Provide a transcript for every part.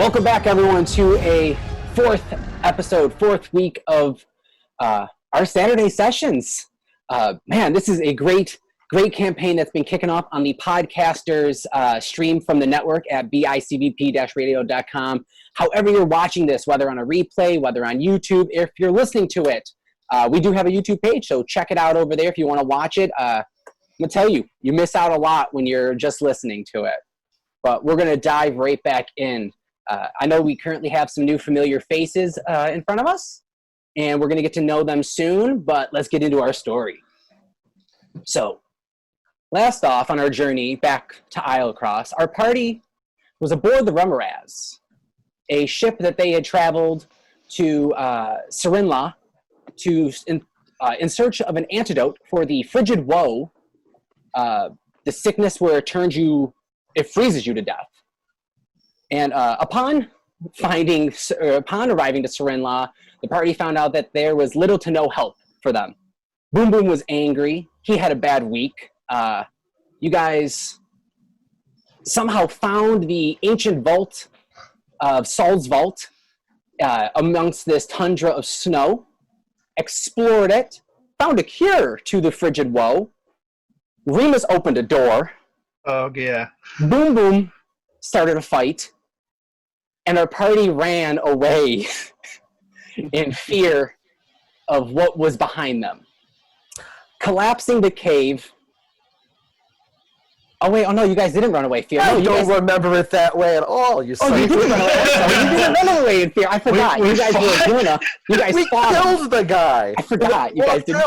Welcome back, everyone, to a fourth week of our Saturday sessions. Man, this is a great campaign that's been kicking off on the podcasters stream from the network at bicvp-radio.com. However you're watching this, whether on a replay, whether on YouTube, if you're listening to it, we do have a YouTube page, so check it out over there if you want to watch it. I'm going to tell you, you miss out a lot when you're just listening to it. But we're going to dive right back in. I know we currently have some new familiar faces in front of us, and we're going to get to know them soon, but let's get into our story. So, last off on our journey back to Islecross, our party was aboard the Remus, a ship that they had traveled to Serinla in search of an antidote for the Frigid Woe, the sickness where it freezes you to death. And upon arriving to Serinla, the party found out that there was little to no help for them. Boom Boom was angry. He had a bad week. You guys somehow found the ancient vault of Saul's vault amongst this tundra of snow, explored it, found a cure to the Frigid Woe. Remus opened a door. Oh, yeah. Boom Boom started a fight. And our party ran away in fear of what was behind them. Collapsing the cave. Oh, wait. Oh, no, you guys didn't run away in fear. I don't remember it that way at all. You didn't run away. You didn't run away in fear. I forgot. You guys fought killed the guy. I forgot. You guys didn't.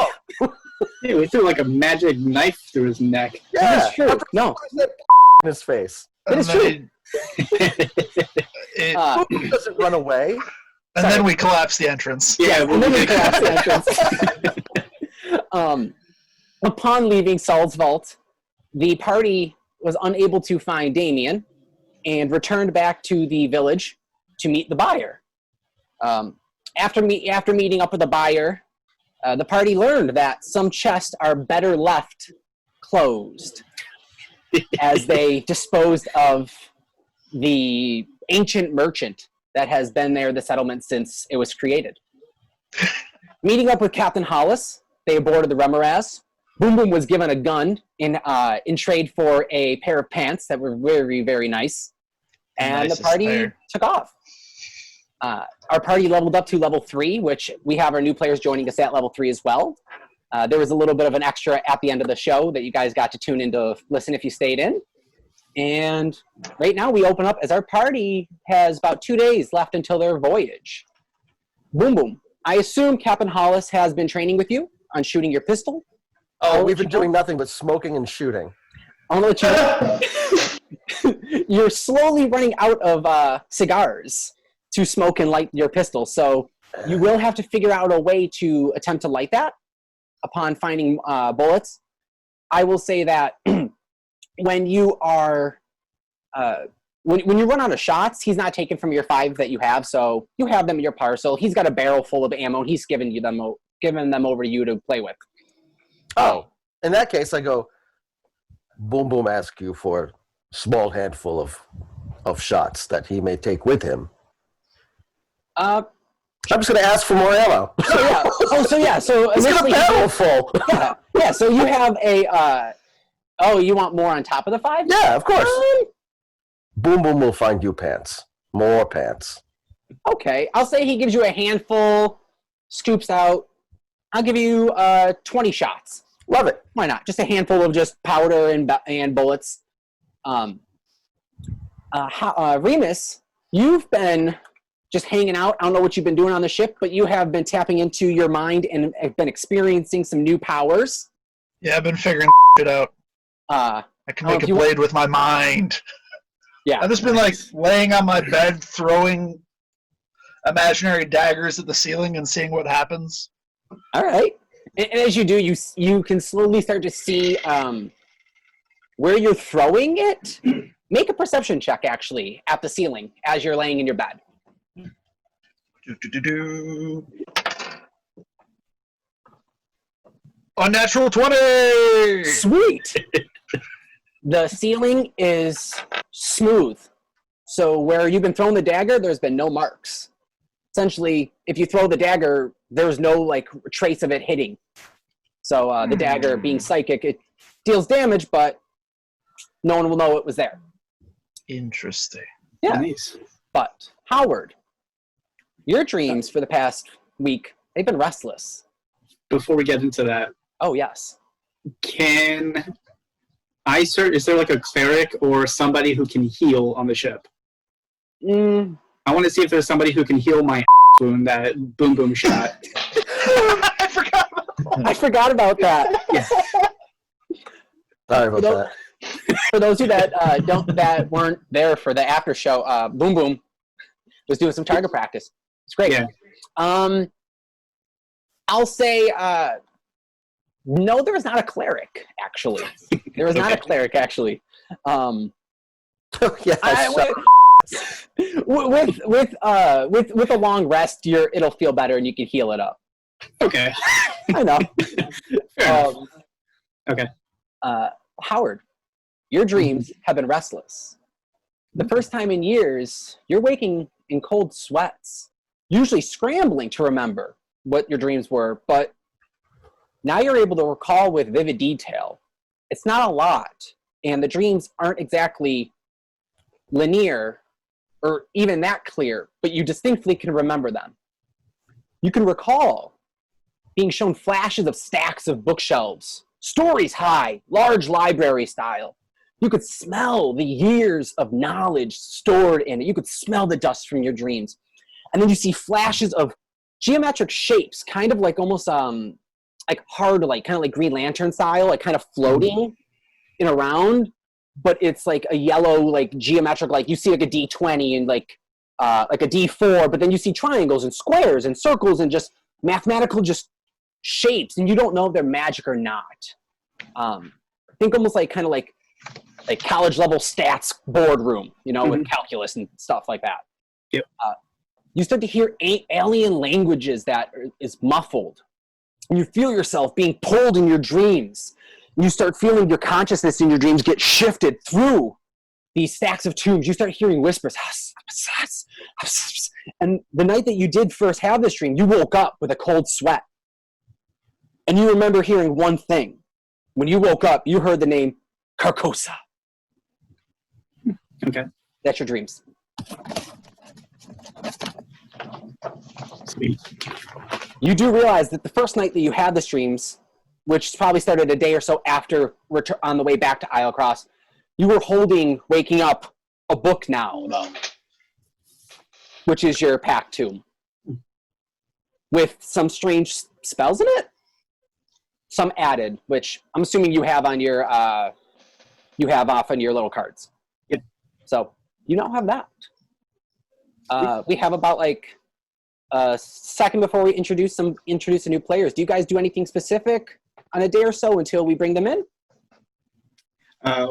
Dude, we threw like a magic knife through his neck. Yeah. That is true. No. In his face. That is true. It doesn't run away. And then we collapse the entrance. Yeah, and then we collapse the entrance. Upon leaving Saul's vault, the party was unable to find Damien and returned back to the village to meet the buyer. After meeting up with the buyer, the party learned that some chests are better left closed as they disposed of the ancient merchant that has been there, the settlement, since it was created. Meeting up with Captain Hollis, they boarded the Remus. Boom Boom was given a gun in trade for a pair of pants that were very, very nice. And the party took off. Our party leveled up to level 3, which we have our new players joining us at level 3 as well. There was a little bit of an extra at the end of the show that you guys got to tune in to listen if you stayed in. And right now we open up as our party has about 2 days left until their voyage. Boom Boom, I assume Captain Hollis has been training with you on shooting your pistol? Oh, we've been doing nothing but smoking and shooting. I'll let you know. You're slowly running out of cigars to smoke and light your pistol, so you will have to figure out a way to attempt to light that upon finding bullets. I will say that when you are when you run out of shots, he's not taken from your 5 that you have, so you have them in your parcel. He's got a barrel full of ammo, and he's given them over to you to play with. Oh, in that case, I go, Boom Boom ask you for a small handful of shots that he may take with him. I'm just going to ask for more ammo. So he's got a barrel full. Yeah, so you have a... you want more on top of the 5? Yeah, of course. Boom Boom will find you pants. More pants. Okay, I'll say he gives you a handful, scoops out. I'll give you 20 shots. Love it. Why not? Just a handful of just powder and bullets. Remus, you've been just hanging out. I don't know what you've been doing on the ship, but you have been tapping into your mind and have been experiencing some new powers. Yeah, I've been figuring it out. I can make a blade with my mind. Yeah. I've just been like laying on my bed, throwing imaginary daggers at the ceiling and seeing what happens. All right. And as you do, you can slowly start to see where you're throwing it. Make a perception check, actually, at the ceiling as you're laying in your bed. Unnatural 20! Sweet! The ceiling is smooth, So where you've been throwing the dagger, there's been no marks. Essentially, if you throw the dagger, there's no like trace of it hitting. So the dagger being psychic, it deals damage, but no one will know it was there. Interesting. Yeah. Nice. But Howard, your dreams for the past week, they've been restless. Before we get into that, Oh, yes. can I search? Is there like a cleric or somebody who can heal on the ship? I want to see if there's somebody who can heal my wound that boom boom shot. I forgot about that. I forgot about that. Yeah. Sorry about that. For those of you that weren't there for the after show, Boom Boom was doing some target practice. It's great. Yeah. I'll say no. There is not a clerik actually. There is not a cleric actually. Yeah, With a long rest, it'll feel better and you can heal it up. Okay. I know. Fair enough. Okay. Howard, your dreams have been restless. The first time in years, you're waking in cold sweats, usually scrambling to remember what your dreams were, but now you're able to recall with vivid detail. It's not a lot, and the dreams aren't exactly linear or even that clear, but you distinctly can remember them. You can recall being shown flashes of stacks of bookshelves, stories high, large library style. You could smell the years of knowledge stored in it. You could smell the dust from your dreams. And then you see flashes of geometric shapes, kind of like almost like hard, like kind of like Green Lantern style, like kind of floating in around, but it's like a yellow, like geometric, like you see like a D20 and like a D4, but then you see triangles and squares and circles and just mathematical just shapes, and you don't know if they're magic or not. Think almost like kind of like college level stats boardroom, with calculus and stuff like that. Yep. You start to hear alien languages that is muffled. And you feel yourself being pulled in your dreams. You start feeling your consciousness in your dreams get shifted through these stacks of tombs. You start hearing whispers. And the night that you did first have this dream, you woke up with a cold sweat. And you remember hearing one thing. When you woke up, you heard the name Carcosa. Okay. That's your dreams. Sweet. You do realize that the first night that you had this dreams, which probably started a day or so after on the way back to Isle Cross, you were waking up, a book now, though, which is your pack tomb, with some strange spells in it. Some added, which I'm assuming you have on your off on your little cards. Yep. So you now have that. We have about like a second before we introduce the new players. Do you guys do anything specific on a day or so until we bring them in? I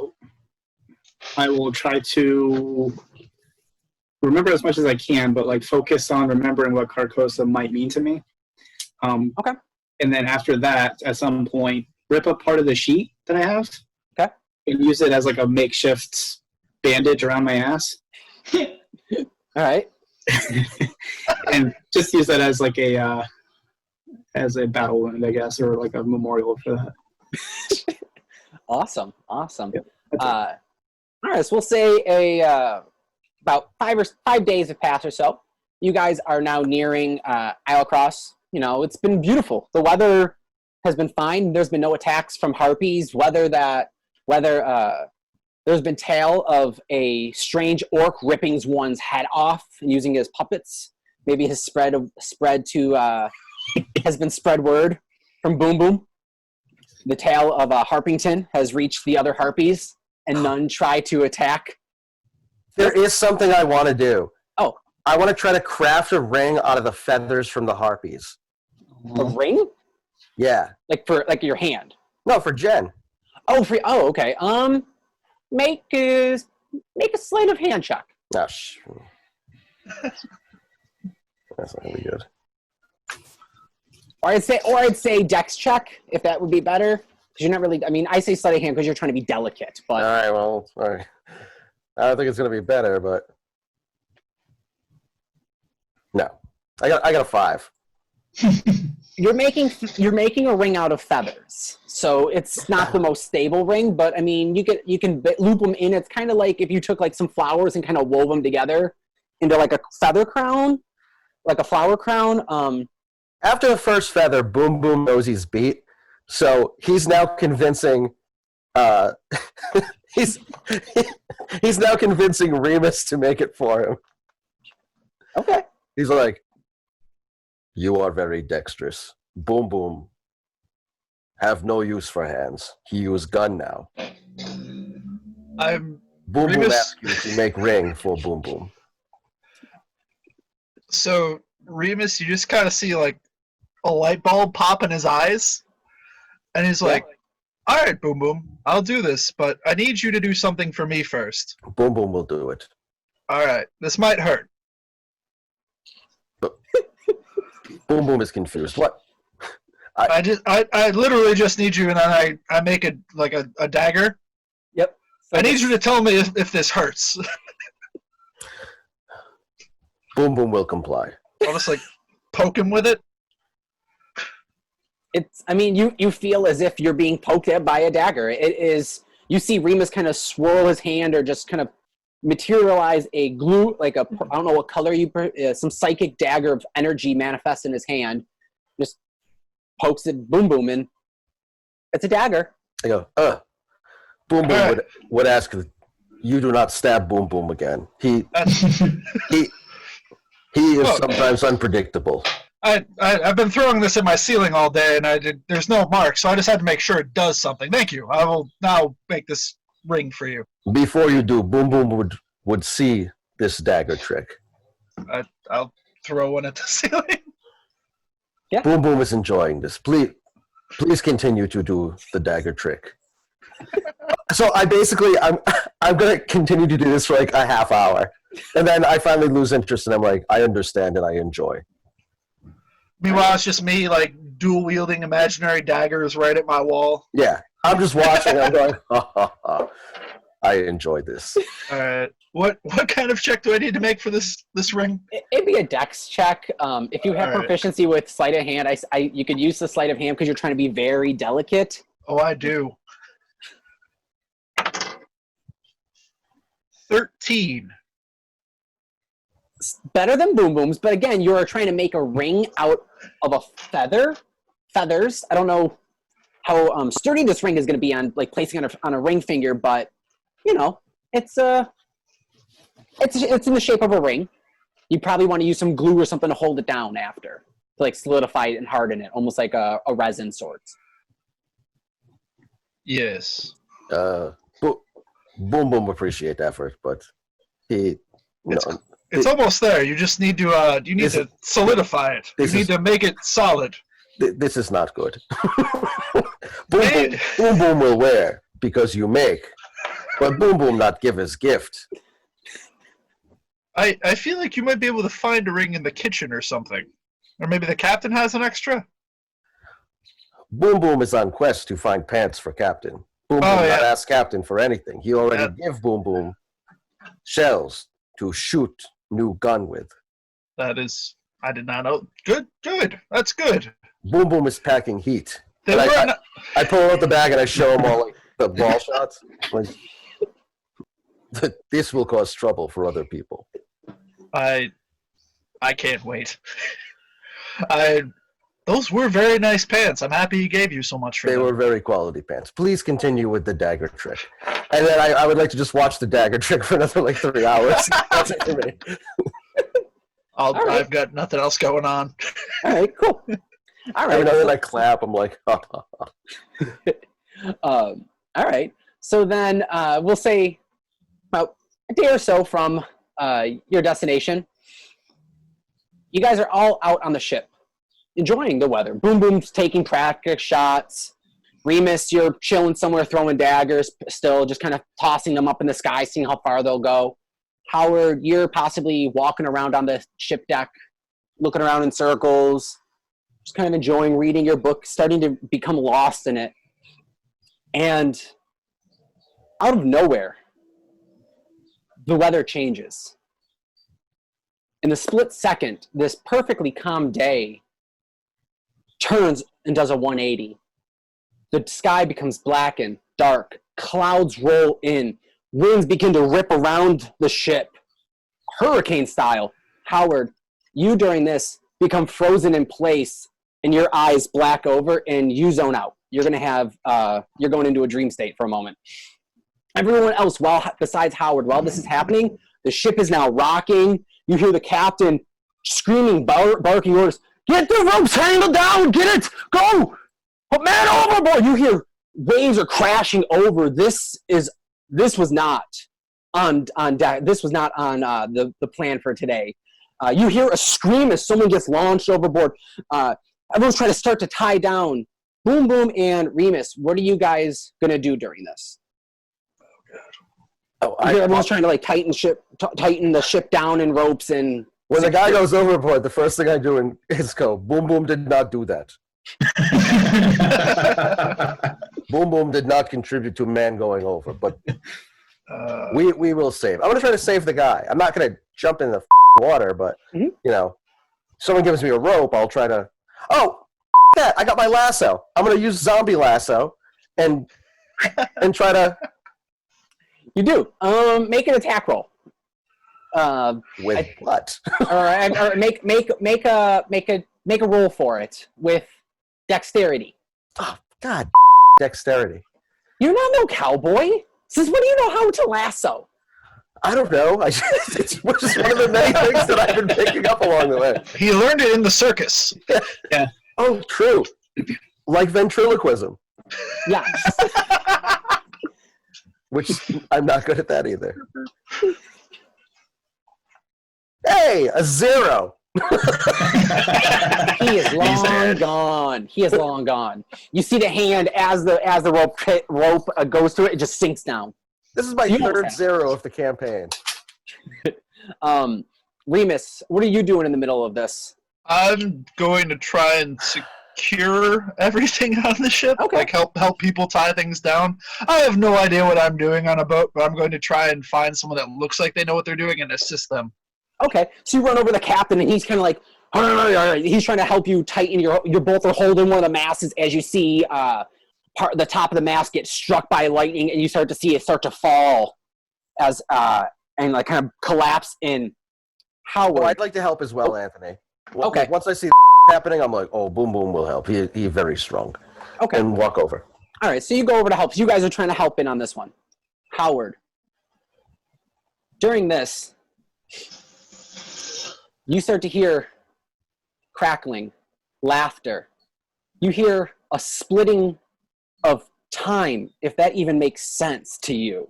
will try to remember as much as I can, but like focus on remembering what Carcosa might mean to me. Okay. And then after that, at some point, rip up part of the sheet that I have. Okay. And use it as like a makeshift bandage around my ass. All right. And just use that as like a battle wound, I guess, or like a memorial for that. Awesome. Yep, All right, so we'll say about 5 days have passed or so. You guys are now nearing Isle Cross. It's been beautiful. The weather has been fine. There's been no attacks from harpies. There's been tale of a strange orc ripping one's head off and using it as puppets. Maybe has been spread word from Boom Boom. The tale of Harpington has reached the other harpies, and none try to attack. There is something I want to do. Oh. I want to try to craft a ring out of the feathers from the harpies. A ring? Yeah. Like for your hand? No, for Jen. Oh, okay. Make a sleight of hand check. Oh, that's not gonna be good. Or I'd say dex check, if that would be better. Because you're not really. I mean, I say sleight of hand because you're trying to be delicate. But All right. I don't think it's gonna be better, but No. I got a 5. You're making a ring out of feathers, so it's not the most stable ring. But I mean, you can loop them in. It's kind of like if you took like some flowers and kind of wove them together into like a feather crown, like a flower crown. After the first feather, Boom Boom knows he's beat, so he's now convincing. He's now convincing Remus to make it for him. Okay. He's like, "You are very dexterous. Boom Boom have no use for hands. He use gun now. I'm Boom Boom Remus- ask you to make ring for Boom Boom." So Remus, you just kind of see like a light bulb pop in his eyes, and he's like, "All right, Boom Boom, I'll do this, but I need you to do something for me first." Boom Boom will do it. All right, this might hurt. Boom Boom is confused. What? I literally just need you, and then I make it like a dagger. Yep. So I need you to tell me if this hurts. Boom Boom will comply. I'll just like poke him with it. I mean, you feel as if you're being poked at by a dagger. It is. You see Remus kind of swirl his hand, or just kind of materialize a glue, like I don't know what color some psychic dagger of energy manifests in his hand. Just pokes it, Boom Boom, and it's a dagger. I go, Boom Boom would ask, "You do not stab Boom Boom again. He is sometimes unpredictable." I've been throwing this in my ceiling all day, and there's no mark, so I just had to make sure it does something. Thank you. I will now make this ring for you. Before you do, Boom Boom would see this dagger trick. I'll throw one at the ceiling. Yeah. Boom Boom is enjoying this. Please continue to do the dagger trick. So I'm gonna continue to do this for like a half hour, and then I finally lose interest, and I'm like, I understand and I enjoy. Meanwhile, it's just me like dual wielding imaginary daggers right at my wall. Yeah, I'm just watching. I'm going, ha, ha, ha. I enjoy this. All right. What kind of check do I need to make for this ring? It'd be a dex check. If you have All right. proficiency with sleight of hand, you could use the sleight of hand because you're trying to be very delicate. Oh, I do. 13. Better than Boom Boom's, but again, you're trying to make a ring out of a feathers. I don't know how sturdy this ring is going to be on, like placing on a ring finger, but you know, it's in the shape of a ring. You probably want to use some glue or something to hold it down after, to like solidify it and harden it, almost like a resin sorts. Yes. Boom Boom appreciate the effort, but he, It's almost there. You just need to solidify it. You need to make it solid. This is not good. Boom Boom will wear because you make, but Boom Boom not give his gift. I feel like you might be able to find a ring in the kitchen or something. Or maybe the captain has an extra? Boom Boom is on quest to find pants for Captain. Boom Boom not ask Captain for anything. He already give Boom Boom shells to shoot new gun with. That is, I did not know. Good. That's good. Boom Boom is packing heat. I pull out the bag and I show him all like, the ball shots. Like, this will cause trouble for other people. I can't wait. Those were very nice pants. I'm happy he gave you so much for them. They were very quality pants. Please continue with the dagger trick. And then I would like to just watch the dagger trick for another like 3 hours. That's it for me. I've got nothing else going on. All right, cool. All right. And then I clap. I'm like, ha, ha, ha. All right. So then we'll say about a day or so from your destination, you guys are all out on the ship, enjoying the weather. Boom Boom's taking practice shots. Remus, you're chilling somewhere, throwing daggers, still just kind of tossing them up in the sky, seeing how far they'll go. Howard, you're possibly walking around on the ship deck, looking around in circles, just kind of enjoying reading your book, starting to become lost in it. And out of nowhere, the weather changes. In the split second, this perfectly calm day turns and does a 180. The sky becomes black and dark. Clouds roll in. Winds begin to rip around the ship, hurricane style. Howard, you during this become frozen in place and your eyes black over and you zone out. You're going into a dream state for a moment. Everyone else, besides Howard, while this is happening, the ship is now rocking. You hear the captain screaming, barking orders. Get the ropes handle down! Get it! Go! Put man overboard! You hear waves are crashing over. This was not on deck. This was not on the plan for today. You hear a scream as someone gets launched overboard. Everyone's trying to start to tie down. Boom Boom and Remus, what are you guys gonna do during this? Everyone's trying to like tighten the ship down in ropes and. When the guy goes overboard, the first thing I do is go, Boom Boom did not do that. Boom Boom did not contribute to man going over, but we will save. I'm going to try to save the guy. I'm not going to jump in the water, but, someone gives me a rope, I'll try to, that, I got my lasso. I'm going to use zombie lasso and try to. You do. Make an attack roll. With what? or make a roll for it with dexterity. Oh God, dexterity. You're not no cowboy. Since when do you know how to lasso? I don't know. It's just one of the many things that I've been picking up along the way. He learned it in the circus. Yeah. Oh, true. Like ventriloquism. Yes. Which I'm not good at that either. Hey, a 0. He is long gone. He is long gone. You see the hand as the rope goes through it, it just sinks down. This is my third 0 of the campaign. Remus, what are you doing in the middle of this? I'm going to try and secure everything on the ship. Okay. Like help people tie things down. I have no idea what I'm doing on a boat, but I'm going to try and find someone that looks like they know what they're doing and assist them. Okay, so you run over the captain, and he's kind of like, he's trying to help you tighten you're both are holding one of the masts as you see the top of the mast get struck by lightning, and you start to see it start to fall as and like kind of collapse in. Howard. Oh, I'd like to help as well, Anthony. Okay. Once I see happening, I'm like, oh, Boom Boom will help. He's very strong. Okay. And walk over. All right, so you go over to help. You guys are trying to help in on this one. Howard, during this, you start to hear crackling, laughter. You hear a splitting of time, if that even makes sense to you.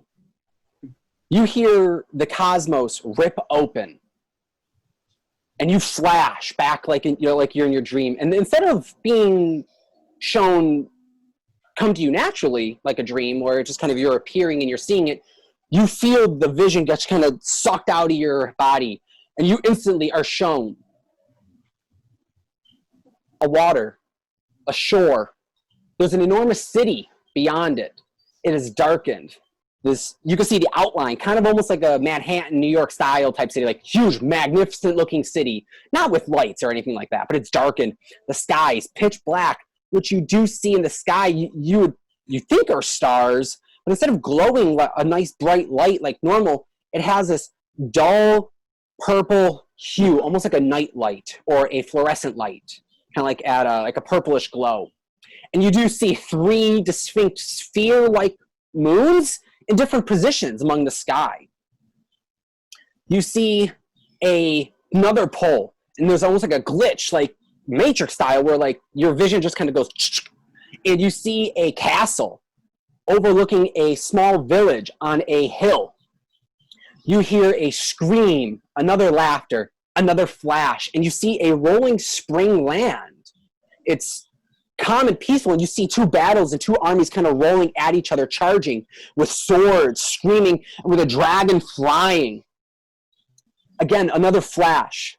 You hear the cosmos rip open, and you flash back like you're in your dream. And instead of being shown come to you naturally like a dream, where it's just kind of you're appearing and you're seeing it, you feel the vision gets kind of sucked out of your body. And you instantly are shown a water, a shore. There's an enormous city beyond it. It is darkened. You can see the outline, kind of almost like a Manhattan, New York style type city, like huge, magnificent looking city. Not with lights or anything like that, but it's darkened. The sky is pitch black. What you do see in the sky, you think are stars, but instead of glowing a nice bright light like normal, it has this dull purple hue, almost like a night light or a fluorescent light, kind of like at like a purplish glow. And you do see 3 distinct sphere-like moons in different positions among the sky. You see another pole, and there's almost like a glitch, like Matrix style, where like your vision just kind of goes, and you see a castle overlooking a small village on a hill. You hear a scream, another laughter, another flash, and you see a rolling spring land. It's calm and peaceful, and you see 2 battles and 2 armies kind of rolling at each other, charging with swords, screaming, with a dragon flying. Again, another flash.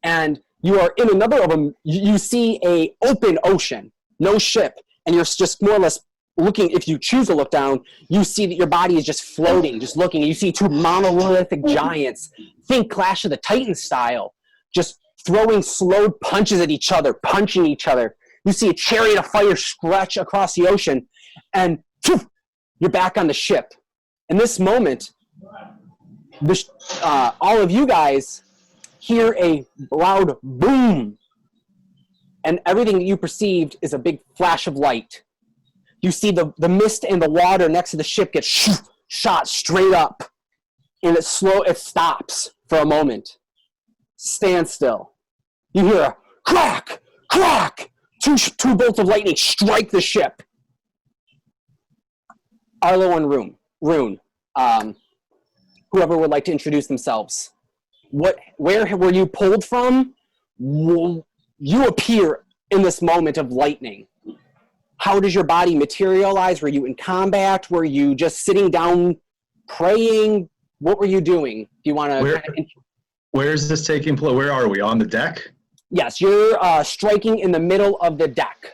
And you are in another of them. You see a open ocean, no ship, and you're just more or less looking, if you choose to look down, you see that your body is just floating, just looking. You see two monolithic giants, think Clash of the Titans style, just throwing slowed punches at each other, punching each other. You see a chariot of fire stretch across the ocean, and poof, you're back on the ship. In this moment, all of you guys hear a loud boom, and everything that you perceived is a big flash of light. You see the mist and the water next to the ship get shot straight up, and it stops for a moment. Stand still. You hear a crack, crack. Two bolts of lightning strike the ship. Arlo and Roon. Whoever would like to introduce themselves. Where were you pulled from? You appear in this moment of lightning. How does your body materialize? Were you in combat? Were you just sitting down praying? What were you doing? Do you want to? Where is this taking place? Where are we? On the deck? Yes, you're striking in the middle of the deck.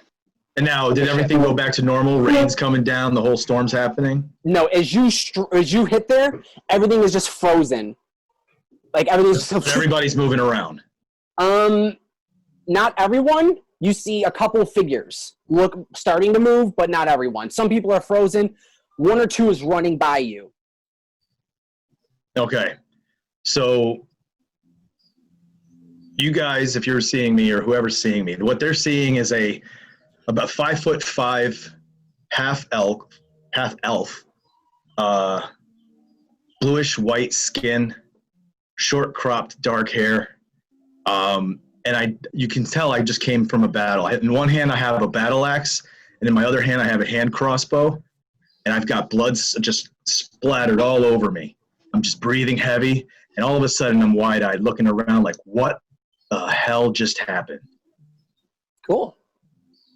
And now, did everything go back to normal? Rain's coming down. The whole storm's happening. No, as you hit there, everything is just frozen. Like everything's. So everybody's moving around. Not everyone. You see a couple figures starting to move, but not everyone. Some people are frozen. One or two is running by you. Okay, so you guys, if you're seeing me or whoever's seeing me, what they're seeing is about 5'5", half elf, bluish white skin, short cropped dark hair, and you can tell I just came from a battle. In one hand I have a battle axe, and in my other hand I have a hand crossbow, and I've got blood just splattered all over me. I'm just breathing heavy, and all of a sudden I'm wide-eyed looking around like, what the hell just happened? Cool.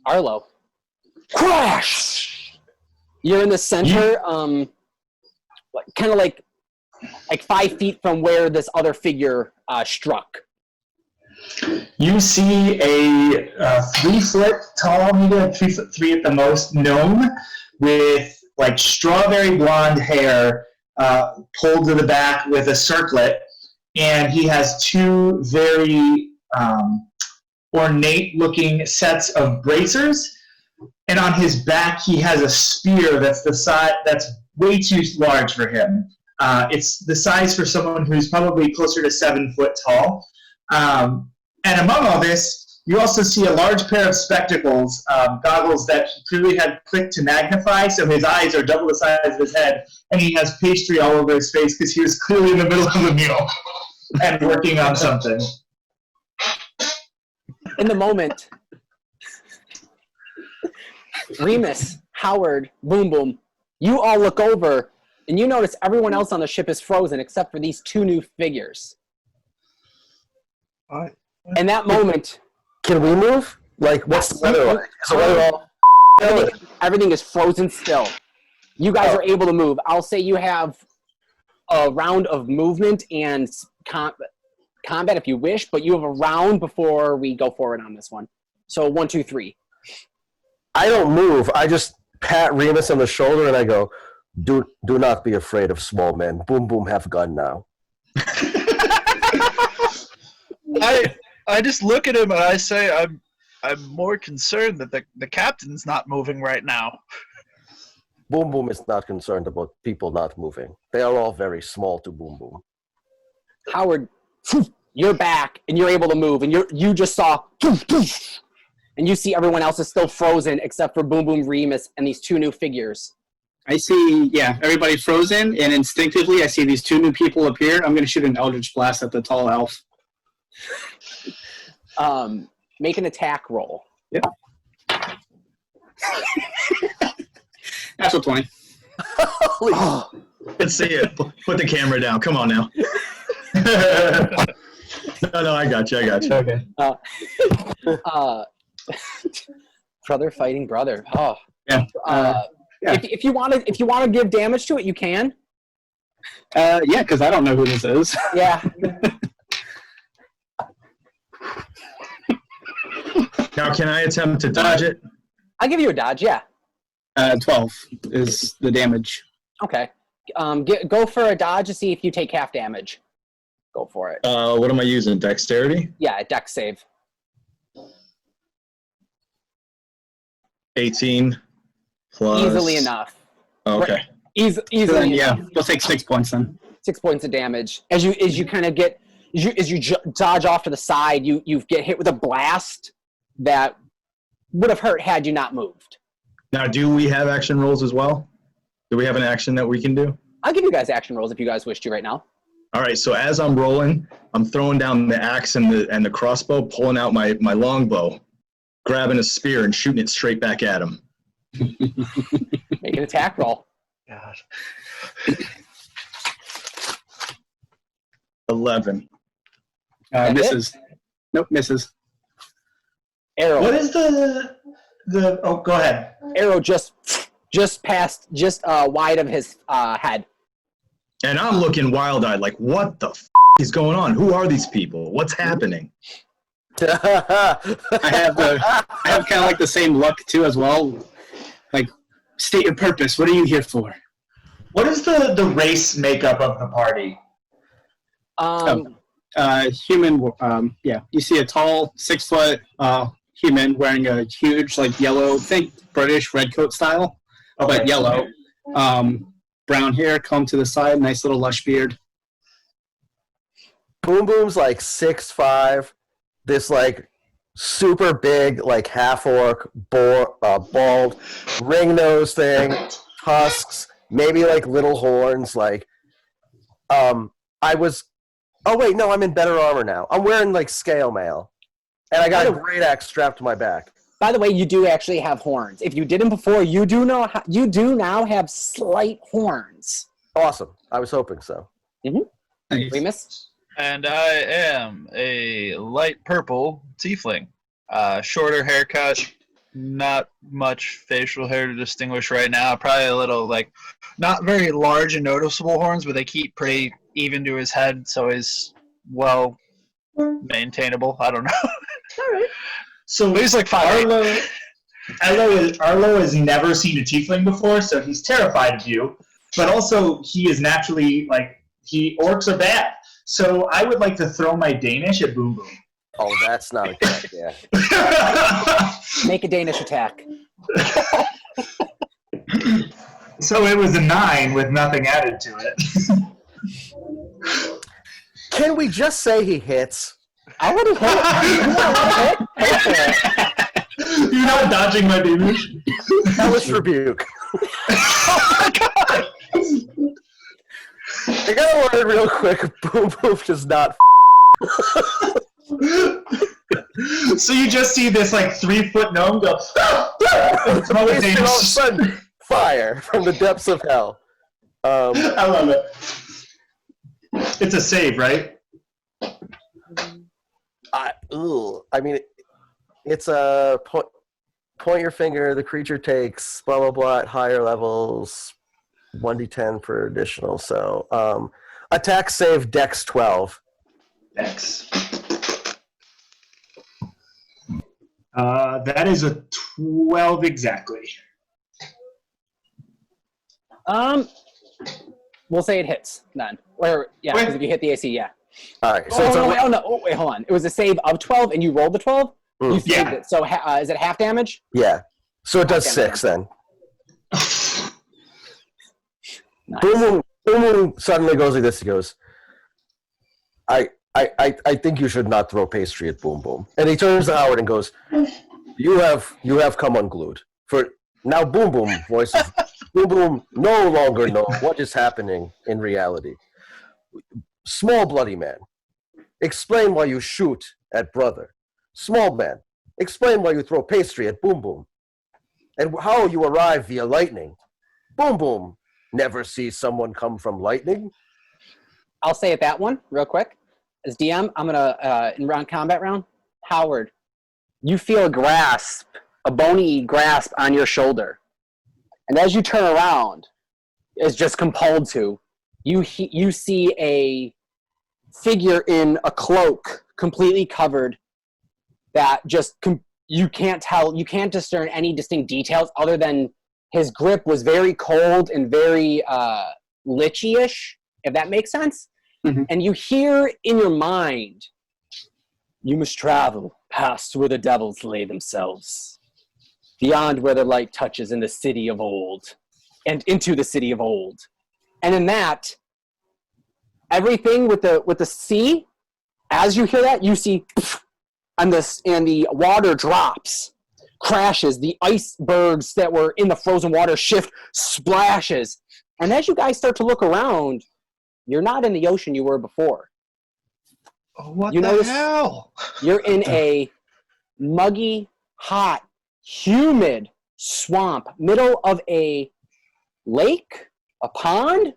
Arlo. Crash! You're in the center, kind of like 5 feet from where this other figure struck. You see a 3 foot tall, maybe like 3'3" at the most, gnome with like strawberry blonde hair pulled to the back with a circlet, and he has two very ornate looking sets of bracers, and on his back he has a spear that's the size that's way too large for him. It's the size for someone who's probably closer to 7 foot tall. And among all this, you also see a large pair of spectacles, goggles that he clearly had clicked to magnify, so his eyes are double the size of his head, and he has pastry all over his face because he was clearly in the middle of a meal and working on something. In the moment, Remus, Howard, Boom Boom, you all look over, and you notice everyone else on the ship is frozen except for these two new figures. In that moment, Can we move? Like, what's the weather like? Is the weather all... everything is frozen still. You guys are able to move. I'll say you have a round of movement and combat if you wish, but you have a round before we go forward on this one. So 1, 2, 3. I don't move. I just pat Remus on the shoulder and I go, do not be afraid of small men. Boom Boom have gun now. I just look at him and I say, I'm more concerned that the captain's not moving right now. Boom Boom is not concerned about people not moving. They are all very small to Boom Boom. Howard, you're back and you're able to move, and you just saw, and you see everyone else is still frozen except for Boom Boom, Remus, and these two new figures. I see, everybody's frozen, and instinctively I see these two new people appear. I'm going to shoot an Eldritch Blast at the tall elf. Make an attack roll. Yep. That's a 20. Oh. Let's see it. Put the camera down. Come on now. No, I got you. Okay. Brother fighting brother. Oh. Yeah. If you want to give damage to it, you can. Yeah, because I don't know who this is. Yeah. Now, can I attempt to dodge it? I'll give you a dodge, yeah. 12 is the damage. Okay. Go for a dodge to see if you take half damage. Go for it. What am I using? Dexterity? Yeah, dex save. 18 plus. Easily enough. Okay. Easily enough. We'll take 6 points then. 6 points of damage. As you kind of get as you dodge off to the side, you get hit with a blast that would have hurt had you not moved. Now, do we have action rolls as well? Do we have an action that we can do? I'll give you guys action rolls if you guys wish to right now. All right. So as I'm rolling, I'm throwing down the axe and the crossbow, pulling out my longbow, grabbing a spear and shooting it straight back at him. Make an attack roll. God. 11. Misses. Nope, misses. Arrow. What is the oh, go ahead. Arrow just past, wide of his head. And I'm looking wild-eyed, like, what the is going on? Who are these people? What's happening? I have kind of like the same look too as well. Like, state your purpose. What are you here for? What is the race makeup of the party? Human. Yeah, you see a tall 6 foot human wearing a huge like yellow, think British redcoat style, but yellow. Brown hair, comb to the side, nice little lush beard. Boom Boom's like 6'5", this like super big, like half orc, bald, ring nose thing, tusks, maybe like little horns. Like, oh wait, no, I'm in better armor now. I'm wearing like scale mail, and I got a great axe strapped to my back. By the way, you do actually have horns. If you didn't before, you do now have slight horns. Awesome. I was hoping so. Nice. Remus? And I am a light purple tiefling. Shorter haircut, not much facial hair to distinguish right now. Probably a little, like, not very large and noticeable horns, but they keep pretty even to his head, so he's well maintainable. I don't know. All right. So But he's like 5'8". Arlo has never seen a tiefling before, so he's terrified of you. But also, he is naturally orcs are bad. So I would like to throw my Danish at Boom Boom. Oh, that's not a good idea. Make a Danish attack. So it was a 9 with nothing added to it. Can we just say he hits? I would have hit. You're not dodging my Danish. Hellish rebuke. I gotta learn real quick. Boom Boom does not. So you just see this 3-foot gnome go. And throw a All of a Danish. sudden, fire from the depths of hell. I love it. It's a save, right? I mean, it's a point your finger. The creature takes blah blah blah at higher levels. 1d10 for additional. So, attack save Dex 12. Dex. That is a 12 exactly. We'll say it hits then. Or yeah, Okay. because if you hit the AC, yeah. All right. So Wait, hold on. It was a save of 12, and you rolled the 12. You saved Yeah. it. So is it half damage? yeah. So it does Okay. 6 then. Nice. Boom Boom suddenly goes like this. He goes, I think you should not throw pastry at Boom Boom. And he turns to Howard and goes, You have come unglued. For now Boom Boom voices Boom Boom no longer know what is happening in reality. Small bloody man, explain why you shoot at brother. Small man, explain why you throw pastry at Boom Boom. And how you arrive via lightning. Boom Boom never see someone come from lightning. I'll say it that one real quick. As DM, I'm gonna in round combat round. Howard, you feel a bony grasp on your shoulder, and as you turn around, is just compelled to. You see a figure in a cloak, completely covered. That just you can't discern any distinct details other than his grip was very cold and very lichy-ish, if that makes sense. Mm-hmm. And you hear in your mind, you must travel past where the devils lay themselves, beyond where the light touches in the city of old, and into the city of old. And in that, everything with the sea, as you hear that, you see, and the water drops, crashes, the icebergs that were in the frozen water shift, splashes. And as you guys start to look around, you're not in the ocean you were before. Oh, what You the notice hell? You're in a muggy, hot, humid swamp, middle of a lake, a pond,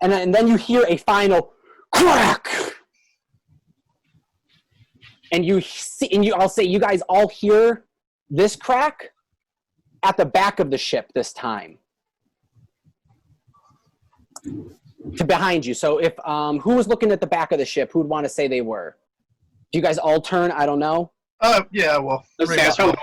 and then you hear a final crack. And I'll say you guys all hear this crack at the back of the ship this time. To behind you. So if who was looking at the back of the ship, who'd want to say they were? Do you guys all turn? I don't know. Yeah, well. I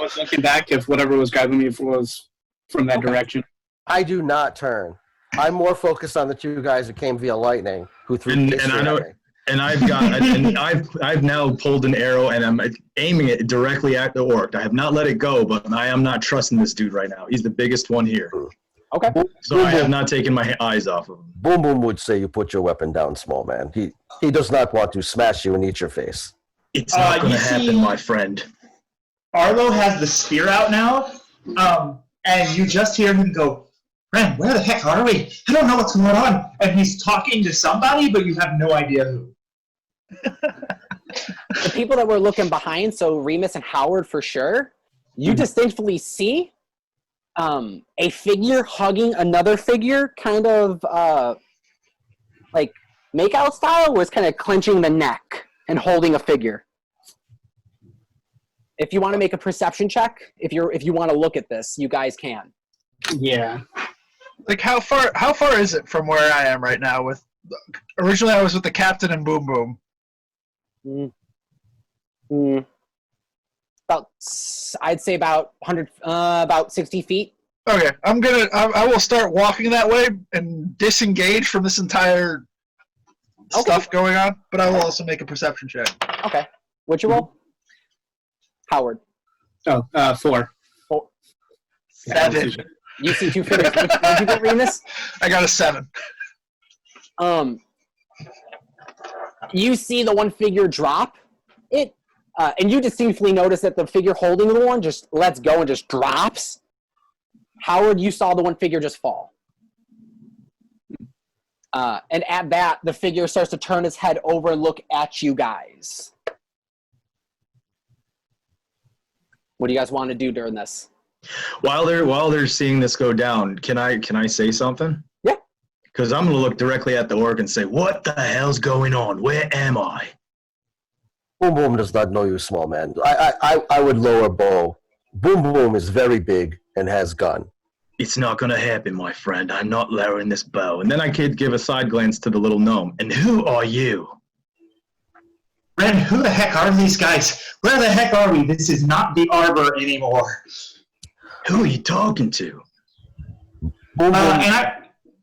was looking back if whatever was grabbing me was from that direction. I do not turn. I'm more focused on the two guys that came via lightning who threw And pastry I know, at me. and I've got, and I've now pulled an arrow and I'm aiming it directly at the orc. I have not let it go, but I am not trusting this dude right now. He's the biggest one here, Okay. so I have not taken my eyes off of him. Boom Boom would say you put your weapon down, small man. He does not want to smash you and eat your face. It's not going to you happen, see- my friend. Arlo has the spear out now, and you just hear him go, "Ren, where the heck are we? I don't know what's going on." And he's talking to somebody, but you have no idea who. The people that were looking behind, so Remus and Howard for sure, you distinctly see a figure hugging another figure, kind of like make-out style, where it's kind of clenching the neck and holding a figure. If you want to make a perception check, if you want to look at this, you guys can. Yeah. Like, how far is it from where I am right now? Originally I was with the captain and Boom Boom. I'd say about 100, about 60 feet. Okay, I will start walking that way and disengage from this entire stuff going on, but I will also make a perception check. Okay. What'd you roll? Howard. Oh, 4. 7. You see two figures. What did you get, Remus? I got a 7. You see the one figure drop it, and you distinctly notice that the figure holding the one just lets go and just drops. Howard, you saw the one figure just fall. And at that, the figure starts to turn its head over and look at you guys. What do you guys want to do during this? While they're seeing this go down, can I say something? Yeah. Because I'm gonna look directly at the orc and say, "What the hell's going on? Where am I?" Boom Boom does not know you, small man. I would lower bow. Boom Boom is very big and has gun. It's not gonna happen, my friend. I'm not lowering this bow. And then I could give a side glance to the little gnome. And who are you? Ren, who the heck are these guys? Where the heck are we? This is not the arbor anymore. Who are you talking to? Boom Boom.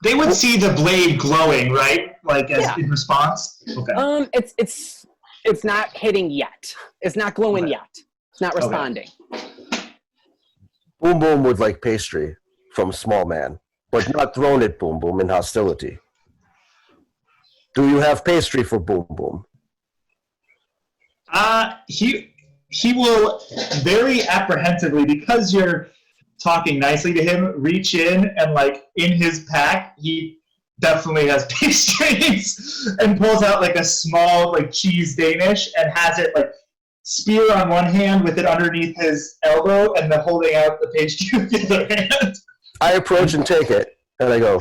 They would see the blade glowing, right? Like as Yeah. in response. Okay. It's not hitting yet. It's not glowing Okay. yet. It's not responding. Boom Boom would like pastry from small man, but not thrown at Boom Boom in hostility. Do you have pastry for Boom Boom? He will very apprehensively, because you're talking nicely to him, reach in and like in his pack, he definitely has pastries and pulls out like a small like cheese Danish and has it like spear on one hand with it underneath his elbow and then holding out the pastry with the other hand. I approach and take it, and I go,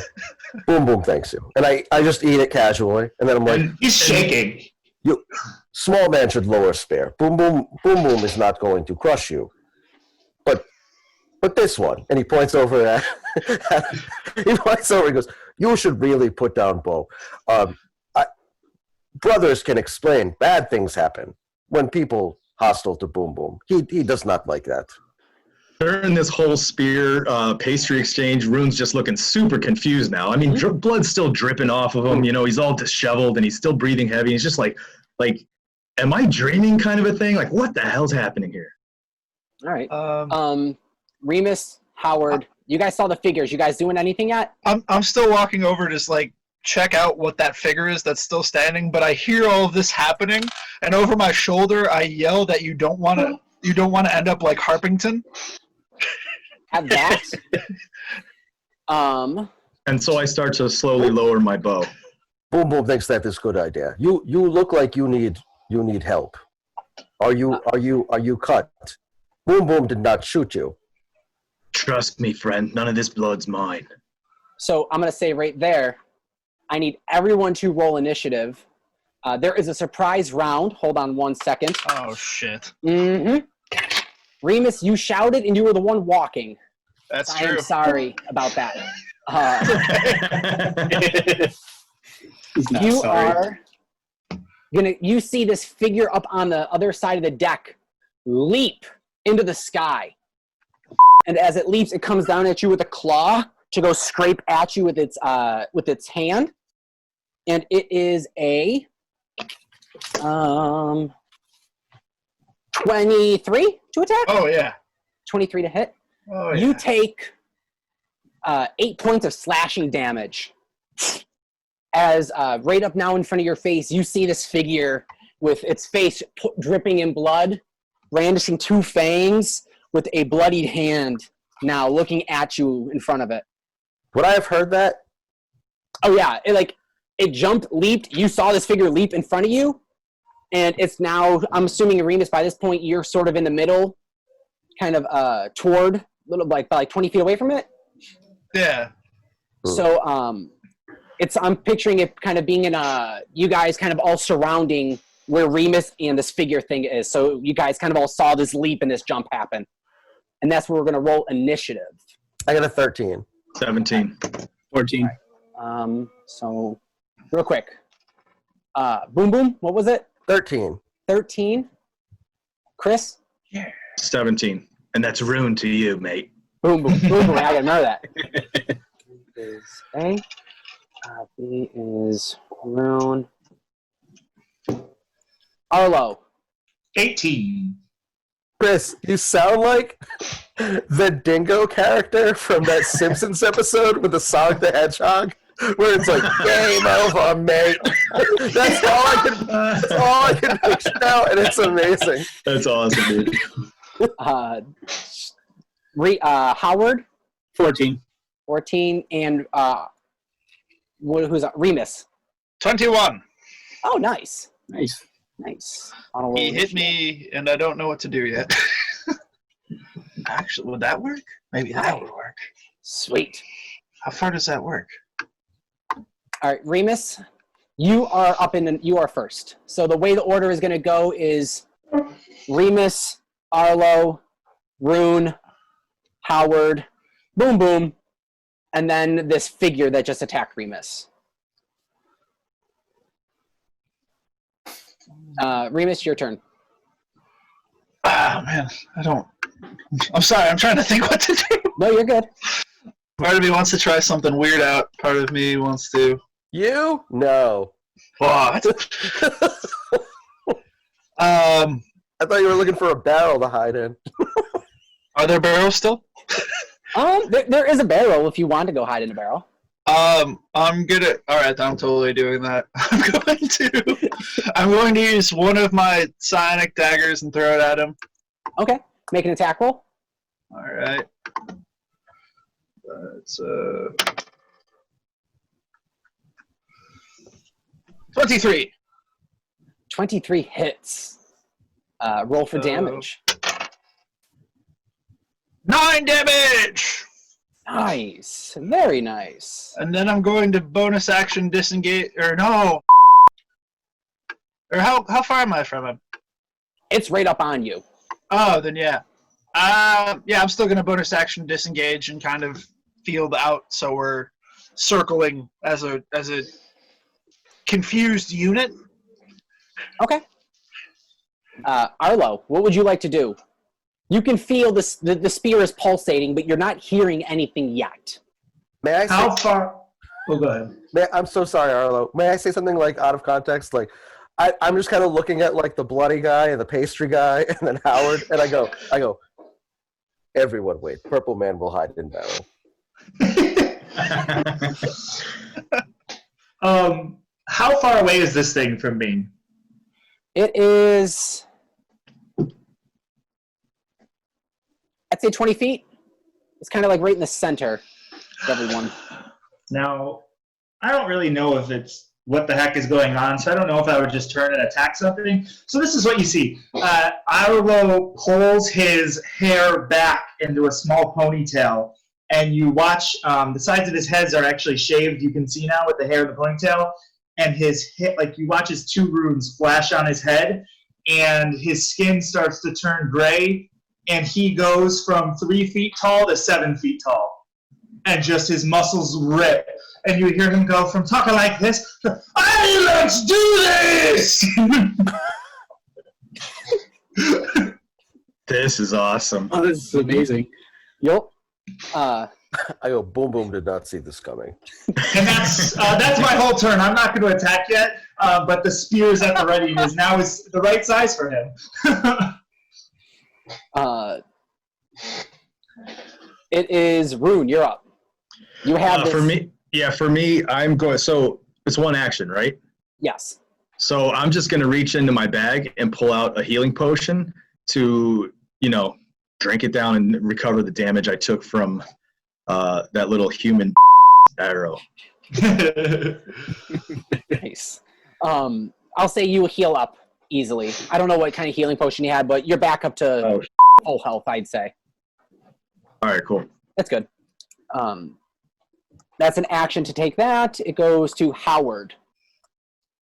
Boom Boom thanks you. And I just eat it casually, and then I'm like, He's shaking. small man should lower spear. Boom Boom is not going to crush you. But this one, and he points over at he points over and goes, you should really put down bow. Brothers can explain bad things happen when people hostile to Boom Boom. He does not like that. During this whole spear pastry exchange, Roon's just looking super confused now. I mean, blood's still dripping off of him. You know, he's all disheveled and he's still breathing heavy. He's just like, am I dreaming kind of a thing? Like, what the hell's happening here? All right. Remus, Howard, you guys saw the figures. You guys doing anything yet? I'm still walking over to just like check out what that figure is that's still standing, but I hear all of this happening, and over my shoulder I yell that you don't want to end up like Harpington. Have that. And so I start to slowly lower my bow. Boom Boom thinks that is a good idea. You look like you need help. Are you cut? Boom Boom did not shoot you. Trust me, friend. None of this blood's mine. So I'm going to say right there, I need everyone to roll initiative. There is a surprise round. Hold on 1 second. Oh, shit. Mm-hmm. Remus, you shouted and you were the one walking. That's I true. am sorry about that. He's not You sorry. you see this figure up on the other side of the deck leap into the sky. And as it leaps, it comes down at you with a claw to go scrape at you with its hand. And it is a 23 to attack? Oh, yeah. 23 to hit. Oh, yeah. You take 8 points of slashing damage. As right up now in front of your face, you see this figure with its face dripping in blood, brandishing 2 fangs with a bloodied hand now looking at you in front of it. Would I have heard that? Oh, yeah. It jumped, leaped. You saw this figure leap in front of you. And it's now, I'm assuming, Remus, by this point, you're sort of in the middle, kind of toward, little like 20 feet away from it. Yeah. So I'm picturing it kind of being in you guys kind of all surrounding where Remus and this figure thing is. So you guys kind of all saw this leap and this jump happen. And that's where we're going to roll initiative. I got a 13. 17. 14. So real quick. Boom Boom, what was it? 13. 13. Chris? 17. And that's Roon to you, mate. Boom Boom. Boom Boom. I got to remember that. Is A. B is Roon. Arlo. 18. Chris, you sound like the dingo character from that Simpsons episode with the Sonic the Hedgehog, where it's like, game over, mate. That's all I can picture now, and it's amazing. That's awesome, dude. Howard. 14. 14. And who's Remus? 21. Oh, nice. Nice. Nice. He hit me, and I don't know what to do yet. Actually, would that work? Maybe that would work. Sweet. How far does that work? All right, Remus, you are first. So the way the order is going to go is Remus, Arlo, Roon, Howard, Boom Boom, and then this figure that just attacked Remus. Remus, your turn. Ah, man, I'm sorry, I'm trying to think what to do. No, you're good. Part of me wants to try something weird out. Part of me wants to... You? No. What? I thought you were looking for a barrel to hide in. Are there barrels still? There is a barrel if you want to go hide in a barrel. I'm gonna... Alright, I'm totally doing that. I'm going to use one of my psionic daggers and throw it at him. Okay. Make an attack roll. Alright. That's 23. 23 hits. Roll for damage. 9 damage! Nice. Very nice. And then I'm going to bonus action disengage, or no. Or how far am I from him? It's right up on you. Oh, then yeah. Yeah, I'm still going to bonus action disengage and kind of field out so we're circling as a confused unit. Okay. Arlo, what would you like to do? You can feel the spear is pulsating, but you're not hearing anything yet. May I say, How far? Oh, go ahead. I'm so sorry, Arlo. May I say something like out of context? Like, I'm just kind of looking at like the bloody guy and the pastry guy, and then Howard, and I go, everyone wait. Purple man will hide in barrel. How far away is this thing from me? It is, I'd say 20 feet. It's kind of like right in the center of everyone. Now, I don't really know if it's what the heck is going on, so I don't know if I would just turn and attack something. So this is what you see. Arlo pulls his hair back into a small ponytail, and you watch the sides of his heads are actually shaved. You can see now with the hair and the ponytail, and you watch his 2 runes flash on his head, and his skin starts to turn gray, and he goes from 3 feet tall to 7 feet tall, and just his muscles rip. And you hear him go from talking like this to, "Hey, let's do this!" This is awesome. Oh, this is amazing. Yup. I go, Boom Boom did not see this coming. And that's my whole turn. I'm not going to attack yet, but the spear is at the ready. And now is the right size for him. It is Roon. You're up. You have this. For me, I'm going. So it's one action, right? Yes. So I'm just going to reach into my bag and pull out a healing potion to, drink it down and recover the damage I took from that little human arrow. Nice. I'll say you heal up easily. I don't know what kind of healing potion you had, but you're back up to full health, I'd say. All right, cool. That's good. That's an action to take that. It goes to Howard.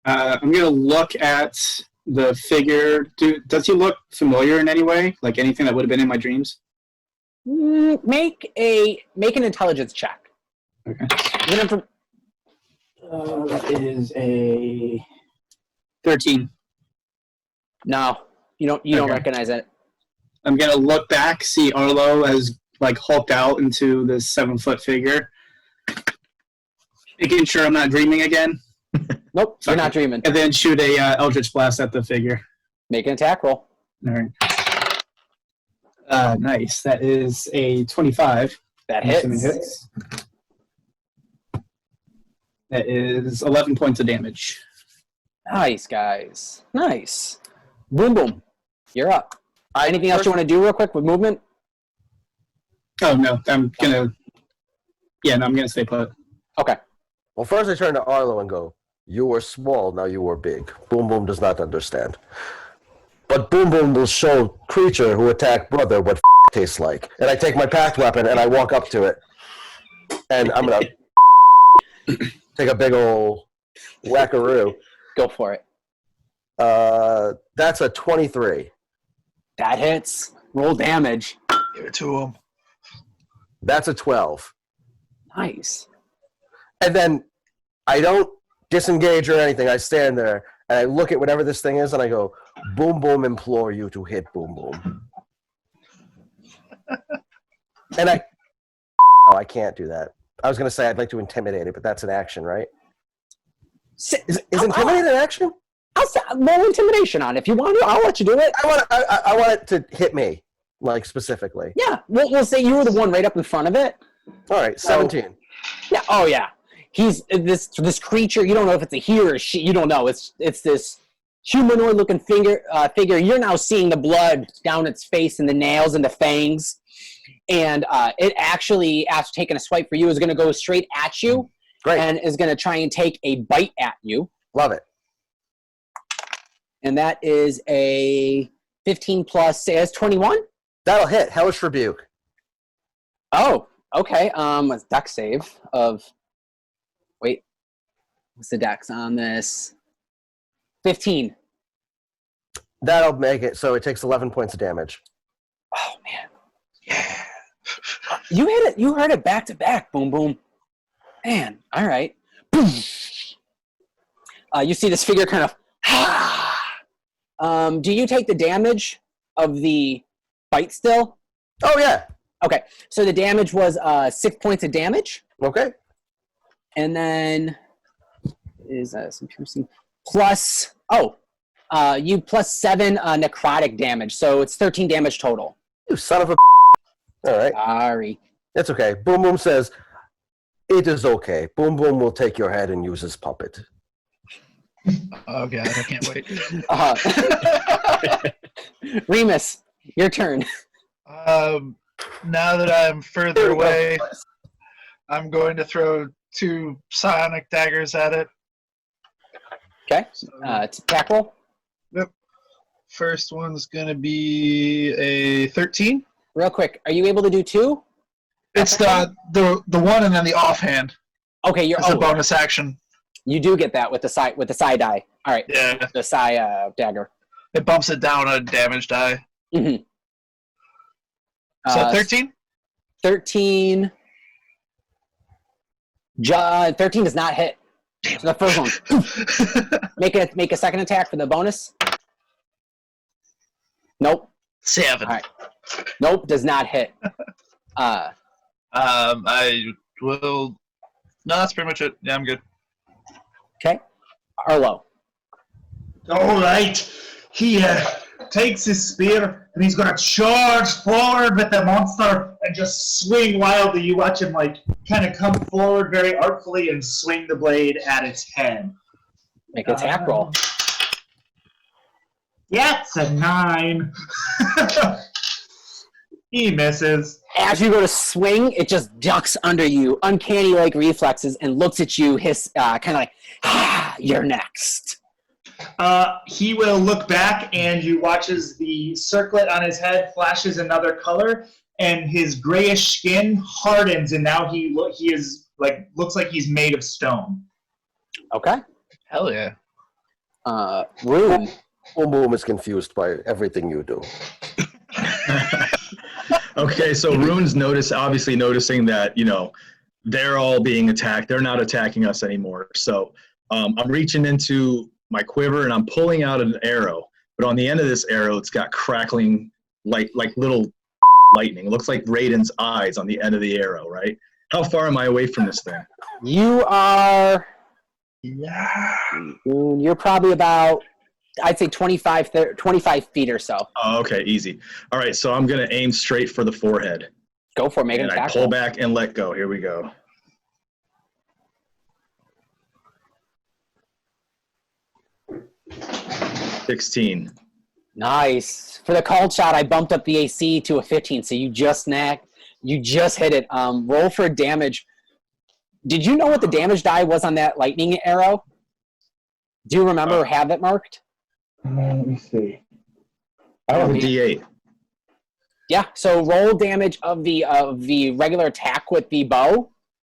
I'm going to look at the figure. Does he look familiar in any way? Like anything that would have been in my dreams? Make an intelligence check. Okay. That is a 13. No, you don't recognize it. I'm going to look back, see Arlo as like hulked out into this 7-foot figure. Making sure I'm not dreaming again. Nope, you're not dreaming. And then shoot a Eldritch Blast at the figure. Make an attack roll. All right. Nice. That is a 25. That hits. That is 11 points of damage. Nice, guys. Nice. Boom, boom. You're up. Anything else you want to do real quick with movement? Oh, no. I'm going to stay put. Okay. Well, first I turn to Arlo and go, "You were small, now you were big." Boom Boom does not understand. But Boom Boom will show creature who attacked brother what tastes like. And I take my path weapon and I walk up to it. And I'm going to take a big old whackaroo. Go for it. That's a 23. That hits. Roll damage. Give it to him. That's a 12. Nice. And then I don't disengage or anything. I stand there and I look at whatever this thing is and I go, "Boom Boom implore you to hit Boom Boom." And I can't do that. I was going to say I'd like to intimidate it, but that's an action, right? Is intimidate an action? I'll roll intimidation on it. If you want to, I'll let you do it. I want it to hit me, like specifically. Yeah, we'll say you were the one right up in front of it. All right, 17. Yeah. Oh yeah. He's this creature. You don't know if it's a he or a she. You don't know. It's this humanoid-looking figure. You're now seeing the blood down its face and the nails and the fangs, and it actually, after taking a swipe for you, is going to go straight at you. Great. And is going to try and take a bite at you. Love it. And that is a 15 plus. Say that's 21. That'll hit. Hellish Rebuke. Oh, okay. A dex save of. Wait, what's the dex on this? 15. That'll make it so it takes 11 points of damage. Oh man, yeah. You hit it. You heard it back to back. Boom, boom. Man, all right. You see this figure kind of. Do you take the damage of the bite still? Oh, yeah. Okay, so the damage was 6 points of damage. Okay. And then is some piercing plus you plus 7 necrotic damage, so it's 13 damage total. You son of a. All right. Sorry. It's okay. Boom Boom says, it is okay. Boom Boom will take your head and use his puppet. Oh god, I can't wait. Remus, your turn. Now that I'm further away, I'm going to throw 2 psionic daggers at it. Okay. So, Attack roll. yep. First one's gonna be a 13. Real quick, are you able to do 2? It's the one and then the offhand. Okay, you're It's a bonus action. You do get that with the side die. All right. Yeah. The psi dagger. It bumps it down a damage die. Mm-hmm. So 13? 13. 13 does not hit. So the first one. Make a second attack for the bonus. Nope. 7. All right. Nope, does not hit. I will. No, that's pretty much it. Yeah, I'm good. Okay. Arlo. All right. He takes his spear and he's gonna charge forward with the monster and just swing wildly. You watch him like kind of come forward very artfully and swing the blade at its head. Make an attack roll. Yeah, it's a 9. He misses. As you go to swing, it just ducks under you, uncanny like reflexes, and looks at you, kind of like, you're next. He will look back, and you watch as the circlet on his head flashes another color, and his grayish skin hardens, and now he is like looks like he's made of stone. Okay. Hell yeah. Roon. Boom Boom is confused by everything you do. Okay, so Roon's obviously noticing that, they're all being attacked. They're not attacking us anymore. So I'm reaching into my quiver and I'm pulling out an arrow. But on the end of this arrow, it's got crackling, like little lightning. It looks like Raiden's eyes on the end of the arrow, right? How far am I away from this thing? You are... Yeah. You're probably about, I'd say 25 feet or so. Oh, okay, easy. All right, so I'm going to aim straight for the forehead. Go for it. Make an And I attack pull roll. back and let go. Here we go. $16. Nice. For the called shot, I bumped up the AC to a 15, so you just hit it. Roll for damage. Did you know what the damage die was on that lightning arrow? Do you remember or have it marked? Let me see. I have a D8. Yeah, so roll damage of the regular attack with the bow,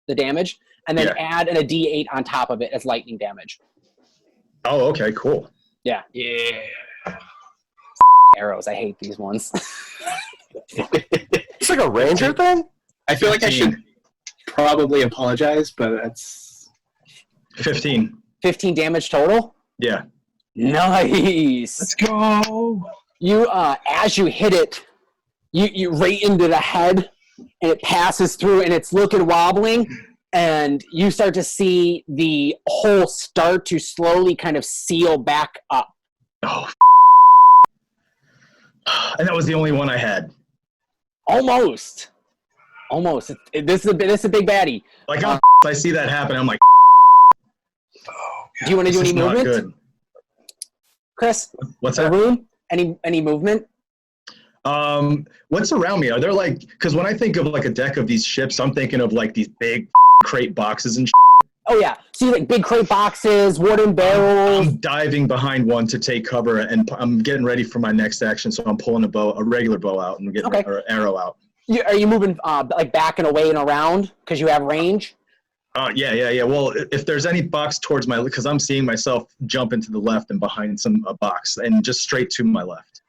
the damage, and then add a D8 on top of it as lightning damage. Oh, okay, cool. Yeah. Yeah. Arrows, I hate these ones. It's like a ranger thing? I feel like I should probably apologize, but that's 15. 15 damage total? Yeah. Nice. Let's go. You, as you hit it, you right into the head, and it passes through, and it's looking wobbling, and you start to see the hole start to slowly kind of seal back up. Oh, and that was the only one I had. Almost. This is a big baddie. Like, I see that happen, I'm like, Do you want to do this any is not movement, good. Chris? What's that? Roon? Any movement? What's around me? Are there because when I think of like a deck of these ships, I'm thinking of like these big crate boxes and Oh yeah, so you like big crate boxes, wooden barrels. I'm diving behind one to take cover, and I'm getting ready for my next action. So I'm pulling a regular bow out and getting an arrow out. Are you moving like back and away and around because you have range? Yeah. Well, if there's any box towards because I'm seeing myself jump into the left and behind a box and just straight to my left.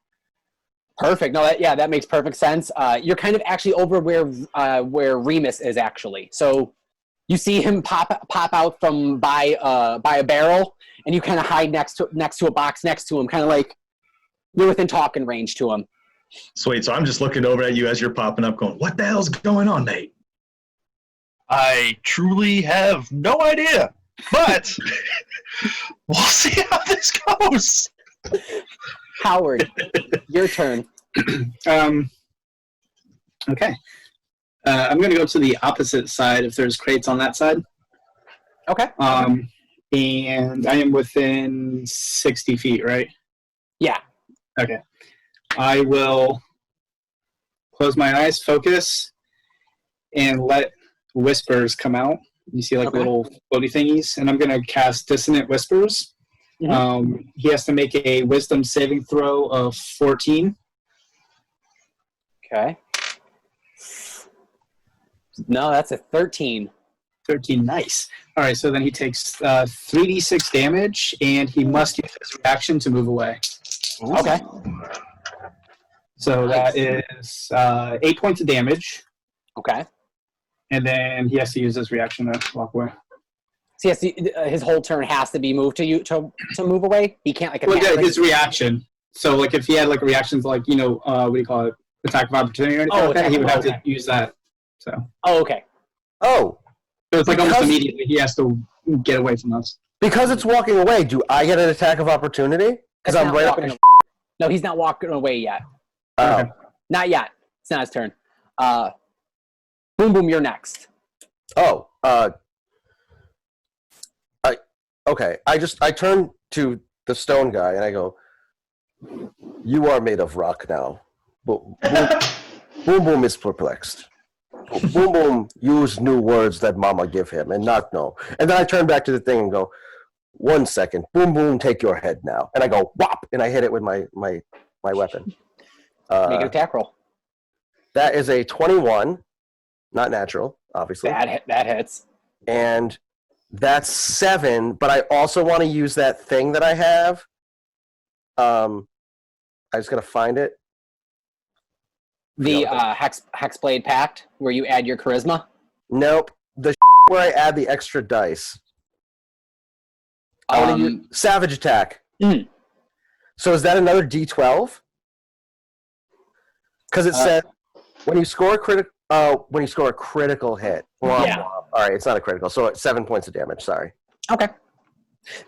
Perfect. No, that makes perfect sense. You're kind of actually over where Remus is actually. So you see him pop out from by a barrel, and you kind of hide next to a box next to him, kind of like you're within talking range to him. Sweet. So I'm just looking over at you as you're popping up, going, "What the hell's going on, mate?" I truly have no idea, but we'll see how this goes. Howard, your turn. Okay. I'm going to go to the opposite side if there's crates on that side. Okay. And I am within 60 feet, right? Yeah. Okay. I will close my eyes, focus, and let whispers come out. You see like little floaty thingies, and I'm going to cast Dissonant Whispers. Mm-hmm. He has to make a Wisdom saving throw of 14. Okay. No, that's a 13. 13, nice. All right, so then he takes 3d6 damage, and he must use his reaction to move away. Okay. So Nice. that is 8 points of damage, Okay. and then he has to use his reaction to walk away. So yes, his whole turn has to be moved to move away. He can't like Well, attack. yeah, his reaction. So, like, if he had like reactions, like what do you call it, attack of opportunity or anything like that, he would have to use that. So. Oh, okay. Oh, So it's like almost immediately he has to get away from us. because it's walking away, do I get an attack of opportunity? Because I'm right up in. No, he's not walking away yet. Oh. Okay. Not yet. It's not his turn. Boom Boom, you're next. Oh. Okay. I turn to the stone guy and I go, "You are made of rock now." Boom Boom is perplexed. Boom Boom used new words that Mama give him and not know. And then I turn back to the thing and go, "1 second. Boom Boom, take your head now." And I go, "Whop!" And I hit it with my weapon. Make an attack roll. That is a 21, not natural, obviously. That hits. And that's 7, but I also want to use that thing that I have. I just gotta find it. The Hexblade Pact, where you add your charisma. Nope. The where I add the extra dice. I want to use Savage Attack. Mm. So is that another D12? Because it said when you score a critical hit. Yeah. All right, it's not a critical, so it's 7 points of damage. Sorry. Okay.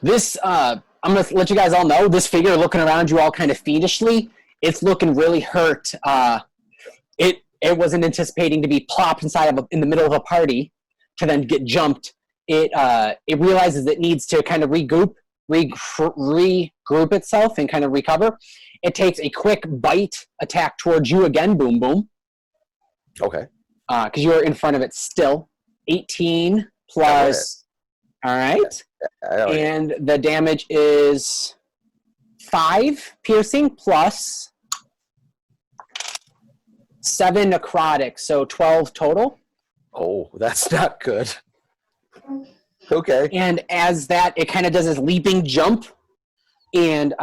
This, I'm going to let you guys all know, this figure looking around you all kind of fiendishly, it's looking really hurt. It wasn't anticipating to be plopped in the middle of a party to then get jumped. It realizes it needs to kind of regroup itself and kind of recover. It takes a quick bite attack towards you again, Boom Boom. Okay. Because you're in front of it still. 18 plus. All right. And the damage is 5 piercing plus 7 necrotic, so 12 total. Oh, that's not good. Okay. And as that, it kind of does this leaping jump and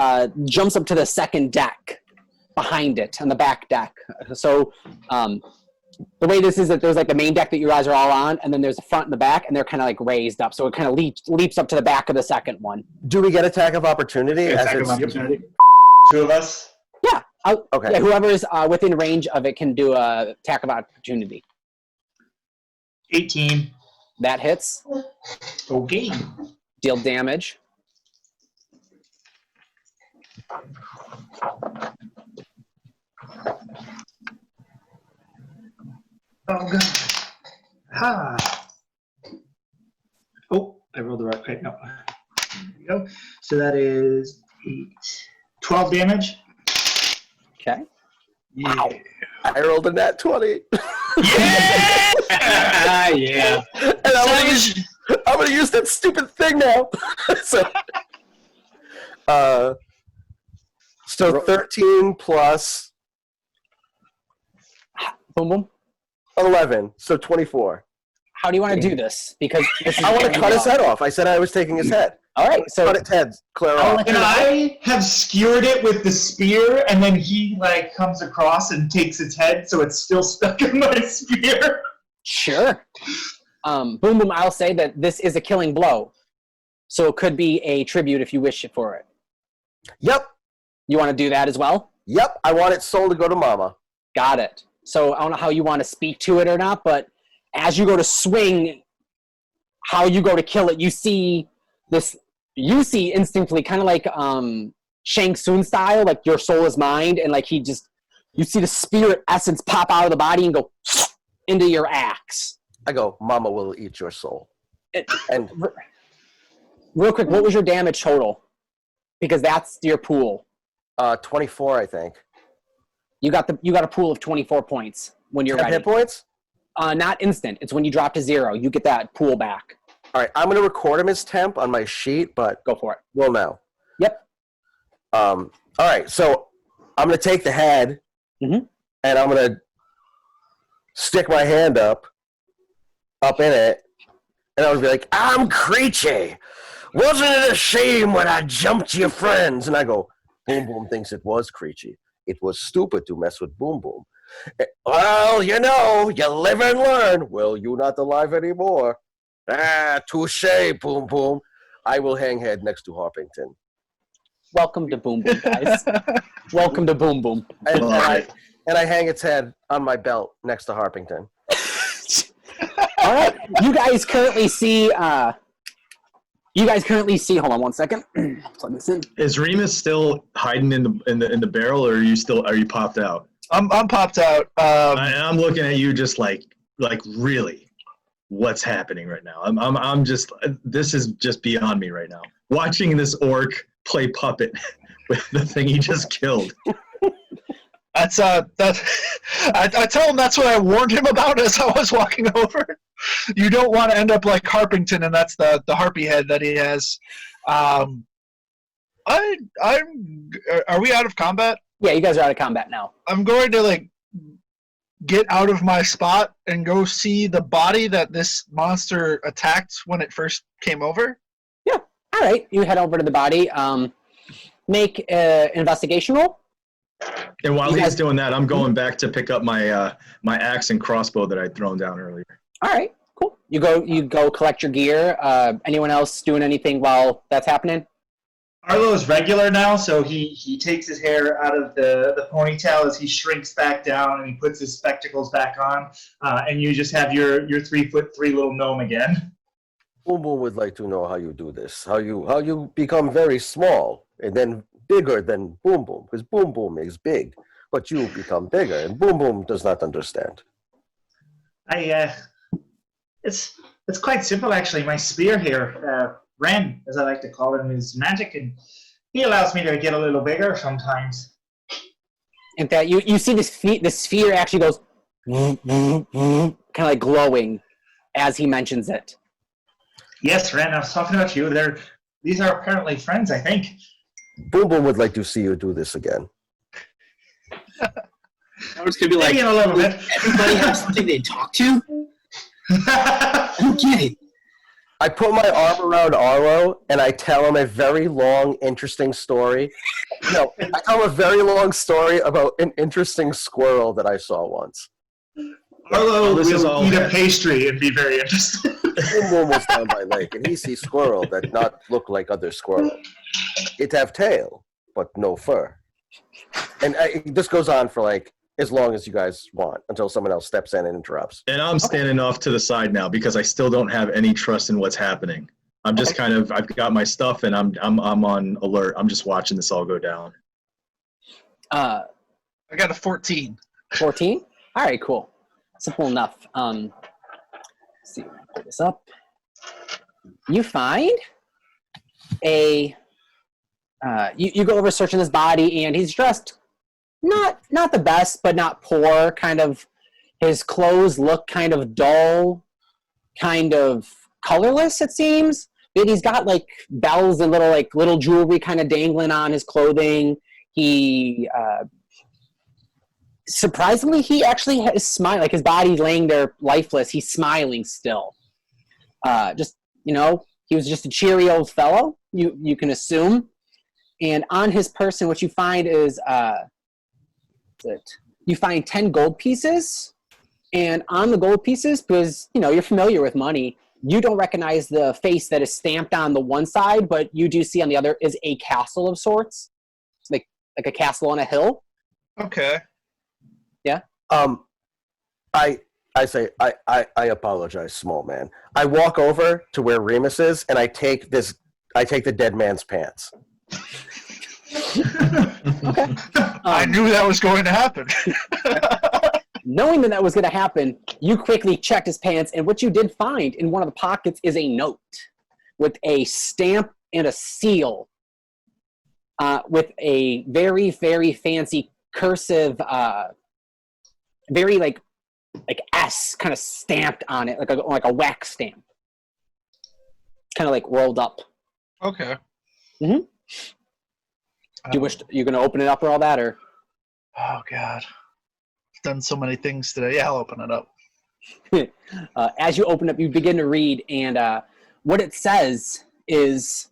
jumps up to the second deck behind it, on the back deck. So the way this is that there's like the main deck that you guys are all on, and then there's the front and the back, and they're kind of like raised up. So it kind of leaps up to the back of the second one. Do we get attack of opportunity? Attack of opportunity. 2 of us? Yeah. Okay. Yeah, whoever is within range of it can do a attack of opportunity. 18. That hits. Okay. Deal damage. Oh, God. Ha. Oh, I rolled the right way. No. There we go. So that is 12 damage. Okay. Wow. I rolled a nat 20. Yeah! Yeah. And I'm gonna use that stupid thing now. So 13 plus Boom Boom. 11, so 24. How do you want to do this? Because this is I want to cut his head off. I said I was taking his head. All right. So Cut its head, clear I'll off. let And I have skewered it with the spear, and then he like comes across and takes its head, so it's still stuck in my spear. Sure. Boom Boom, I'll say that this is a killing blow. So it could be a tribute if you wish for it. Yep. You want to do that as well? Yep, I want its soul to go to Mama. Got it. So I don't know how you want to speak to it or not, but as you go to swing, how you go to kill it, you see instantly, kind of like Shang Tsung style, like your soul is mine, and like you see the spirit essence pop out of the body and go into your axe. I go, Mama will eat your soul. And real quick, what was your damage total? Because that's your pool. 24, I think. You got a pool of 24 points when you're 10 ready. hit points? Not instant. It's when you drop to 0. You get that pool back. All right, I'm going to record him as temp on my sheet, but Go for it. we'll know. Yep. All right, so I'm going to take the head, Mhm. and I'm going to stick my hand up in it, and I would be like, I'm Creechy. Wasn't it a shame when I jumped your friends? And I go, Boom Boom thinks it was Creechy. It was stupid to mess with Boom Boom. Well, you live and learn. Well, you're not alive anymore. Touche, Boom Boom. I will hang head next to Harpington. Welcome to Boom Boom, guys. Welcome to Boom Boom. And I hang its head on my belt next to Harpington. All right. You guys currently see. Hold on one second. Plug this in. Is Remus still hiding in the barrel, or are you popped out? I'm popped out. I'm looking at you just like really, what's happening right now? I'm just, this is just beyond me right now. Watching this orc play puppet with the thing he just killed. I tell him that's what I warned him about as I was walking over. You don't want to end up like Harpington, and that's the harpy head that he has. Are we out of combat? Yeah, you guys are out of combat now. I'm going to get out of my spot and go see the body that this monster attacked when it first came over. Yeah. All right. You head over to the body. Make an investigation roll. And while he's doing that, I'm going back to pick up my my axe and crossbow that I'd thrown down earlier. All right. Cool. You go collect your gear. Anyone else doing anything while that's happening? Arlo is regular now, so he takes his hair out of the ponytail as he shrinks back down and he puts his spectacles back on, and you just have your 3'3" little gnome again. Boom Boom would like to know how you do this, how you become very small and then bigger than Boom Boom, because Boom Boom is big, but you become bigger, and Boom Boom does not understand. It's quite simple actually. My spear here, Ren, as I like to call him, is magic, and he allows me to get a little bigger sometimes. In fact, you see the sphere actually goes kind of like glowing as he mentions it. Yes, Ren, I was talking about you. These are apparently friends, I think. Boom Boom would like to see you do this again. I was gonna be like, Maybe in a little bit. everybody has something they talk to. I don't get it. I put my arm around Arlo and I tell him a very long, interesting story. No, I tell him a very long story about an interesting squirrel that I saw once. Arlo This is will all eat a bad. pastry and be very interested. Boom Boom was down by lake and he sees squirrel that not look like other squirrel. It have tail, but no fur. And this goes on for as long as you guys want until someone else steps in and interrupts. And I'm standing off to the side now because I still don't have any trust in what's happening. I'm just I've got my stuff and I'm on alert. I'm just watching this all go down. I got a 14. 14? All right, cool. Simple enough. Let's see, pull this up. You find you go over searching his body, and he's dressed not the best, but not poor. Kind of, his clothes look kind of dull, kind of colorless, it seems. But he's got bells and little jewelry kind of dangling on his clothing. He surprisingly, he actually is smiling. His body's laying there lifeless. He's smiling still. He was just a cheery old fellow, you can assume. And on his person, what you find is you find 10 gold pieces. And on the gold pieces, because you're familiar with money, you don't recognize the face that is stamped on the one side, but you do see on the other is a castle of sorts, like a castle on a hill. Okay. I say I apologize, small man. I walk over to where Remus is, and I take the dead man's pants. Okay. I knew that was going to happen. Knowing that was going to happen, you quickly checked his pants, and what you did find in one of the pockets is a note with a stamp and a seal with a very, very fancy cursive, very like S kind of stamped on it, like a wax stamp, kind of like rolled up. Okay. Mm-hmm. Do you wish you're going to open it up or all that, or? Oh God, I've done so many things today. Yeah, I'll open it up. As you open up, you begin to read, and what it says is,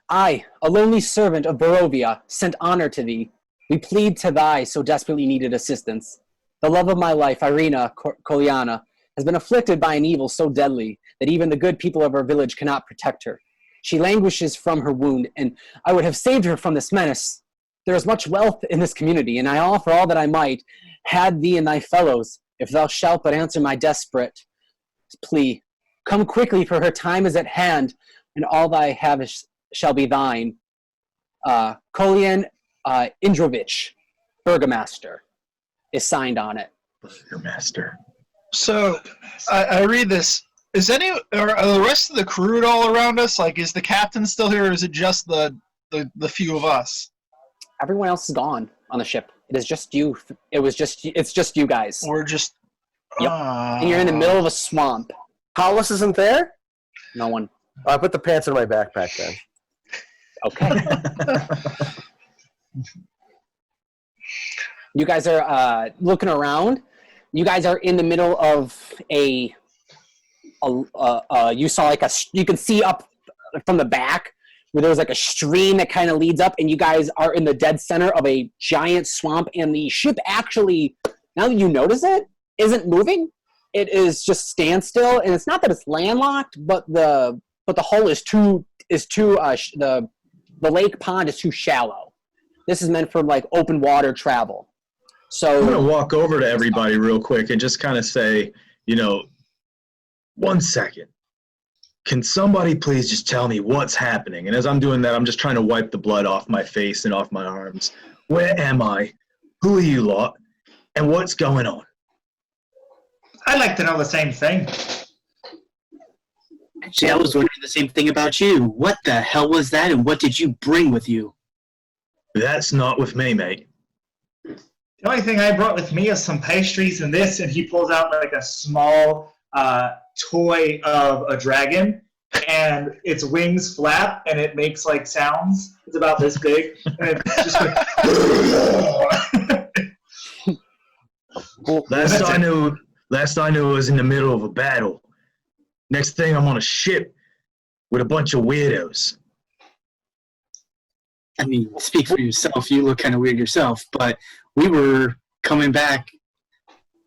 I, a lonely servant of Barovia, sent honor to thee. We plead to thy so desperately needed assistance. The love of my life, Irina Koliana, has been afflicted by an evil so deadly that even the good people of our village cannot protect her. She languishes from her wound, and I would have saved her from this menace. There is much wealth in this community, and I offer all that I might, had thee and thy fellows, if thou shalt but answer my desperate plea. Come quickly, for her time is at hand, and all thy have shall be thine. Kolian Indrovich, Burgomaster, is signed on it. Burgomaster. So, I read this. Are the rest of the crew all around us? Like, is the captain still here, or is it just the few of us? Everyone else is gone on the ship. It is just you. It's just you guys. We're just. Yep. And you're in the middle of a swamp. Hollis isn't there? No one. I put the pants in my backpack then. Okay. You guys are looking around. You guys are in the middle of you saw you can see up from the back where there's like a stream that kind of leads up, and you guys are in the dead center of a giant swamp, and the ship actually, now that you notice it, isn't moving. It is just standstill, and it's not that it's landlocked, but the hull is too the lake pond is too shallow. This is meant for like open water travel. So I'm going to walk over to everybody real quick and just kind of say, 1 second. Can somebody please just tell me what's happening? And as I'm doing that, I'm just trying to wipe the blood off my face and off my arms. Where am I? Who are you lot? And what's going on? I'd like to know the same thing. Actually, I was wondering the same thing about you. What the hell was that, and what did you bring with you? That's not with me, mate. The only thing I brought with me is some pastries and this, and he pulls out like a small toy of a dragon, and its wings flap, and it makes like sounds. It's about this big, and it's just like... Last I knew, it was in the middle of a battle. Next thing, I'm on a ship with a bunch of weirdos. I mean, speak for yourself. You look kind of weird yourself, but we were coming back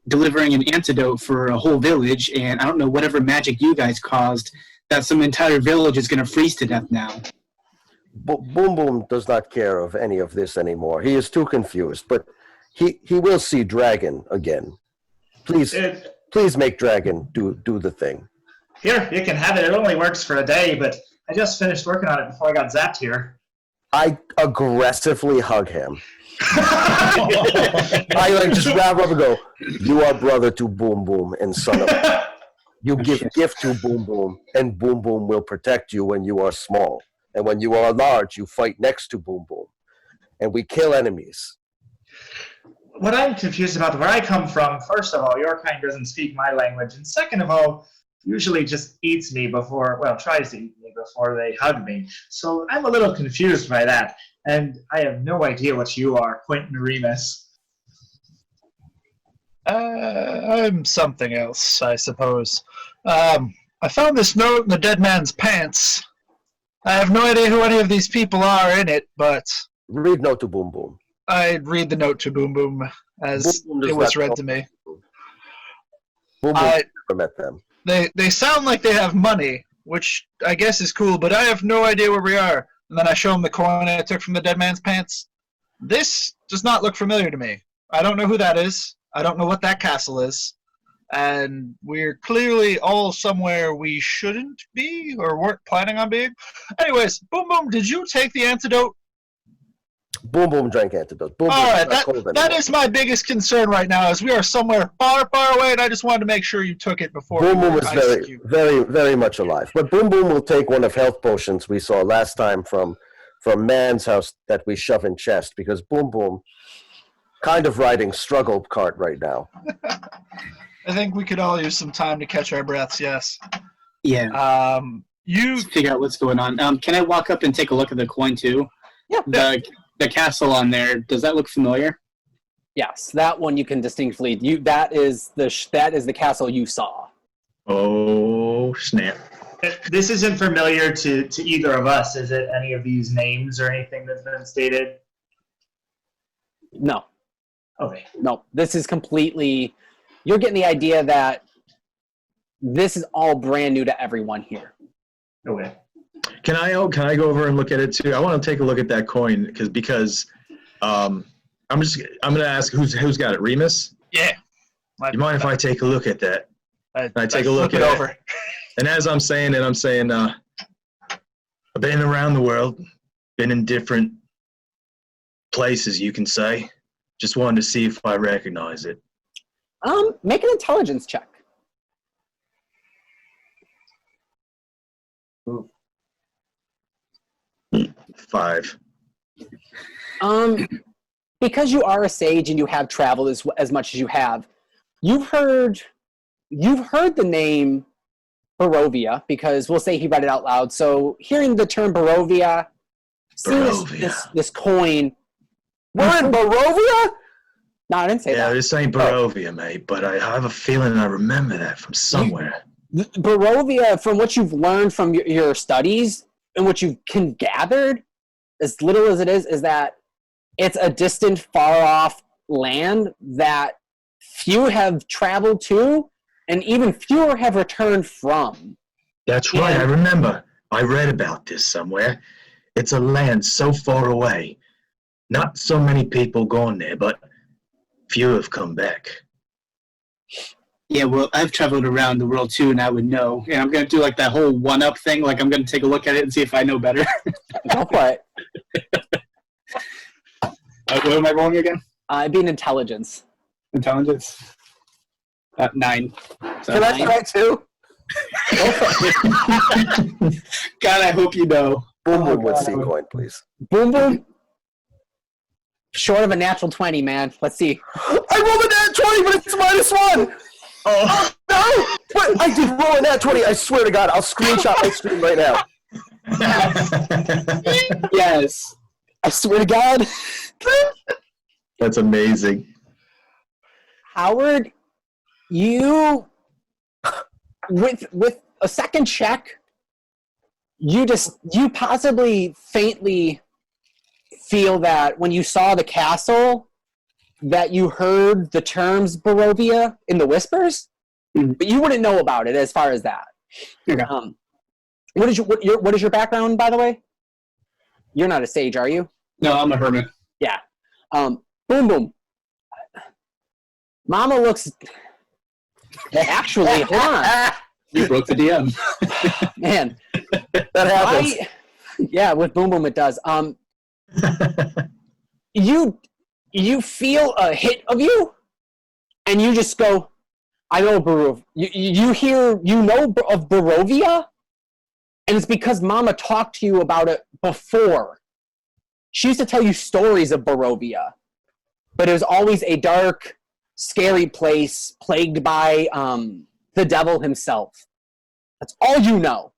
delivering an antidote for a whole village, and I don't know, whatever magic you guys caused, that some entire village is going to freeze to death now. Boom Boom does not care of any of this anymore. He is too confused, but he will see Dragon again. Please make Dragon do the thing. Here, you can have it. It only works for a day, but I just finished working on it before I got zapped here. I aggressively hug him. I just wrap up and go, you are brother to Boom Boom and son of... You give gift to Boom Boom, and Boom Boom will protect you when you are small. And when you are large, you fight next to Boom Boom. And we kill enemies. What I'm confused about, where I come from, first of all, your kind doesn't speak my language. And second of all, usually just eats me tries to eat me before they hug me. So I'm a little confused by that. And I have no idea what you are, Quentin Remus. I'm something else, I suppose. I found this note in the dead man's pants. I have no idea who any of these people are in it, but... Read note to Boom Boom. I'd read the note to Boom Boom as Boom Boom it was read to me. Boom Boom never met them. They sound like they have money, which I guess is cool, but I have no idea where we are. And then I show him the coin I took from the dead man's pants. This does not look familiar to me. I don't know who that is. I don't know what that castle is. And we're clearly all somewhere we shouldn't be or weren't planning on being. Anyways, Boom Boom, did you take the antidote? Boom Boom drank antidote. Boom Boom. All right, that is my biggest concern right now is we are somewhere far, far away, and I just wanted to make sure you took it before. Boom Boom is very, very much alive. But Boom Boom will take one of health potions we saw last time from Man's house that we shove in chest, because Boom Boom kind of riding struggle cart right now. I think we could all use some time to catch our breaths, yes. Yeah. You figure out what's going on. Can I walk up and take a look at the coin too? Yeah. The castle on there, does that look familiar? Yes, that one you can distinctly. That is the castle you saw. Oh, snap. This isn't familiar to either of us. Is it any of these names or anything that's been stated? No. Okay. No, this is completely. You're getting the idea that this is all brand new to everyone here. Okay. Can I go over and look at it too? I want to take a look at that coin because I'm gonna ask who's got it. Remus? Yeah. You mind if I take a look at that? I take a look at it over. it. And as I'm saying it, I'm saying I've been around the world, been in different places, you can say. Just wanted to see if I recognize it. Make an intelligence check. Ooh. 5. Because you are a sage and you have traveled as much as you have, you've heard the name Barovia, because we'll say he read it out loud. So hearing the term Barovia, seeing this coin. We're in Barovia? No, I didn't say that. Yeah, this ain't Barovia, mate, but I have a feeling I remember that from somewhere. Barovia, from what you've learned from your studies and what you can gathered, as little as it is that it's a distant, far-off land that few have traveled to, and even fewer have returned from. That's right, I remember. I read about this somewhere. It's a land so far away. Not so many people gone there, but few have come back. Yeah, well, I've traveled around the world too, and I would know. And I'm going to do like that whole one-up thing. Like, I'm going to take a look at it and see if I know better. Go for it. What am I rolling again? It'd be an intelligence. Intelligence? 9. So Can I try too? God, I hope you know. Boom Boom with C coin, please. Boom Boom. Short of a natural 20, man. Let's see. I rolled a nat 20, but it's -1. Oh no! But I did roll a nat 20. I swear to God, I'll screenshot my screen right now. Yes. I swear to God. That's amazing. Howard, you with a second check, you possibly faintly feel that when you saw the castle that you heard the terms Barovia in the whispers, but you wouldn't know about it as far as that. Okay. What is your background, by the way? You're not a sage, are you? No, I'm a hermit. Yeah. Boom Boom. Mama looks. Actually, hold on. You broke the DM. Man, That happens. Yeah, with Boom Boom it does. You feel a hit of you, and you just go, I know Barovia. You know of Barovia, and it's because Mama talked to you about it before. She used to tell you stories of Barovia, but it was always a dark, scary place plagued by the devil himself. That's all you know.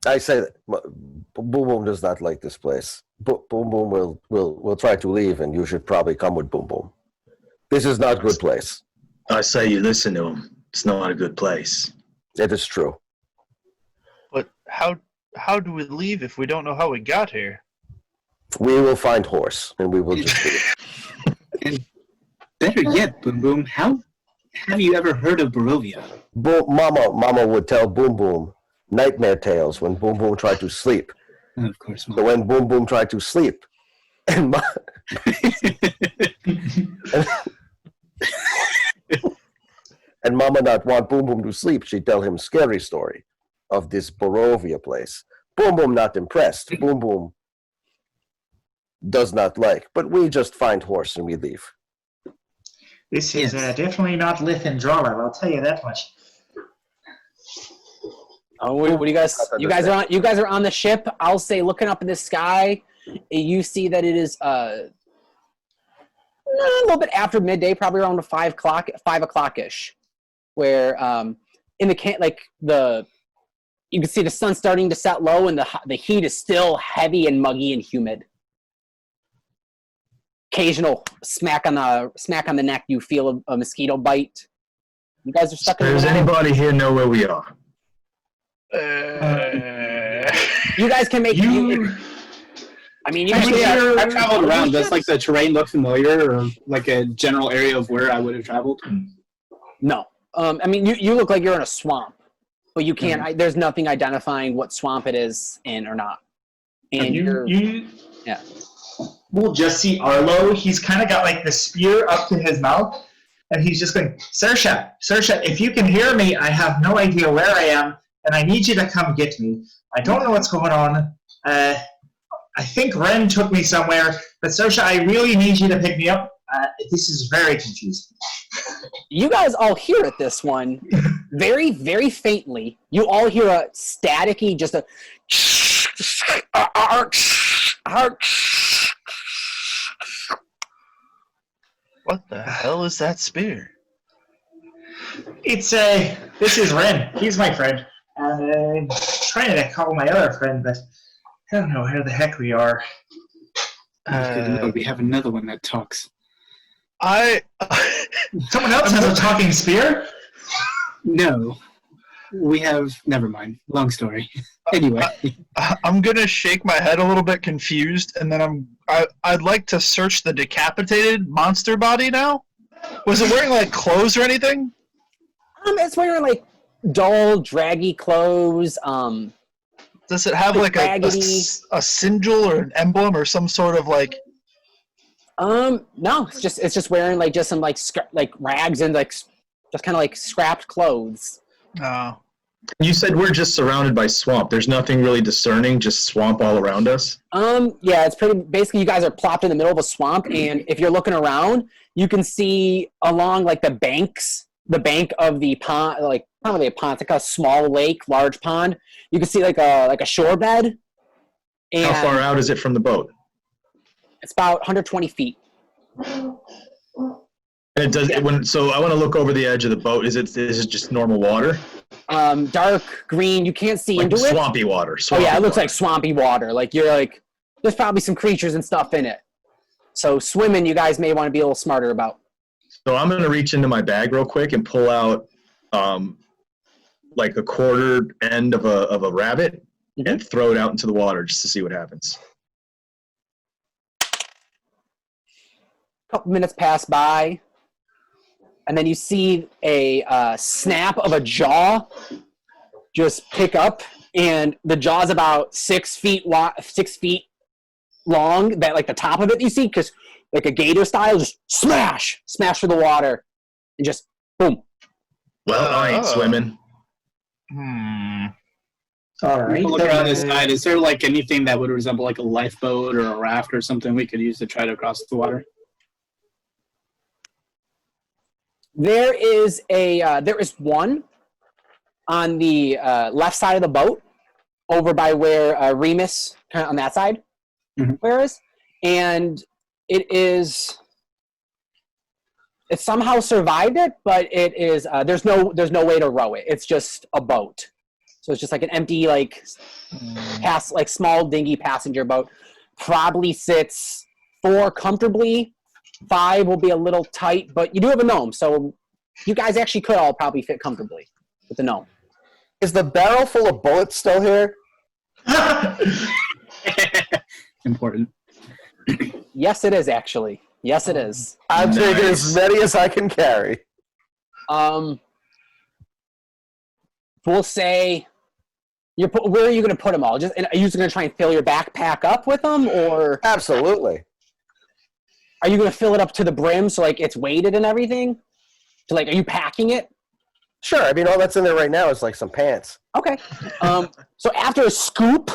I say that Boom Boom does not like this place. Boom Boom will try to leave, and you should probably come with Boom Boom. This is not a good place. I say you listen to him. It's not a good place. It is true. But how do we leave if we don't know how we got here? We will find horse, and we will just leave. And better yet, Boom Boom, how have you ever heard of Barovia? Mama would tell Boom Boom nightmare tales when Boom Boom tried to sleep. Of course. So when Boom Boom tried to sleep, and and Mama not want Boom Boom to sleep, she tell him scary story of this Barovia place. Boom Boom not impressed. Boom Boom does not like, but we just find horse and we leave. This is Yes. definitely not Lithandrala, I'll tell you that much. Oh, what do you guys? You guys are on. You guys are on the ship. I'll say, looking up in the sky, you see that it is a little bit after midday, probably around 5 o'clock ish, where in the you can see the sun starting to set low, and the heat is still heavy and muggy and humid. Occasional smack on the neck. You feel a mosquito bite. You guys are stuck in the Does middle. anybody here know where we are? You guys can make. I mean, you Actually, can, I've traveled around. Does like the terrain look familiar, or like a general area of where I would have traveled? no. I mean, you look like you're in a swamp, but you can't. There's nothing identifying what swamp it is in or not. And yeah. We'll just see Arlo. He's kind of got like the spear up to his mouth, and he's just going, Saoirse, if you can hear me, I have no idea where I am, and I need you to come get me. I don't know what's going on. I think Ren took me somewhere, but Saoirse, I really need you to pick me up. This is very confusing. You guys all hear it, this one, very, very faintly. You all hear a staticky, just a What the hell is that spear? This is Ren. He's my friend. And I'm trying to call my other friend, but I don't know where the heck we are. Good to know we have another one that talks. Someone else has a talking spear? No, we have. Never mind. Long story. Anyway, I'm gonna shake my head a little bit confused, and then I'd like to search the decapitated monster body now. Was it wearing like clothes or anything? It's wearing like dull, draggy clothes. Does it have like a sigil or an emblem or some sort of like? No, it's just wearing like just some like rags and like just kind of like scrapped clothes. Oh. You said we're just surrounded by swamp. There's nothing really discerning, just swamp all around us. Yeah, it's pretty. Basically, you guys are plopped in the middle of a swamp, and if you're looking around, you can see along like the bank of the pond, like not really a pond, it's like a small lake, large pond. You can see like a shore bed. And How far out is it from the boat? It's about 120 feet. And it does. So I want to look over the edge of the boat. Is it just normal water? Dark green. You can't see Like into it. swampy water. Oh yeah, it looks like swampy water. Like you're like, there's probably some creatures and stuff in it. So swimming, you guys may want to be a little smarter about. So I'm gonna reach into my bag real quick and pull out, like a quarter end of a rabbit and throw it out into the water just to see what happens. Couple minutes pass by, and then you see a snap of a jaw just pick up, and the jaw's about 6 feet long. That like the top of it you see, because like a gator style, just smash through the water, and just boom. Well, I ain't swimming. All right. look around the side. Is there like anything that would resemble like a lifeboat or a raft or something we could use to try to cross the water? There is one on the left side of the boat, over by where Remus, kind of on that side, where is, and it somehow survived it, but it is there's no way to row it. It's just a boat, so it's just like an empty small dinghy passenger boat. Probably sits 4 comfortably. 5 will be a little tight, but you do have a gnome, so you guys actually could all probably fit comfortably with the gnome. Is the barrel full of bullets still here? Important. Yes, it is actually. Yes, it is. I'm taking as many as I can carry. We'll say Where are you going to put them all? Are you just going to try and fill your backpack up with them, or Absolutely. are you going to fill it up to the brim so like it's weighted and everything? So like, are you packing it? Sure. I mean, all that's in there right now is like some pants. Okay. So after a scoop,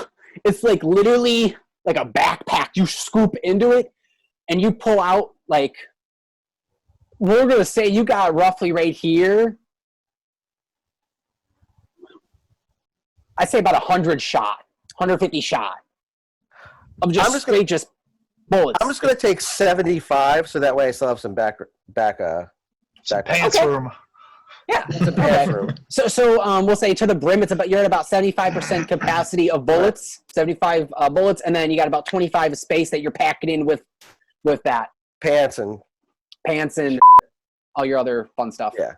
it's like literally like a backpack. You scoop into it, and you pull out like, we're going to say you got roughly right here, I'd say about 150 shot of just bullets. I'm just going to take 75, so that way I still have some back Pants Okay. room. Yeah. It's a pants room. So we'll say to the brim, you're at about 75% capacity of bullets, 75 bullets, and then you got about 25 space that you're packing in with that Pants and all your other fun stuff. Yeah.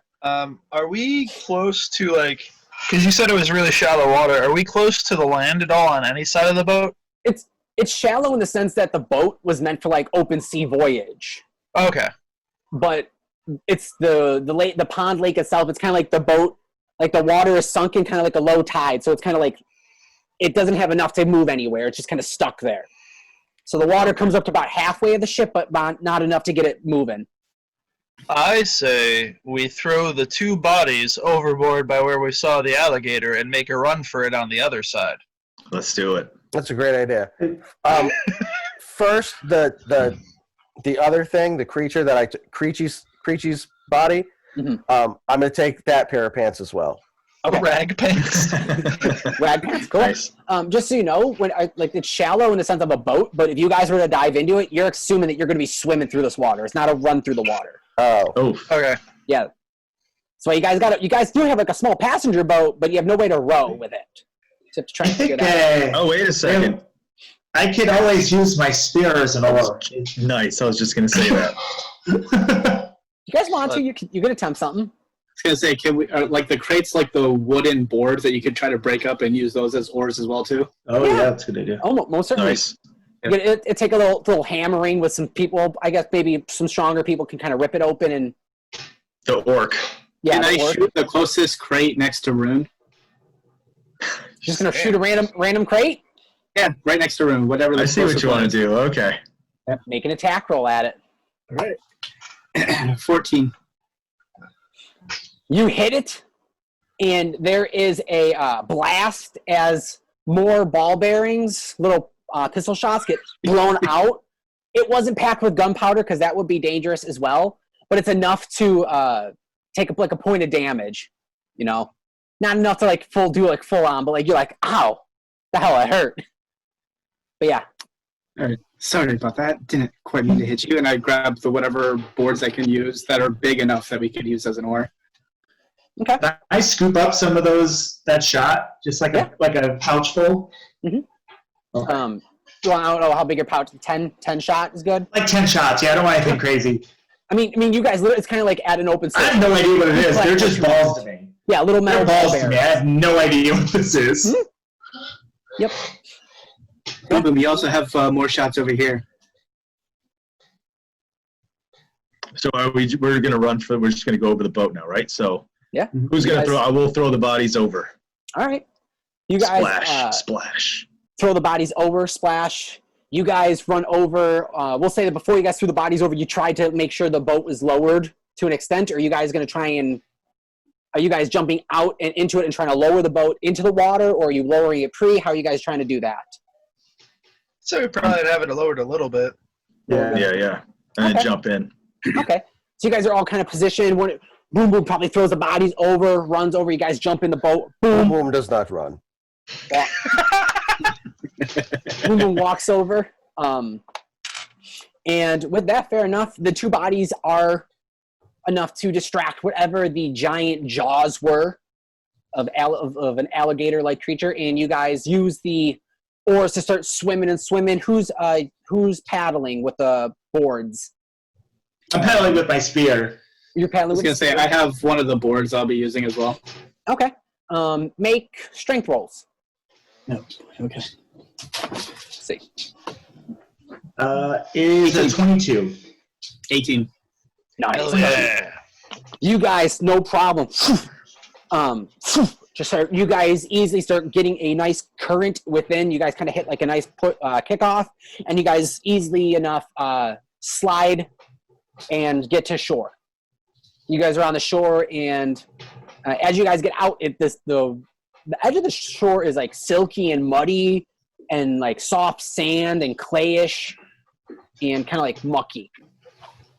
Are we close to like? Because you said it was really shallow water. Are we close to the land at all on any side of the boat? It's shallow in the sense that the boat was meant for like open sea voyage, Okay. but it's the pond lake itself. It's kind of like the boat, like the water is sunken, kind of like a low tide. So it's kind of like it doesn't have enough to move anywhere. It's just kind of stuck there. So the water comes up to about halfway of the ship, but not enough to get it moving. I say we throw the 2 bodies overboard by where we saw the alligator and make a run for it on the other side. Let's do it. that's a great idea. First, the other thing, the creature that Creechy's body. Mhm. I'm going to take that pair of pants as well. Okay. Rag pants. Rag pants, cool. Nice. Just so you know, it's shallow in the sense of a boat, but if you guys were to dive into it, you're assuming that you're going to be swimming through this water. It's not a run through the water. Oh. Oh, Okay. Yeah. So you guys do have like a small passenger boat, but you have no way to row with it. So you have to try I and figure think it out. oh, wait a second. I could always use my spear as an oar. Nice. I was just going to say that. You guys want to? You can attempt something. I was gonna say, can we like the crates, like the wooden boards that you could try to break up and use those as oars as well too? Oh Yeah. yeah, that's a good idea. Oh, most certainly. Nice. It take a little hammering with some people. I guess maybe some stronger people can kind of rip it open and The orc. yeah. Can I or- shoot the closest crate next to Roon? Just gonna shoot a random crate. Yeah, right next to Roon. Whatever. The I see what closest you want one to do. Okay. Make an attack roll at it. is. All right. 14. You hit it, and there is a blast as more ball bearings, little pistol shots get blown out. It wasn't packed with gunpowder because that would be dangerous as well, but it's enough to take a point of damage. You know, not enough to like full on, but like you're like, ow, the hell, it hurt. But yeah, All right. Sorry about that. Didn't quite mean to hit you. And I grabbed the whatever boards I can use that are big enough that we could use as an oar. okay. I scoop up some of that shot, just like Yeah. a pouch full. Mhm. Okay. Do you want to know how big your pouch? 10 shot is good. Like 10 shots. Yeah, I don't want anything crazy. I mean, you guys, it's kind of like at an open I space. have no idea what it is. They're just balls to me. Yeah, little metal They're ball balls to me. I bearings. have no idea what this is. Yep. Boom, boom. We also have more shots over here. So we're going to run for, we're just going to go over the boat now, right? So Yeah. who's going to You guys- throw? I will throw the bodies over. All right. You guys Splash, splash. throw the bodies over, splash. You guys run over. We'll say that before you guys threw the bodies over, you tried to make sure the boat was lowered to an extent. Or are you guys going to try and, are you guys jumping out and into it and trying to lower the boat into the water? Or are you lowering it pre? How are you guys trying to do that? So we probably have it lowered a little bit. Yeah. Yeah. And then Okay. jump in. Okay. So you guys are all kind of positioned. Boom Boom probably throws the bodies over, runs over. You guys jump in the boat. Boom Boom. Boom does not run. Boom Boom walks over. And with that, fair enough. The 2 bodies are enough to distract whatever the giant jaws were of an alligator-like creature. And you guys use the oars to start swimming and swimming. Who's paddling with the boards? I'm paddling with my spear. You're I paddling was with going the to say, spear. I have one of the boards I'll be using as well. Okay. Make strength rolls. No. Okay. Let's see. Is a 22. 18. Nice. Hell yeah. You guys, no problem. you guys easily start getting a nice current within. You guys kind of hit like a nice kickoff, and you guys easily enough slide and get to shore. You guys are on the shore, and as you guys get out, the edge of the shore is like silky and muddy and like soft sand and clayish and kind of like mucky.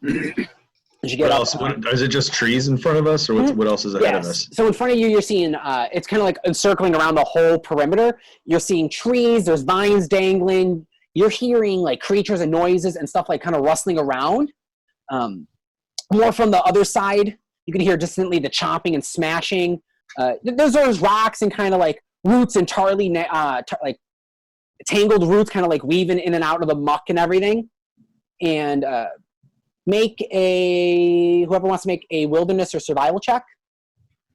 What else? Is it just trees in front of us, or what else is ahead of us? So in front of you, you're seeing, it's kind of like encircling around the whole perimeter. You're seeing trees, there's vines dangling. You're hearing like creatures and noises and stuff like kind of rustling around. More from the other side, you can hear distantly the chopping and smashing. There's those rocks and kind of like roots and like tangled roots kind of like weaving in and out of the muck and everything. And whoever wants to make a wilderness or survival check.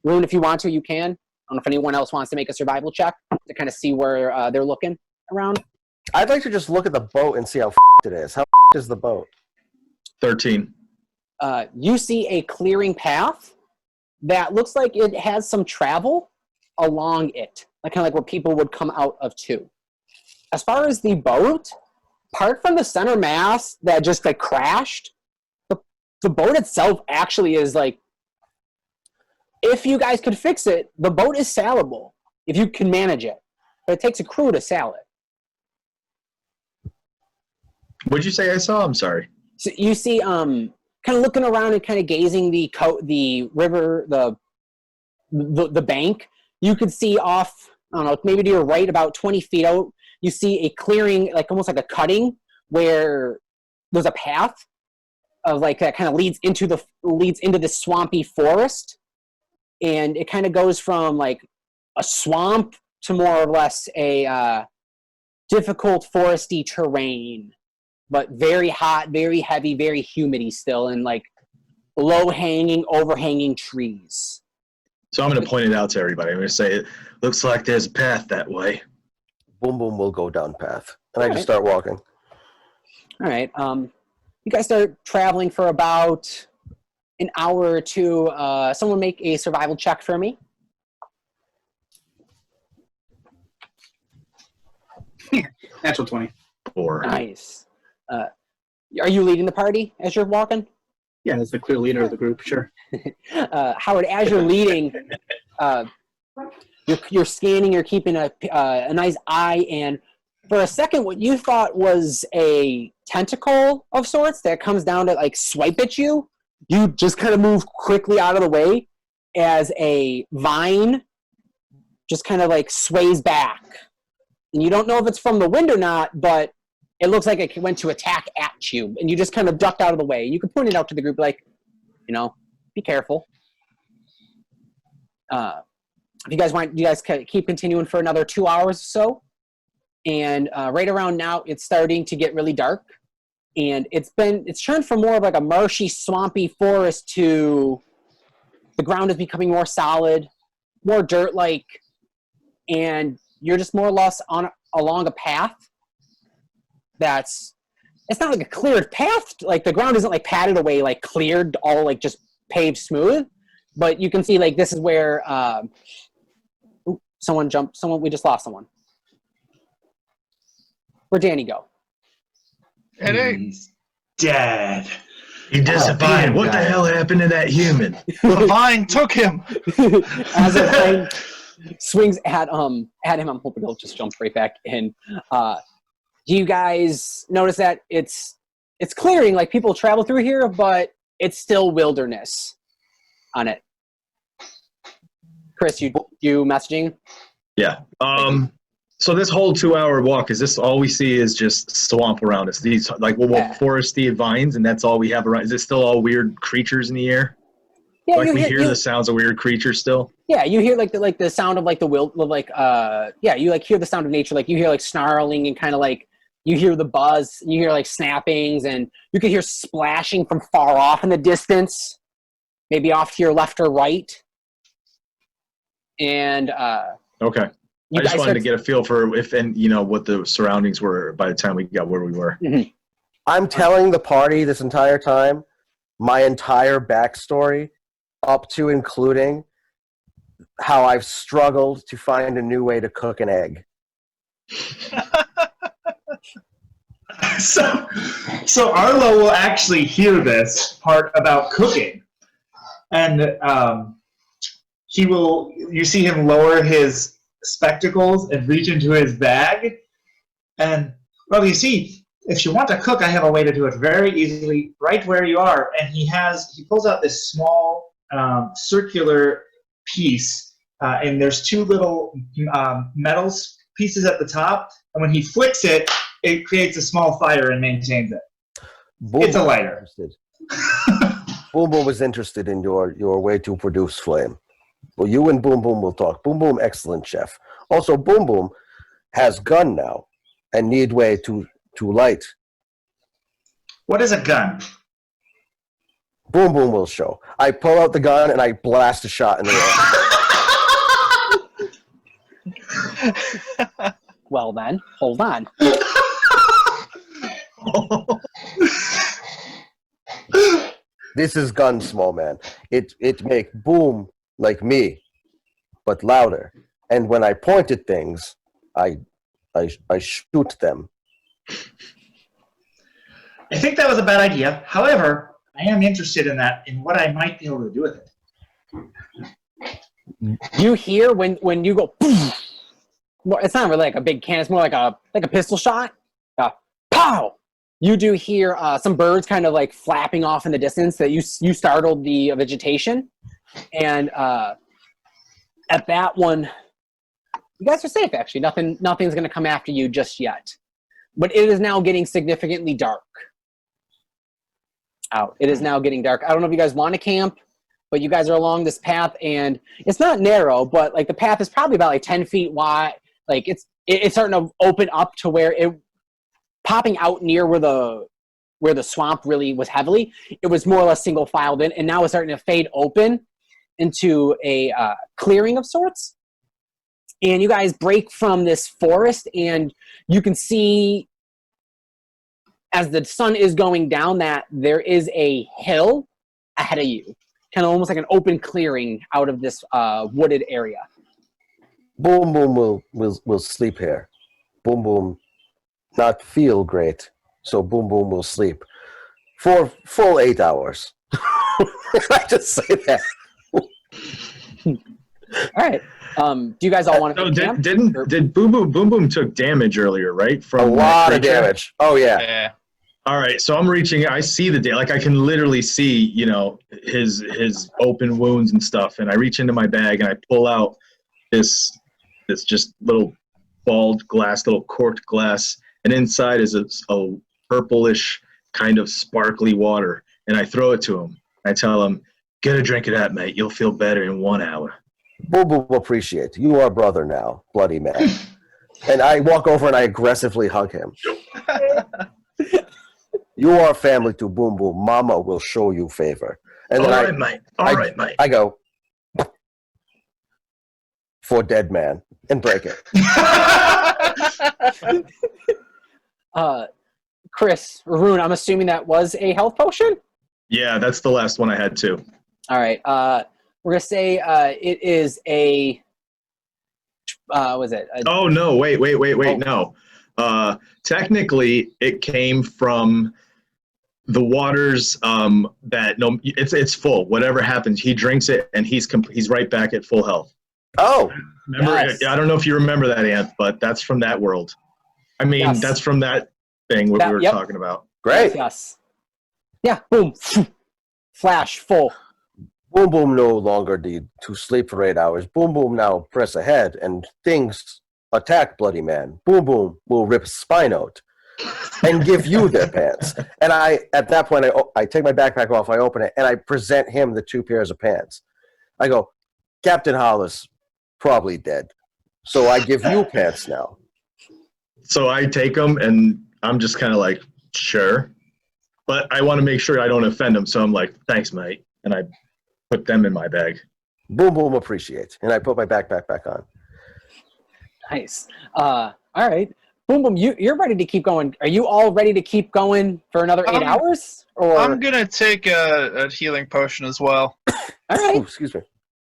Roon, if you want to, you can. I don't know if anyone else wants to make a survival check to kind of see where they're looking around. I'd like to just look at the boat and see how it is. How is the boat? 13. You see a clearing path that looks like it has some travel along it, like kind of like where people would come out of too. As far as the boat, apart from the center mass that just like crashed, the boat itself actually is like, if you guys could fix it, the boat is sailable if you can manage it, but it takes a crew to sail it. What'd you say I saw? I'm sorry. So you see, kind of looking around and kind of gazing the river, the bank. You could see off, I don't know, maybe to your right, about 20 feet out. You see a clearing, like almost like a cutting, where there's a path of like that kind of leads into the swampy forest, and it kind of goes from like a swamp to more or less a difficult foresty terrain, but very hot, very heavy, very humidy still, and like low-hanging, overhanging trees. So I'm going to point it out to everybody. I'm going to say, it looks like there's a path that way. Boom Boom will go down path. And I just start walking. All right. You guys start traveling for about an hour or two. Someone make a survival check for me. Natural 20. 4. Nice. Are you leading the party as you're walking? Yeah, as the clear leader of the group, sure. Howard, as you're leading, you're scanning, you're keeping a nice eye, and for a second, what you thought was a tentacle of sorts that comes down to like swipe at you, you just kind of move quickly out of the way as a vine just kind of like sways back. And you don't know if it's from the wind or not, but it looks like it went to attack at you, and you just kind of ducked out of the way. You could point it out to the group like, be careful. If you guys want, you guys keep continuing for another 2 hours or so. And right around now, it's starting to get really dark. And it's turned from more of like a marshy, swampy forest to the ground is becoming more solid, more dirt-like. And you're just more or less along a path it's not like a cleared path. Like the ground isn't like padded away, like cleared, all like just paved smooth. But you can see like this is where we just lost someone. Where'd Danny go? He's dead. He disappeared. What the hell happened to that human? The vine took him. As a vine swings at him, I'm hoping he'll just jump right back in. Do you guys notice that it's clearing, like people travel through here, but it's still wilderness on it? Chris, you messaging? Yeah. So this whole 2-hour walk, is this all we see is just swamp around us? These foresty vines, and that's all we have around. Is it still all weird creatures in the air? Yeah, like we hear the sounds of weird creatures still. Yeah, you hear like the sound of like the wild, like you like hear the sound of nature. Like you hear like snarling and kind of like you hear the buzz. And you hear like snappings, and you can hear splashing from far off in the distance, maybe off to your left or right. And okay. I just wanted to get a feel for what the surroundings were by the time we got where we were. Mm-hmm. I'm telling the party this entire time my entire backstory up to including how I've struggled to find a new way to cook an egg. So Arlo will actually hear this part about cooking, and you see him lower his spectacles and reach into his bag, and well, you see, if you want to cook, I have a way to do it very easily, right where you are. And he pulls out this small circular piece, and there's two little metal pieces at the top, and when he flicks it, it creates a small fire and maintains it. Boom It's a lighter. Boom Boom was interested in your way to produce flame. Well, you and Boom Boom will talk. Boom Boom, excellent chef. Also, Boom Boom has gun now and need way to light. What is a gun? Boom Boom will show. I pull out the gun and I blast a shot in the air. Well then, hold on. This is gun, small man. It make boom like me, but louder. And when I point at things, I shoot them. I think that was a bad idea. However, I am interested in what I might be able to do with it. You hear when you go, well, it's not really like a big cannon, it's more like a pistol shot. Pow! You do hear some birds kind of like flapping off in the distance that you startled the vegetation. And at that one, you guys are safe actually. Nothing's gonna come after you just yet. But it is now getting significantly dark. It is now getting dark. I don't know if you guys want to camp, but you guys are along this path, and it's not narrow, but like the path is probably about like 10 feet wide. Like it's starting to open up to where it popping out near where the swamp really was heavily. It was more or less single filed in, and now it's starting to fade open into a clearing of sorts. And you guys break from this forest, and you can see as the sun is going down that there is a hill ahead of you, kind of almost like an open clearing out of this wooded area. Boom Boom will sleep here. Boom Boom not feel great, so Boom Boom will sleep for full 8 hours. I just say that. All right. Do you guys all want to? No, did Boom Boom took damage earlier, right? From a lot of damage. Oh yeah. Yeah. All right, so I'm reaching. I see like I can literally see, his open wounds and stuff. And I reach into my bag and I pull out this just little balled glass, little corked glass, and inside is a purplish kind of sparkly water. And I throw it to him. I tell him, "Get a drink of that, mate. You'll feel better in 1 hour." Boom Boom will appreciate. You are brother now, bloody man. And I walk over and I aggressively hug him. You are family to Boom Boom. Mama will show you favor. And then All right, mate. I go for dead man and break it. Chris, Roon, I'm assuming that was a health potion? Yeah, that's the last one I had too. All right. We're going to say it is a... was it? Oh, no. Wait, Oh. no. Technically, it came from the waters it's full. Whatever happens, he drinks it, and he's right back at full health. Oh. Remember? Yes. I don't know if you remember that, Anth, but that's from that world. I mean, Yes. that's from that thing we were talking about. Great. Yes. Yeah, boom. Flash, full. Boom Boom no longer need to sleep for 8 hours. Boom Boom now press ahead and things attack bloody man. Boom Boom will rip spine out and give you their pants. And at that point, I take my backpack off, I open it, and I present him the 2 pairs of pants. I go, Captain Hollis probably dead, so I give you pants now. So I take them, and I'm just kind of like, sure. But I want to make sure I don't offend him, so I'm like, thanks, mate. And I put them in my bag. Boom Boom appreciate, and I put my backpack back on. Nice. All right. Boom, boom. You're ready to keep going. Are you all ready to keep going for another 8 hours? Or I'm going to take a healing potion as well. all right. Ooh, excuse me.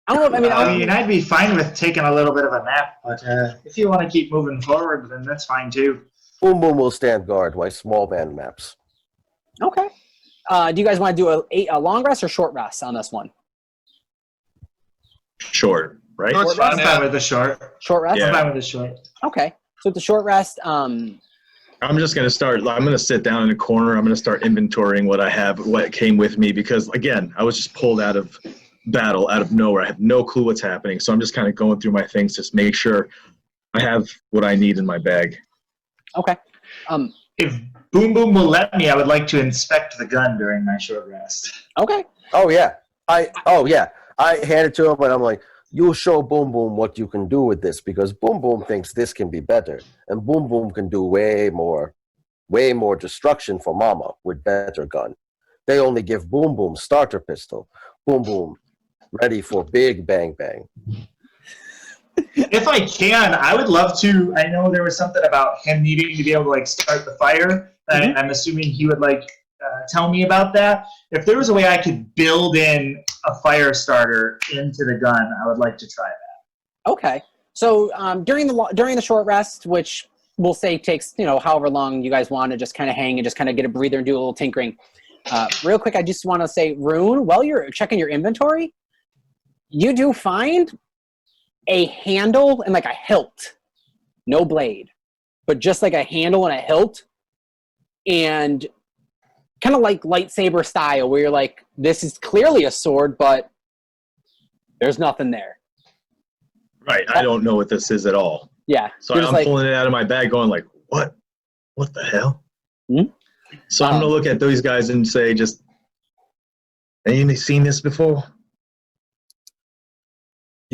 I don't know. I mean, I'd be fine with taking a little bit of a nap, but if you want to keep moving forward, then that's fine too. Boom Boom will stand guard while small man naps. Okay. Do you guys want to do a long rest or short rest on this one? Short, right? Short's I'm fine, fine with the short. Short rest? Yeah. I'm fine with the short. Okay. So with the short rest, I'm just going to start. I'm going to sit down in a corner. I'm going to start inventorying what I have, what came with me, because, again, I was just pulled out of battle, out of nowhere. I have no clue what's happening. So I'm just kind of going through my things, just make sure I have what I need in my bag. okay. If Boom Boom will let me, I would like to inspect the gun during my short rest. Okay. Oh yeah. I hand it to him and I'm like, you show Boom Boom what you can do with this, because Boom Boom thinks this can be better, and Boom Boom can do way more destruction for Mama with better gun. They only give Boom Boom starter pistol. Boom Boom ready for big bang bang. If I can, I would love to. I know there was something about him needing to be able to like start the fire. Mhm. I'm assuming he would like tell me about that. If there was a way I could build in a fire starter into the gun, I would like to try that. Okay. So during the short rest, which we'll say takes however long you guys want to just kind of hang and just kind of get a breather and do a little tinkering. Real quick, I just want to say, Roon, while you're checking your inventory, you do find a handle and like a hilt, no blade, but just like a handle and a hilt, and kind of like lightsaber style, where you're like, this is clearly a sword, but there's nothing there. Right. I don't know what this is at all. Yeah. So you're I'm just like, pulling it out of my bag going like, what? What the hell? Hmm? So I'm going to look at those guys and say, just, any seen this before?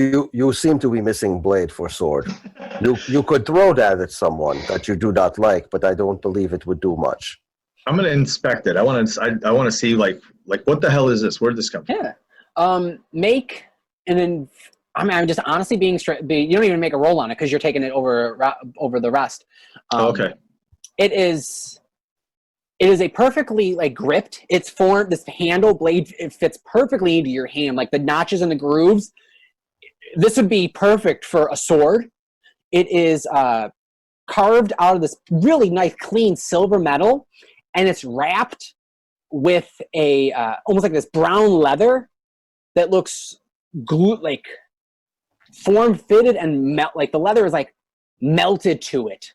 You seem to be missing blade for sword. You could throw that at someone that you do not like, but I don't believe it would do much. I'm going to inspect it. I want to see like what the hell is this? Where did this come from? yeah. Make, and then I'm just honestly being straight. You don't even make a roll on it because you're taking it over the rest. Okay. It is a perfectly like gripped. It's formed. This handle blade, it fits perfectly into your hand. Like the notches and the grooves. This would be perfect for a sword. It is carved out of this really nice, clean silver metal, and it's wrapped with a almost like this brown leather that looks like form-fitted and like the leather is like melted to it.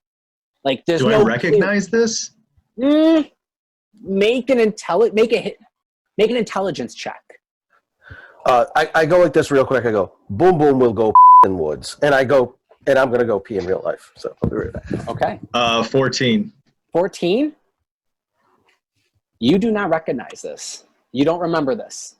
Like there's Do no. I recognize this? Make an intelligence check. I go like this real quick. I go, Boom Boom will go in woods, and I'm going to go pee in real life. So I'll be right back. Okay. 14. 14. You do not recognize this. You don't remember this.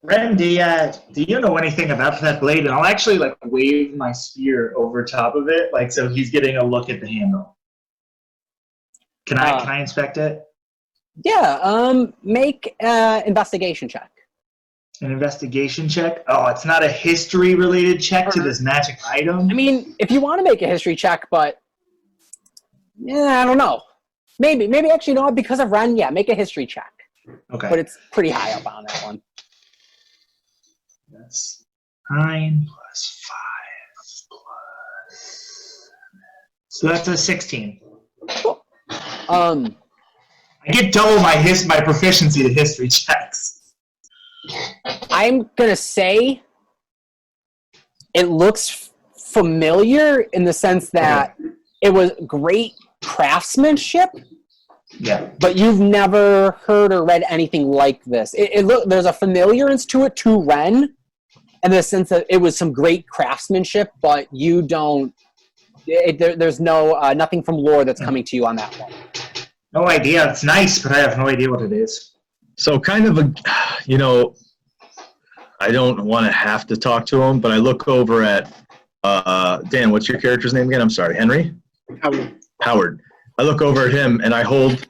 Ren, do you know anything about that blade? And I'll actually like wave my spear over top of it, like so he's getting a look at the handle. Can I inspect it? Yeah. Make an investigation check. An investigation check? Oh, it's not a history-related check to this magic item? I mean, if you want to make a history check, but I don't know. Maybe actually, no, because of Ren, yeah, make a history check. Okay. But it's pretty high up on that one. That's 9 plus 5 plus... So that's a 16. Cool. I get double my proficiency to history checks. I'm gonna say it looks familiar in the sense that it was great craftsmanship. Yeah. But you've never heard or read anything like this. There's a familiarness to it to Ren, in the sense that it was some great craftsmanship, but you don't. There's nothing from lore that's coming to you on that one. No idea. It's nice, but I have no idea what it is. So kind of I don't want to have to talk to him, but I look over at Dan. What's your character's name again? I'm sorry, Henry. Howard. I look over at him and I hold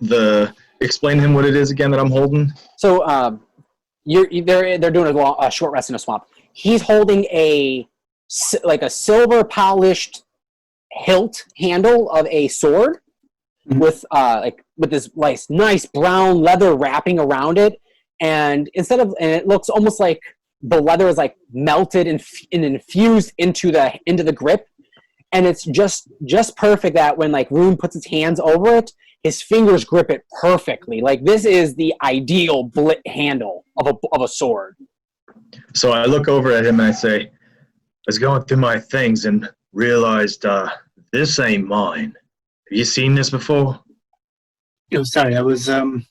explain to him what it is again that I'm holding. So they're doing a short rest in a swamp. He's holding a silver polished hilt handle of a sword with this nice brown leather wrapping around it, and it looks almost like the leather is like melted and infused into the grip, and it's just perfect that when like Roon puts his hands over it, his fingers grip it perfectly. Like this is the ideal handle of a sword. So I look over at him and I say, I was going through my things and realized this ain't mine. Have you seen this before? Oh, sorry, I was kind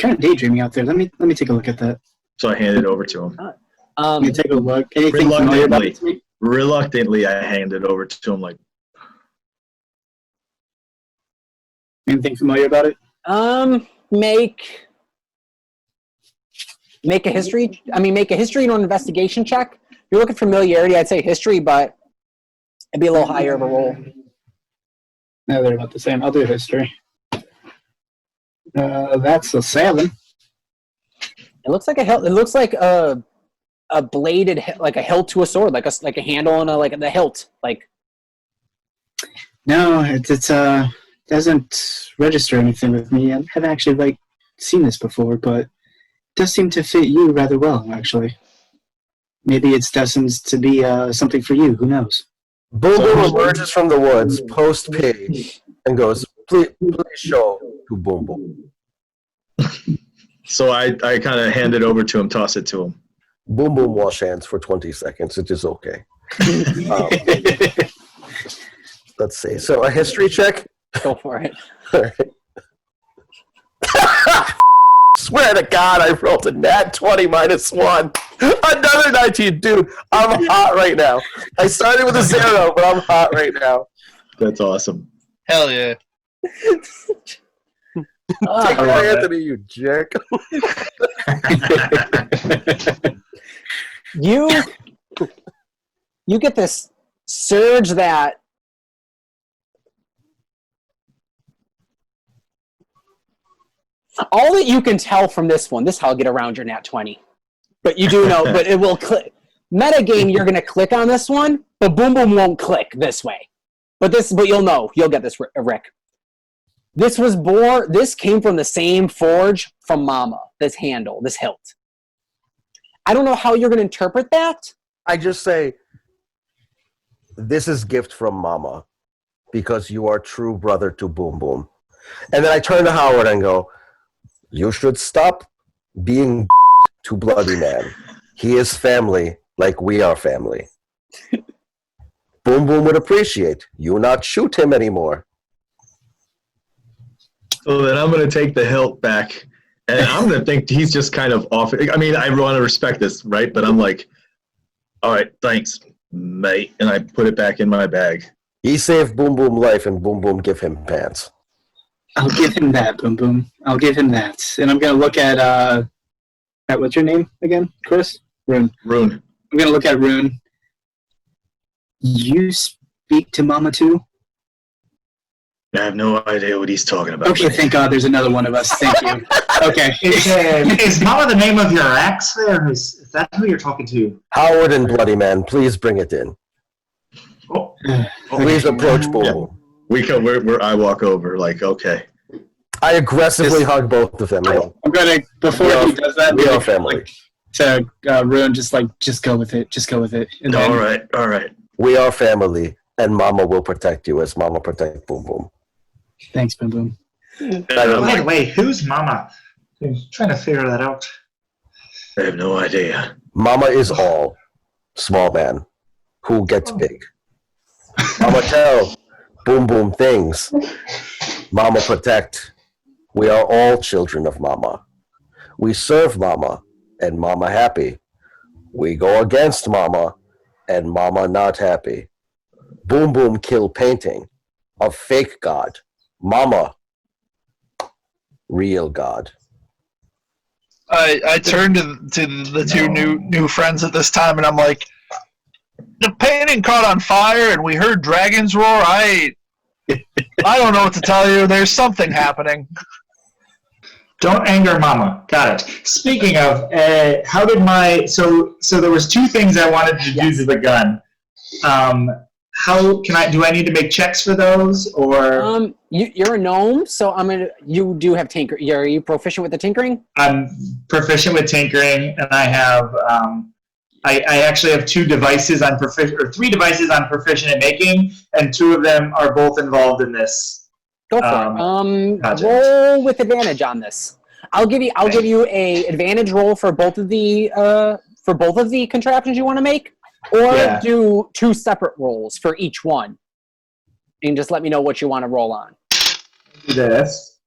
of daydreaming out there. Let me take a look at that. So I hand it over to him. Let me take a look. Anything familiar about it to me? Reluctantly, I hand it over to him like, anything familiar about it? Make a history. Make a history and an investigation check. If you're looking for familiarity, I'd say history, but it'd be a little higher of a roll. No, they're about the same. I'll do history. That's a 7. It looks like a hilt. It looks like a bladed, like a hilt to a sword, like a handle and the hilt. Like no, it doesn't register anything with me. I haven't actually seen this before, but it does seem to fit you rather well, actually. Maybe it's destined to be something for you. Who knows? Boom Boom emerges from the woods, post page, and goes, please show to Boom Boom. So I kind of hand it over to him, toss it to him. Boom Boom wash hands for 20 seconds. It is okay. Let's see. So a history check? Go for it. All right. Swear to God, I rolled a nat 20 minus 1. Another 19. Dude, I'm hot right now. I started with a 0, but I'm hot right now. That's awesome. Hell yeah. Take my Anthony, you jerk. You get this surge that all that you can tell from this one, this is how I'll get around your nat 20. But you do know, but it will click. Metagame, you're going to click on this one, but Boom Boom won't click this way. But you'll know. You'll get this, Rick. This came from the same forge from Mama, this handle, this hilt. I don't know how you're going to interpret that. I just say, this is gift from Mama, because you are true brother to Boom Boom. And then I turn to Howard and go, you should stop being to Bloody Man. He is family like we are family. Boom Boom would appreciate you not shoot him anymore. So then I'm going to take the hilt back, and I'm going to think he's just kind of off. I mean, I want to respect this, right? But I'm like, all right, thanks, mate. And I put it back in my bag. He saved Boom Boom life, and Boom Boom give him pants. I'll give him that, Boom Boom. I'll give him that. And I'm going to look at what's your name again, Chris? Roon. Roon. I'm going to look at Roon. You speak to Mama too? I have no idea what he's talking about. Okay, thank God there's another one of us. Thank you. Okay. Is Mama the name of your ex there? Is that who you're talking to? Howard and Bloody Man, please bring it in. Oh. Please approach Boom Yeah. Boom. I walk over, like, okay. I aggressively hug both of them. I'm going to, before he does that, We are family. to Roon, just go with it. Just go with it. And then, All right. We are family, and Mama will protect you as Mama protect Boom Boom. Thanks, Boom Boom. And I'm By the like, way, who's Mama? I'm trying to figure that out. I have no idea. Mama is all. Small man. Who gets big? Mama tell Boom Boom things. Mama protect. We are all children of Mama. We serve Mama, and Mama happy. We go against Mama, and Mama not happy. Boom Boom kill painting of fake God. Mama, real God. I turned to the two new friends at this time, and I'm like, the painting caught on fire, and we heard dragons roar. I don't know what to tell you. There's something happening. Don't anger Mama. Got it. Speaking of, how did so there was two things I wanted to do to the gun. Do I need to make checks for those, or? You're a gnome, so you do have tinker. Are you proficient with the tinkering? I'm proficient with tinkering, and I have I actually have 2 devices on proficient, or 3 devices on proficient in making, and 2 of them are both involved in this. Go for it. Project. Roll with advantage on this. I'll give you a advantage roll for both of the contraptions you want to make, or do 2 separate rolls for each one, and just let me know what you want to roll on. Do this.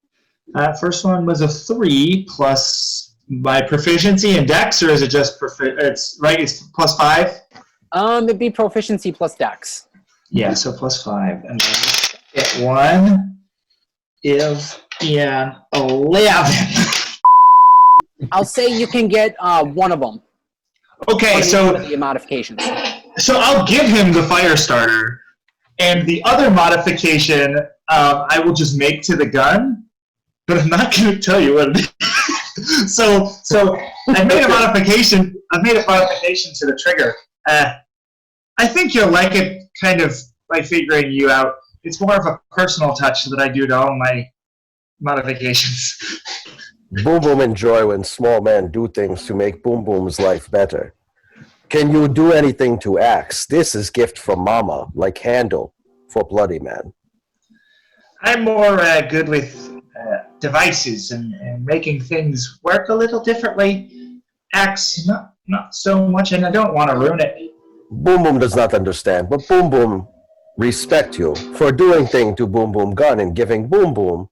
First one was a 3 plus my proficiency in Dex, or is it just it's right? It's plus 5. It'd be proficiency plus Dex. Yeah, so plus 5, and then get one is 11. I'll say you can get one of them. Okay, so one of the modifications. So I'll give him the fire starter, and the other modification I will just make to the gun, but I'm not going to tell you what it is. So I've made a modification. I've made a modification to the trigger. I think you'll like it, kind of by figuring you out. It's more of a personal touch that I do to all my modifications. Boom Boom enjoy when small men do things to make Boom Boom's life better. Can you do anything to Axe? This is gift from Mama, like handle for Bloody Man. I'm more good with devices and making things work a little differently. Axe, not so much, and I don't want to ruin it. Boom Boom does not understand, but Boom Boom respect you for doing thing to Boom Boom gun and giving Boom Boom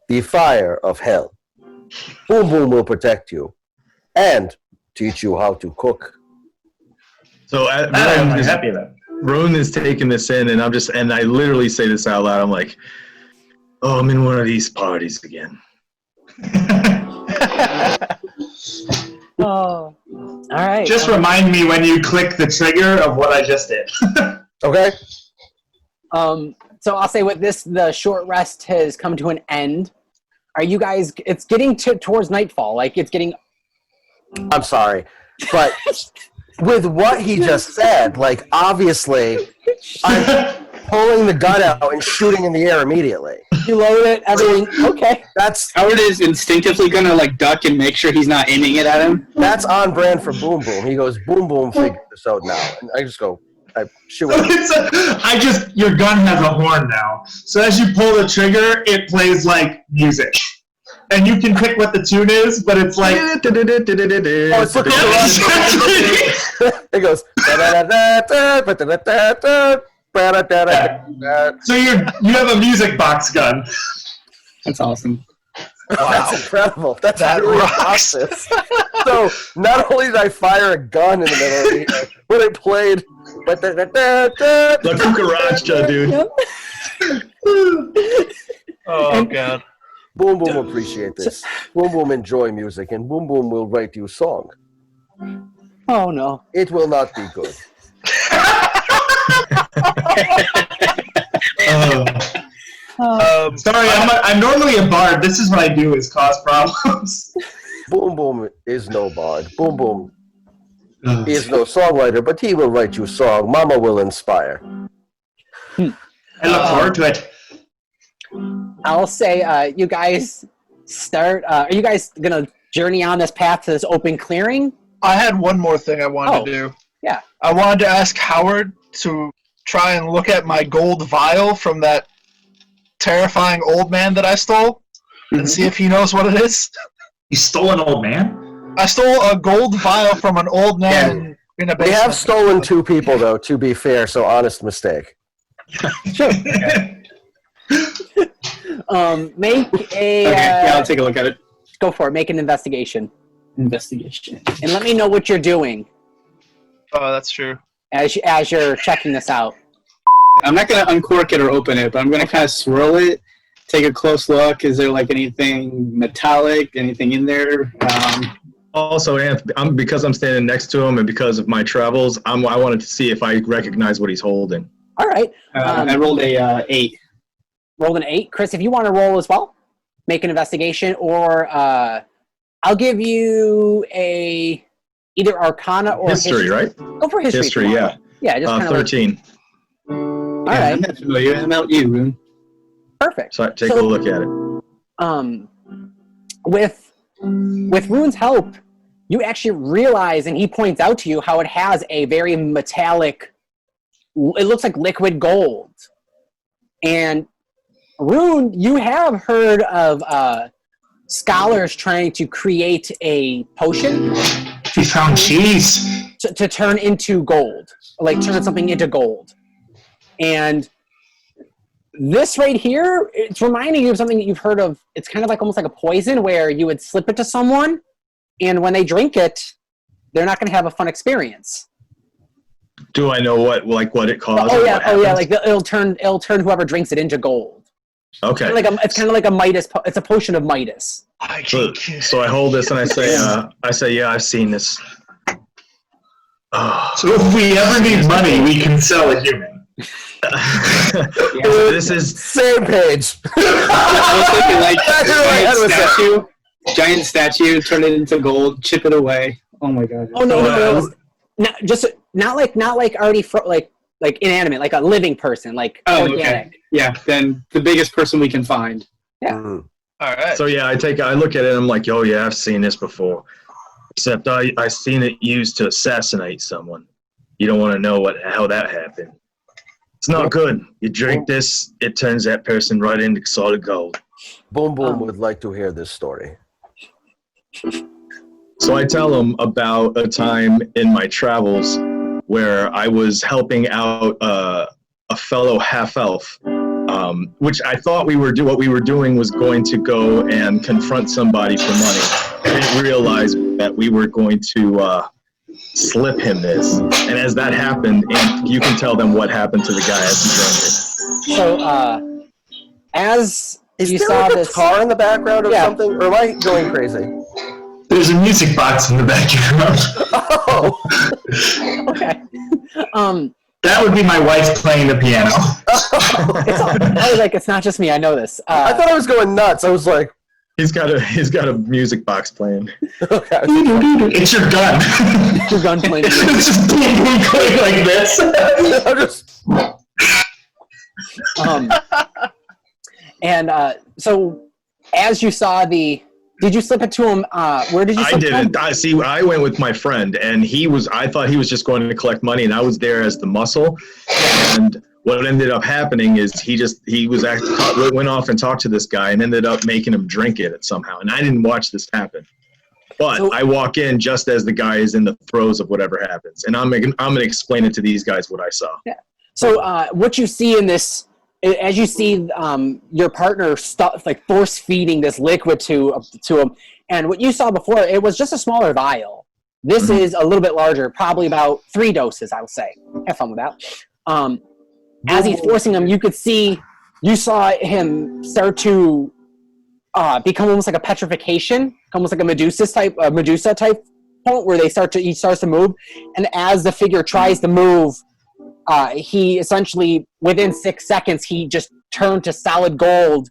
the fire of hell. Boom Boom will protect you and teach you how to cook. So I'm happy about it. Roon is taking this in, and I literally say this out loud. I'm like, oh, I'm in one of these parties again. Oh, all right. Just remind me when you click the trigger of what I just did. Okay? So I'll say with this, the short rest has come to an end. Are you guys? It's getting towards nightfall. Like it's getting. I'm sorry, but with what he just said, like obviously, I'm pulling the gun out and shooting in the air immediately. You load it. Everything. Okay. That's Howard is instinctively gonna like duck and make sure he's not aiming it at him. That's on brand for Boom Boom. He goes, Boom Boom figured this out now. And I just go, I shoot it. Your gun has a horn now. So as you pull the trigger, it plays like music. And you can pick what the tune is, but it's like... Oh, it's looking It goes... So you have a music box gun. That's awesome. Wow. That's incredible. That's really awesome. So not only did I fire a gun in the middle of the air, but it played... La cucaracha, dude. Oh, God. Boom Boom will appreciate this. Boom Boom enjoy music, and Boom Boom will write you a song. Oh no! It will not be good. Sorry, I'm normally a bard. This is what I do: is cause problems. Boom Boom is no bard. Boom Boom is no songwriter, but he will write you a song. Mama will inspire. I look forward to it. I'll say, you guys start. Are you guys gonna journey on this path to this open clearing? I had one more thing I wanted to do. Yeah. I wanted to ask Howard to try and look at my gold vial from that terrifying old man that I stole and see if he knows what it is. You stole an old man? I stole a gold vial from an old man in a basement. We have stolen 2 people, though, to be fair, so honest mistake. Sure. Make a. Yeah, I'll take a look at it. Go for it. Make an investigation. Investigation. And let me know what you're doing Oh, that's true. as you're checking this out. I'm not gonna uncork it or open it, but I'm gonna kind of swirl it, take a close look. Is there like anything metallic, anything in there? Also, because I'm standing next to him and because of my travels, I wanted to see if I recognize what he's holding. All right. I rolled a 8. Rolled an 8. Chris, if you want to roll as well, make an investigation, or I'll give you either Arcana or History, right? Go for history. History, yeah. Yeah, just kind of 13. All right. I'm not familiar. How about you, Roon? Perfect. So take a look at it. With Roon's help, you actually realize, and he points out to you how it has a very metallic, it looks like liquid gold. And Roon, you have heard of scholars trying to create a potion We found cheese. to turn into gold, like turn something into gold. And this right here, it's reminding you of something that you've heard of. It's kind of like almost like a poison where you would slip it to someone, and when they drink it, they're not going to have a fun experience. Do I know what it causes? Oh yeah, like it'll turn whoever drinks it into gold. Okay. It's kind of like a Midas. It's a potion of Midas. So I hold this and I say, yeah, I've seen this. Oh. So if we ever need money, we can sell a human. This is same page. I was thinking like giant statue, turn it into gold, chip it away. Oh my god. Oh no. Not like already like inanimate, like a living person, like organic. Okay. Yeah, then the biggest person we can find. Yeah. Mm. All right. So yeah, I look at it and I'm like, oh yeah, I've seen this before. Except I've seen it used to assassinate someone. You don't want to know how that happened. It's not good. You drink this, it turns that person right into solid gold. Boom Boom would like to hear this story. So I tell him about a time in my travels where I was helping out a fellow half-elf, which I thought what we were doing was going to go and confront somebody for money. I didn't realize that we were going to slip him this. And as that happened, and you can tell them what happened to the guy as he drank it. So, as Is you there saw like a this, car in the background or Yeah. something? Or am I going crazy? There's a music box in the background. Oh, okay. That would be my wife playing the piano. I was like, it's not just me. I know this. I thought I was going nuts. I was like, He's got a music box playing. okay. It's your gun. your gun playing. It's just boom, boom, click like this. I'm just, And so, as you saw did you slip it to him? Where did you slip I didn't. I went with my friend, and I thought he was just going to collect money, and I was there as the muscle. And what ended up happening is went off and talked to this guy and ended up making him drink it somehow. And I didn't watch this happen. But I walk in just as the guy is in the throes of whatever happens. And I'm going to explain it to these guys what I saw. Yeah. So what you see in this, as you see your partner force feeding this liquid to him, and what you saw before, it was just a smaller vial. This is a little bit larger, probably about 3 doses, I would say. Have fun with that. As he's forcing him, you saw him start to become almost like a petrification, almost like a Medusa type point where he starts to move, and as the figure tries to move, he essentially, within 6 seconds, he just turned to solid gold,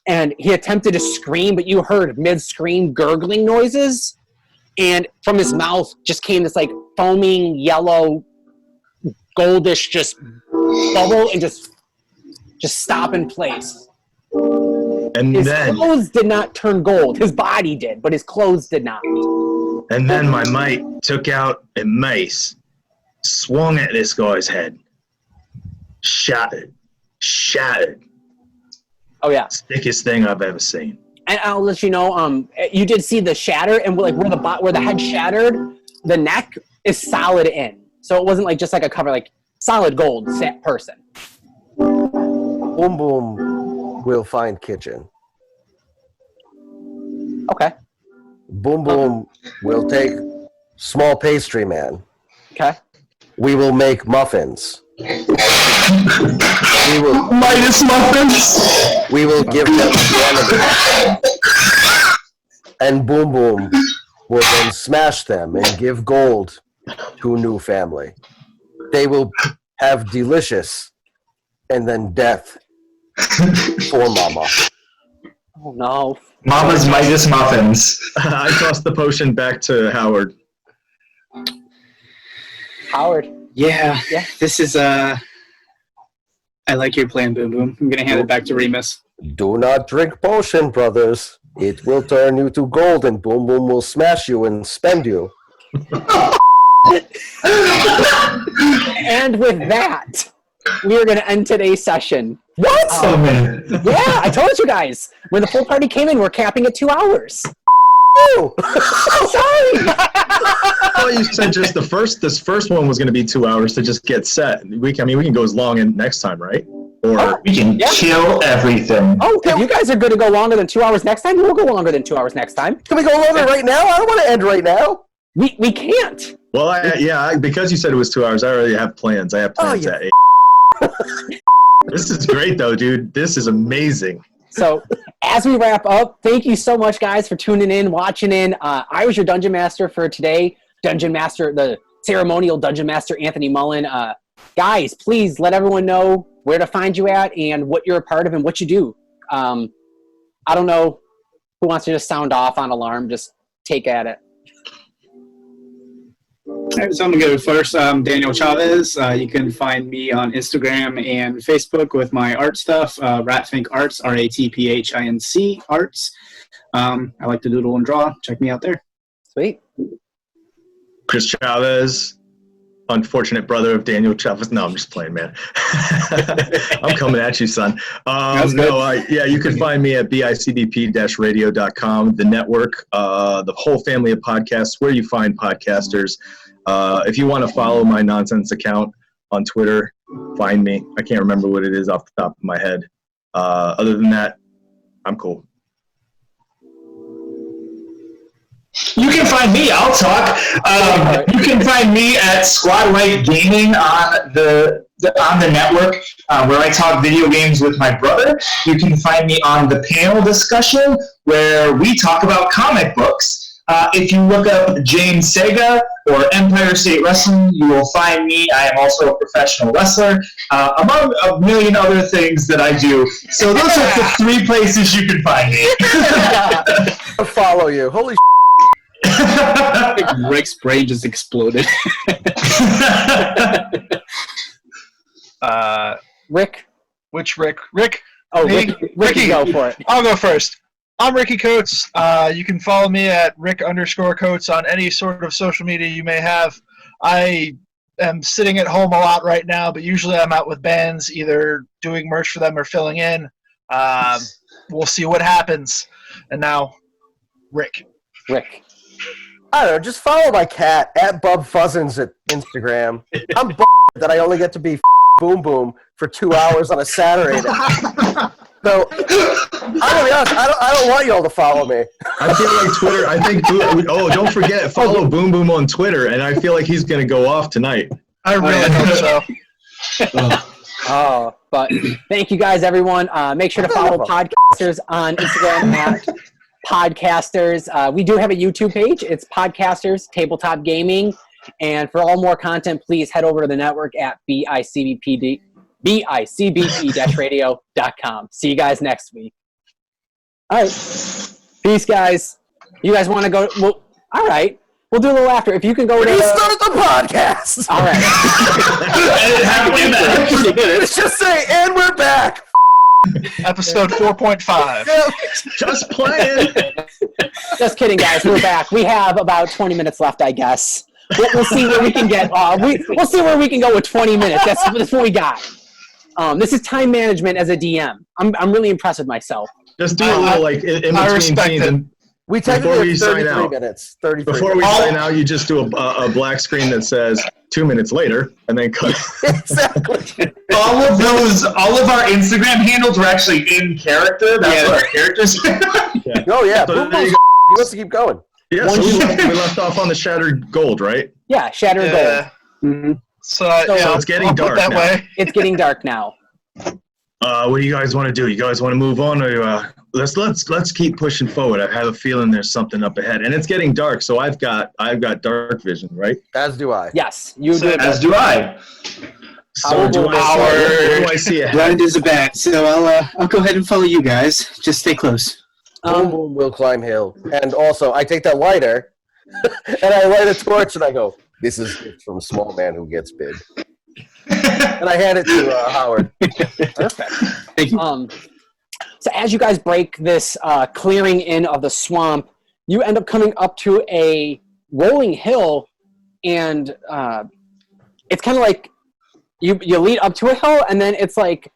and he attempted to scream, but you heard mid-scream gurgling noises, and from his mouth just came this like foaming yellow, goldish just bubble, and just stop in place. And His then clothes did not turn gold. His body did, but his clothes did not. And then my mate took out a mace, swung at this guy's head, shattered. Oh yeah. Thickest thing I've ever seen. And I'll let you know, you did see the shatter, and like where the head shattered, the neck is solid in. So it wasn't like just like a cover, like solid gold person. Boom Boom will find kitchen. Okay. Boom Boom will take small pastry man. Okay. We will make muffins. We will Midas muffins. We will give them to the enemy. And Boom Boom will then smash them and give gold to a new family. They will have delicious and then death for Mama. Oh no. Mama's Midas muffins. I tossed the potion back to Howard. Howard. Yeah. This is I like your plan, Boom Boom. I'm gonna hand it back to Remus. Do not drink potion, brothers. It will turn you to gold, and Boom Boom will smash you and spend you. And with that, we are going to end today's session. What? Oh, man. Yeah, I told you guys. When the full party came in, we're capping at 2 hours. Oh. Sorry. Well, you said just this first one was going to be 2 hours to just get set. We can go as long in next time, right? Or We can kill everything. Oh, if you guys are going to go longer than 2 hours next time, we'll go longer than 2 hours next time. Can we go longer right now? I don't want to end right now. We can't. well, because you said it was 2 hours, I already have plans. I have plans at 8. This is great, though, dude. This is amazing. So, as we wrap up, thank you so much, guys, for tuning in, watching in. I was your Dungeon Master for today. The ceremonial Dungeon Master, Anthony Mullen. Guys, please let everyone know where to find you at and what you're a part of and what you do. I don't know who wants to just sound off on alarm. Just take at it. All right, so I'm going to go first. Daniel Chavez. You can find me on Instagram and Facebook with my art stuff, Ratfink Arts, RATPHINC Arts. I like to doodle and draw. Check me out there. Sweet. Chris Chavez, unfortunate brother of Daniel Chavez. No, I'm just playing, man. I'm coming at you, son. You can find me at bicdp-radio.com, the network, the whole family of podcasts, where you find podcasters. If you want to follow my nonsense account on Twitter, find me. I can't remember what it is off the top of my head. Other than that, I'm cool. You can find me. I'll talk. You can find me at Squad Light Gaming on the network, where I talk video games with my brother. You can find me on the panel discussion where we talk about comic books. If you look up James Sega or Empire State Wrestling, you will find me. I am also a professional wrestler, among a million other things that I do. So those are the 3 places you can find me. I'll follow you. Holy Rick's brain just exploded. Rick? Which Rick? Rick? Oh, Me? Ricky, go for it. I'll go first. I'm Ricky Coates. You can follow me at Rick_Coates on any sort of social media you may have. I am sitting at home a lot right now, but usually I'm out with bands, either doing merch for them or filling in. We'll see what happens. And now, Rick. I don't know, just follow my cat at Bub Fuzzins at Instagram. I'm that I only get to be Boom Boom for 2 hours on a Saturday night. So, I'm gonna be honest, I don't want y'all to follow me. I feel like Twitter, don't forget, follow Boom Boom on Twitter, and I feel like he's going to go off tonight. I really hope so. But thank you guys, everyone. Make sure to follow Podcasters on Instagram at Podcasters. We do have a YouTube page. It's Podcasters Tabletop Gaming. And for all more content, please head over to the network at bicbp-radio.com. See you guys next week. All right. Peace, guys. You guys want to go? Well, all right. We'll do a little after. If you can go to Restart the podcast. All right. Let's just say, and we're back. Episode 4.5. Just playing. Just kidding, guys. We're back. We have about 20 minutes left, I guess. We'll see where we can get. We'll see where we can go with 20 minutes. That's what we got. This is time management as a DM. I'm really impressed with myself. Just do a little in between scenes. And we technically have 33 minutes. 33 Before we sign out, you just do a black screen that says 2 minutes later, and then cut. Exactly. All of our Instagram handles were actually in character. That's what our characters. Oh yeah. So He wants to keep going. Yeah, so we left off on the Shattered Gold, right? Yeah, Shattered Gold. Mm-hmm. So it's getting dark that now. way. It's getting dark now. What do you guys want to do? You guys want to move on, or let's keep pushing forward? I have a feeling there's something up ahead, and it's getting dark. So I've got dark vision, right? As do I. Yes, you do. As do I. So what do I see ahead? Blind is a bat, so I'll go ahead and follow you guys. Just stay close. Boom Boom will climb hill, and also I take that lighter, and I light a torch, and I go, "This is from small man who gets big," and I hand it to Howard. Perfect. Thank you. So as you guys break this clearing in of the swamp, you end up coming up to a rolling hill, and it's kind of like you lead up to a hill, and then it's like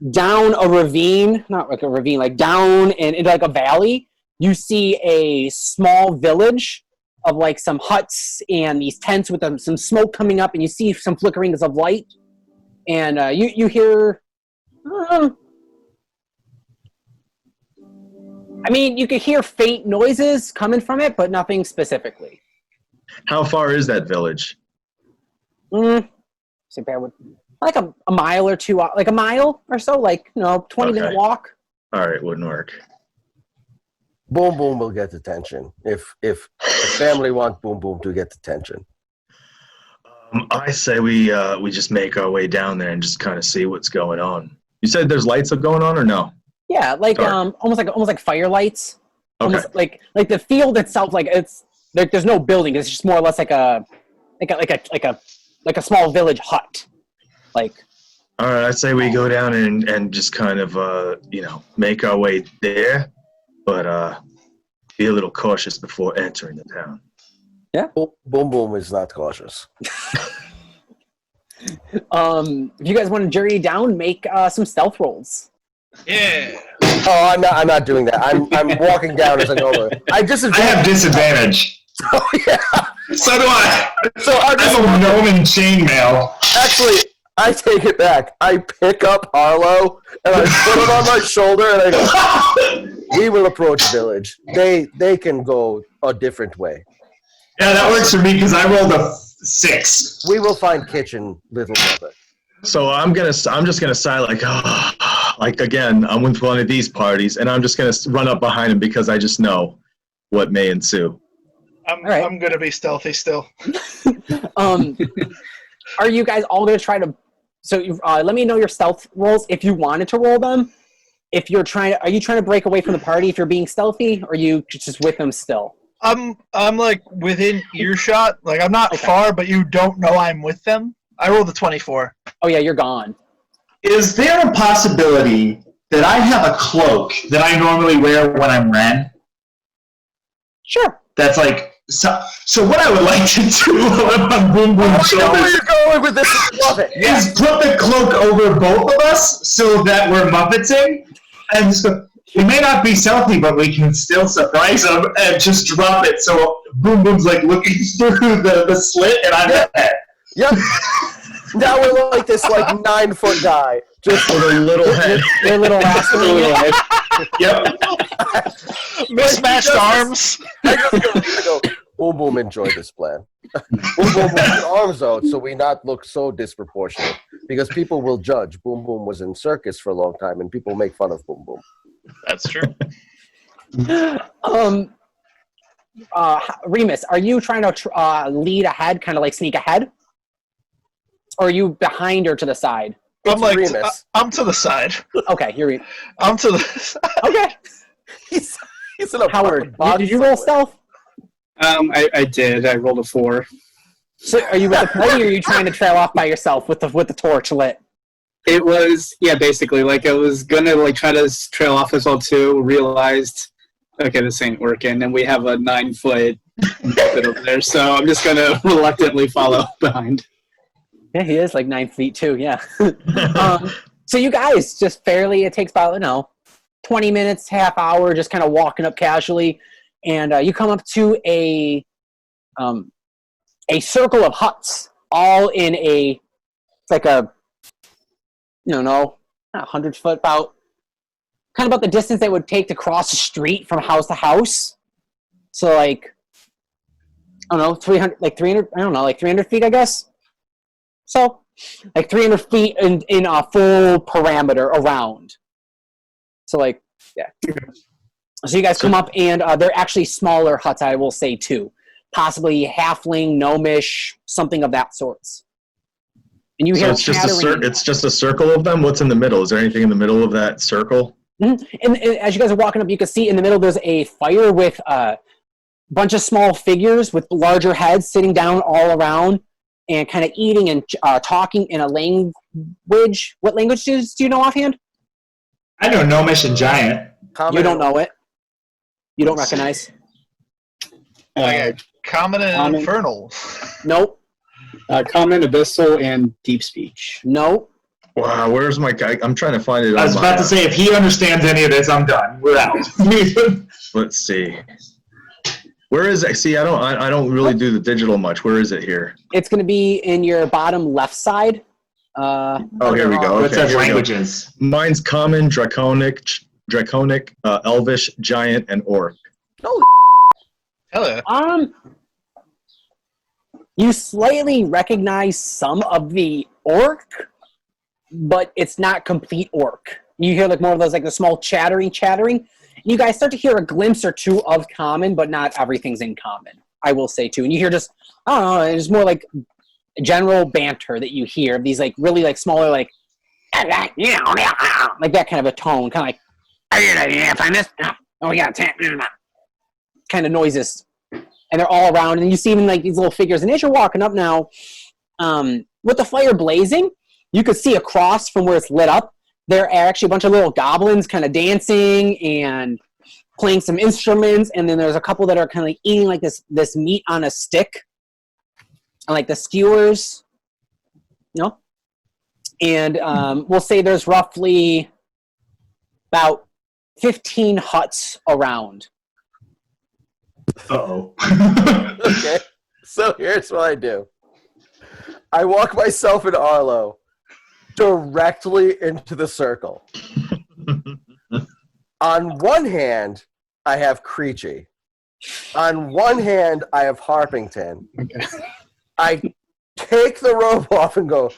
down a ravine, not like a ravine, like down into like a valley. You see a small village of like some huts and these tents with some smoke coming up, and you see some flickerings of light, and you hear. I mean, you could hear faint noises coming from it, but nothing specifically. How far is that village? Like a mile or two, like a mile or so, like 20-minute walk. All right, wouldn't work. Boom Boom will get attention. If the family want Boom Boom to get attention. I say we just make our way down there and just kind of see what's going on. You said there's lights up going on or no? Yeah, like almost like firelights. Okay. Almost like the field itself, like it's like there's no building. It's just more or less like a small village hut. Like. All right, I'd say we go down and just kind of make our way there, but be a little cautious before entering the town. Yeah. Boom Boom is not cautious. If you guys want to journey down, make some stealth rolls. Yeah. Oh, I'm not doing that. I'm walking down as I go. I have disadvantage. Oh yeah. So do I. So I have a gnome in chainmail. actually, I take it back. I pick up Arlo and I put it on my shoulder and I go, we will approach village. They can go a different way. Yeah, that works for me because I rolled a 6. We will find kitchen, little brother. So I'm just gonna sigh like again, I'm with one of these parties, and I'm just gonna run up behind him because I just know what may ensue. I'm gonna be stealthy still. Are you guys all gonna try to? So let me know your stealth rolls if you wanted to roll them. If you're are you trying to break away from the party if you're being stealthy, or are you just with them still? I'm like within earshot. Like I'm not far, but you don't know I'm with them. I rolled a 24. Oh yeah, you're gone. Is there a possibility that I have a cloak that I normally wear when I'm Ren? Sure. That's like so what I would like to do on Boom Boom's I know where shoulders you're going with this. I love it. is put the cloak over both of us so that we're Muppeting, and just go, we may not be stealthy, but we can still surprise them and just drop it. So Boom Boom's like looking through the slit, and I'm there. Yep. Now we're like this 9-foot guy, just With a little head. Your little rascal. Yep. Mismatched arms. I just go, Boom Boom, enjoy this plan. Boom Boom with his arms out so we not look so disproportionate because people will judge. Boom Boom was in circus for a long time and people make fun of Boom Boom. That's true. Remus, are you trying to lead ahead, kind of like sneak ahead? Or are you behind or to the side? I'm like, Remus. I'm to the side. Okay, you're. I'm to the side. Okay. He's in a Howard, did you roll stealth? I did. I rolled a 4. So are you with the party, or are you trying to trail off by yourself with the torch lit? It was, basically, I was gonna, try to trail off as well, too, realized, okay, this ain't working, and we have a 9-foot bit over there, so I'm just gonna reluctantly follow behind. Yeah, he is 9 feet too. Yeah. So you guys just it takes about 20 minutes, half hour, just kind of walking up casually, and you come up to a circle of huts, all in it's like a 100 foot, about the distance they would take to cross the street from house to house. So I don't know, 300, 300 feet, I guess. So, 300 feet in a full parameter around. So, yeah. So you guys come up, and they're actually smaller huts, I will say, too. Possibly halfling, gnomish, something of that sort. And you hear it's just a circle of them? What's in the middle? Is there anything in the middle of that circle? Mm-hmm. And as you guys are walking up, you can see in the middle there's a fire with a bunch of small figures with larger heads sitting down all around, and kind of eating and talking in a language. What language do you know offhand? I know Gnomish and Giant. You don't know it. You don't recognize. Common and Infernal. Nope. Common, Abyssal, and Deep Speech. Nope. Wow, where's my guy? I'm trying to find it. I was about to say, if he understands any of this, I'm done. We're out. Let's see. Where is it? See, I don't really do the digital much. Where is it here? It's going to be in your bottom left side. Here we go. It says here we go. languages. Mine's common, draconic, elvish, giant, and orc. Holy Hello. You slightly recognize some of the orc, but it's not complete orc. You hear like more of those like the small chattering. You guys start to hear a glimpse or two of common, but not everything's in common, I will say too. And you hear just, I don't know, it's more like general banter that you hear. These like really like smaller like that kind of a tone, kind of like, are you gonna find this? Oh, we got kind of noises. And they're all around, and you see even like these little figures. And as you're walking up now, with the fire blazing, you could see across from where it's lit up, there are actually a bunch of little goblins kind of dancing and playing some instruments. And then there's a couple that are kind of like eating like this meat on a stick, like the skewers, you know. And we'll say there's roughly about 15 huts around. Uh-oh. Okay, so here's what I do. I walk myself and Arlo directly into the circle. On one hand, I have Creechy. On one hand, I have Harpington. Okay. I take the robe off and go,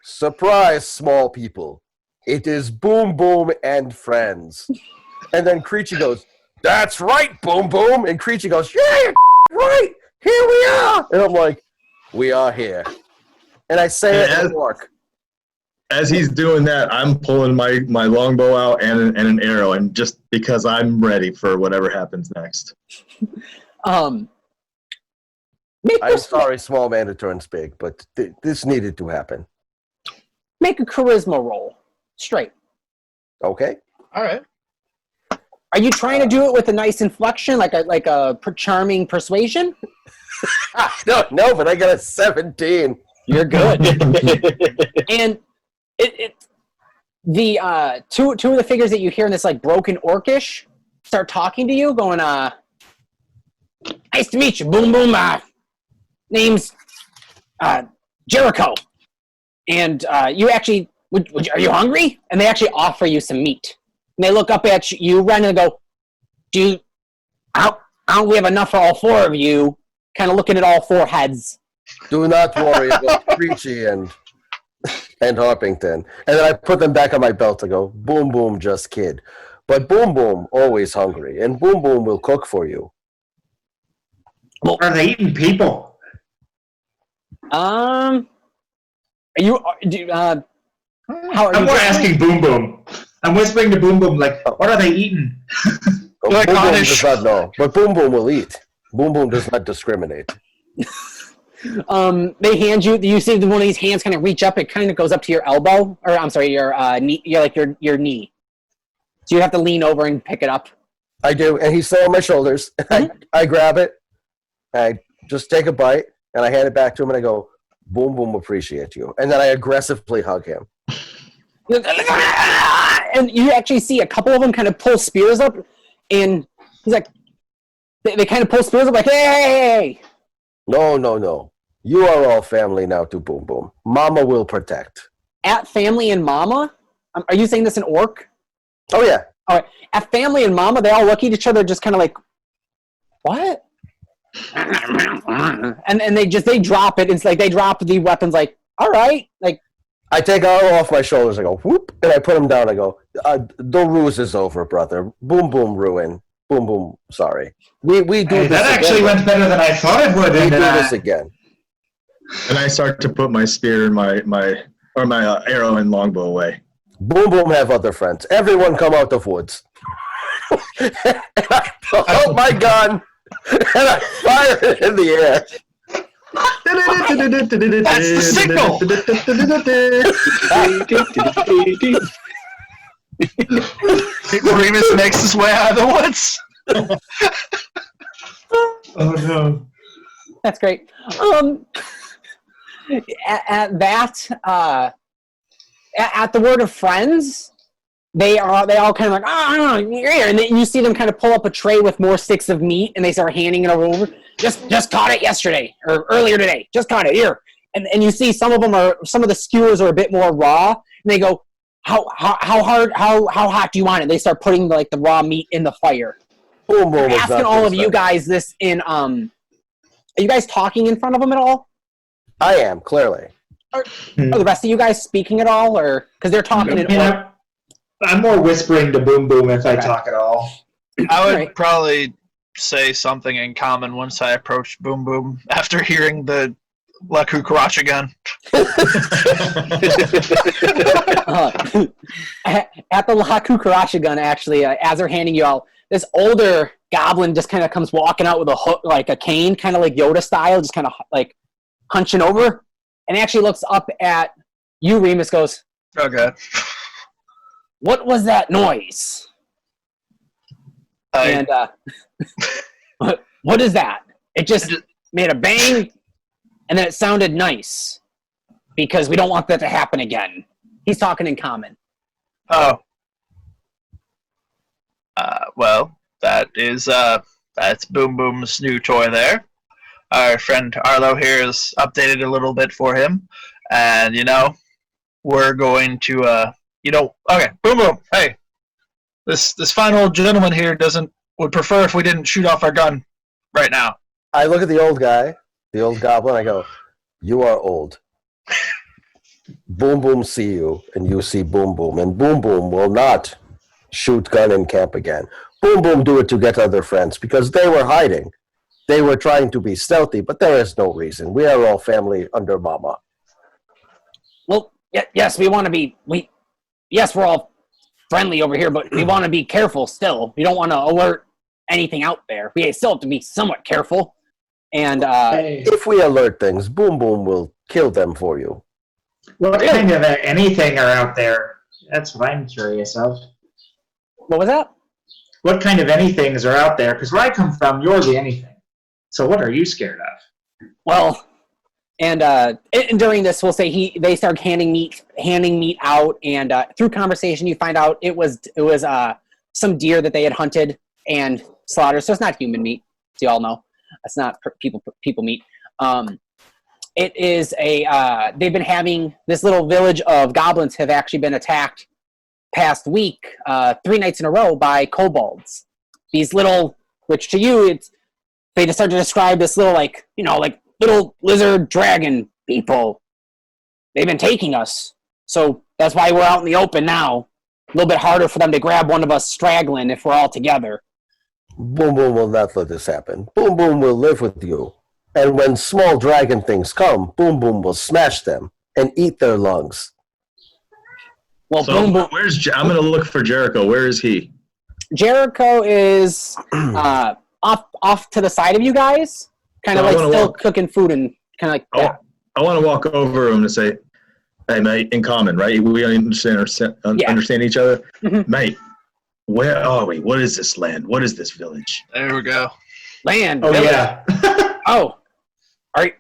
surprise, small people. It is Boom Boom and friends. And then Creechy goes, that's right, Boom Boom. And Creechy goes, yeah, you're right. Here we are. And I'm like, we are here. And I say it in orc. As he's doing that, I'm pulling my longbow out and an arrow, and just because I'm ready for whatever happens next. I'm sorry, small man, it turns big, but this needed to happen. Make a charisma roll. Straight. Okay. All right. Are you trying to do it with a nice inflection, like a charming persuasion? No, but I got a 17. You're good. And the two of the figures that you hear in this like broken orcish start talking to you, going, nice to meet you, Boom Boom. Name's Jericho. And you actually, are you hungry? And they actually offer you some meat. And they look up at you, Ren, and go, how don't we have enough for all four of you? Kind of looking at all four heads. Do not worry about Creechy and Harpington. And then I put them back on my belt to go, Boom Boom just kid. But Boom Boom always hungry, and Boom Boom will cook for you. Well, are they eating people? How are I'm more asking Boom Boom. I'm whispering to Boom Boom, like, what are they eating? Boom Boom does not know, but Boom Boom will eat. Boom Boom does not discriminate. They hand you see one of these hands kind of reach up. It kind of goes up to your elbow, or I'm sorry, your knee. You're like your knee. So you have to lean over and pick it up. I do, and he's still on my shoulders. I grab it, I just take a bite, and I hand it back to him, and I go, Boom Boom appreciate you. And then I aggressively hug him. And you actually see a couple of them kind of pull spears up, and he's like, they kind of pull spears up like, hey! No. You are all family now to Boom Boom. Mama will protect. At family and mama? Are you saying this in orc? Oh, yeah. All right. At family and mama, they all look at each other just kind of like, what? and they drop it. It's like they drop the weapons like, all right. Like, I take Arlo off my shoulders. I go, whoop, and I put him down. I go, the ruse is over, brother. Boom Boom ruin. Boom Boom, sorry. We do this that actually again. went better than I thought it would. We do this again. And I start to put my spear and my arrow and longbow away. Boom Boom have other friends. Everyone come out of woods. And I pull out my gun and I fire it in the air. That's the signal. Remus makes his way out of the woods. Oh no. That's great. At the word of friends, they all kind of like, here, and then you see them kind of pull up a tray with more sticks of meat, and they start handing it over. Just caught it yesterday or earlier today. Just caught it here, and you see some of the skewers are a bit more raw, and they go, how hot do you want it? They start putting like the raw meat in the fire. Boom boom. I'm asking all of you guys this in Are you guys talking in front of them at all? I am clearly. Are the rest of you guys speaking at all, or because they're talking in? I'm more whispering to Boom Boom if I talk at all. I would probably say something in common once I approached Boom Boom after hearing the La Cucaracha gun. At the La Cucaracha gun, actually, as they're handing you all, this older goblin just kind of comes walking out with a hook, like a cane, kind of like Yoda style, just kind of like hunching over, and actually looks up at you, Remus, goes, Okay. "What was that noise?" And what is that? It just made a bang, and then it sounded nice, because we don't want that to happen again. He's talking in common. Oh. Well, that's Boom Boom's new toy there. Our friend Arlo here has updated a little bit for him, and we're going to okay, Boom Boom, hey, this fine old gentleman here would prefer if we didn't shoot off our gun right now. I look at the old guy, the old goblin. I go, "You are old." Boom Boom see you, and you see Boom Boom, and Boom Boom will not shoot gun in camp again. Boom Boom do it to get other friends because they were hiding. They were trying to be stealthy, but there is no reason. We are all family under Mama. Well, yes, we want to be. Yes, we're all friendly over here, but we want to be careful still. We don't want to alert anything out there. We still have to be somewhat careful. And if we alert things, Boom Boom will kill them for you. What kind of anything are out there? That's what I'm curious of. What was that? What kind of anythings are out there? Because where I come from, you're the anything. So what are you scared of? Well, and during this, we'll say they start handing meat out, and through conversation, you find out it was some deer that they had hunted and slaughtered. So it's not human meat, as you all know. It's not people meat. It is they've been having this little village of goblins have actually been attacked past week, 3 nights in a row by kobolds. These little, which to you, they just start to describe this little, like little lizard dragon people. They've been taking us. So that's why we're out in the open now. A little bit harder for them to grab one of us straggling if we're all together. Boom Boom will not let this happen. Boom Boom will live with you. And when small dragon things come, Boom Boom will smash them and eat their lungs. Well, So Boom Boom. I'm going to look for Jericho. Where is he? Jericho is off to the side of you guys, kind of like still cooking food and kind of like that. I want to walk over him and say, "Hey, mate," in common, right? We understand each other. Mm-hmm. Mate, where are we? What is this land? What is this village? There we go. Land. Oh, village. yeah. Oh. All right.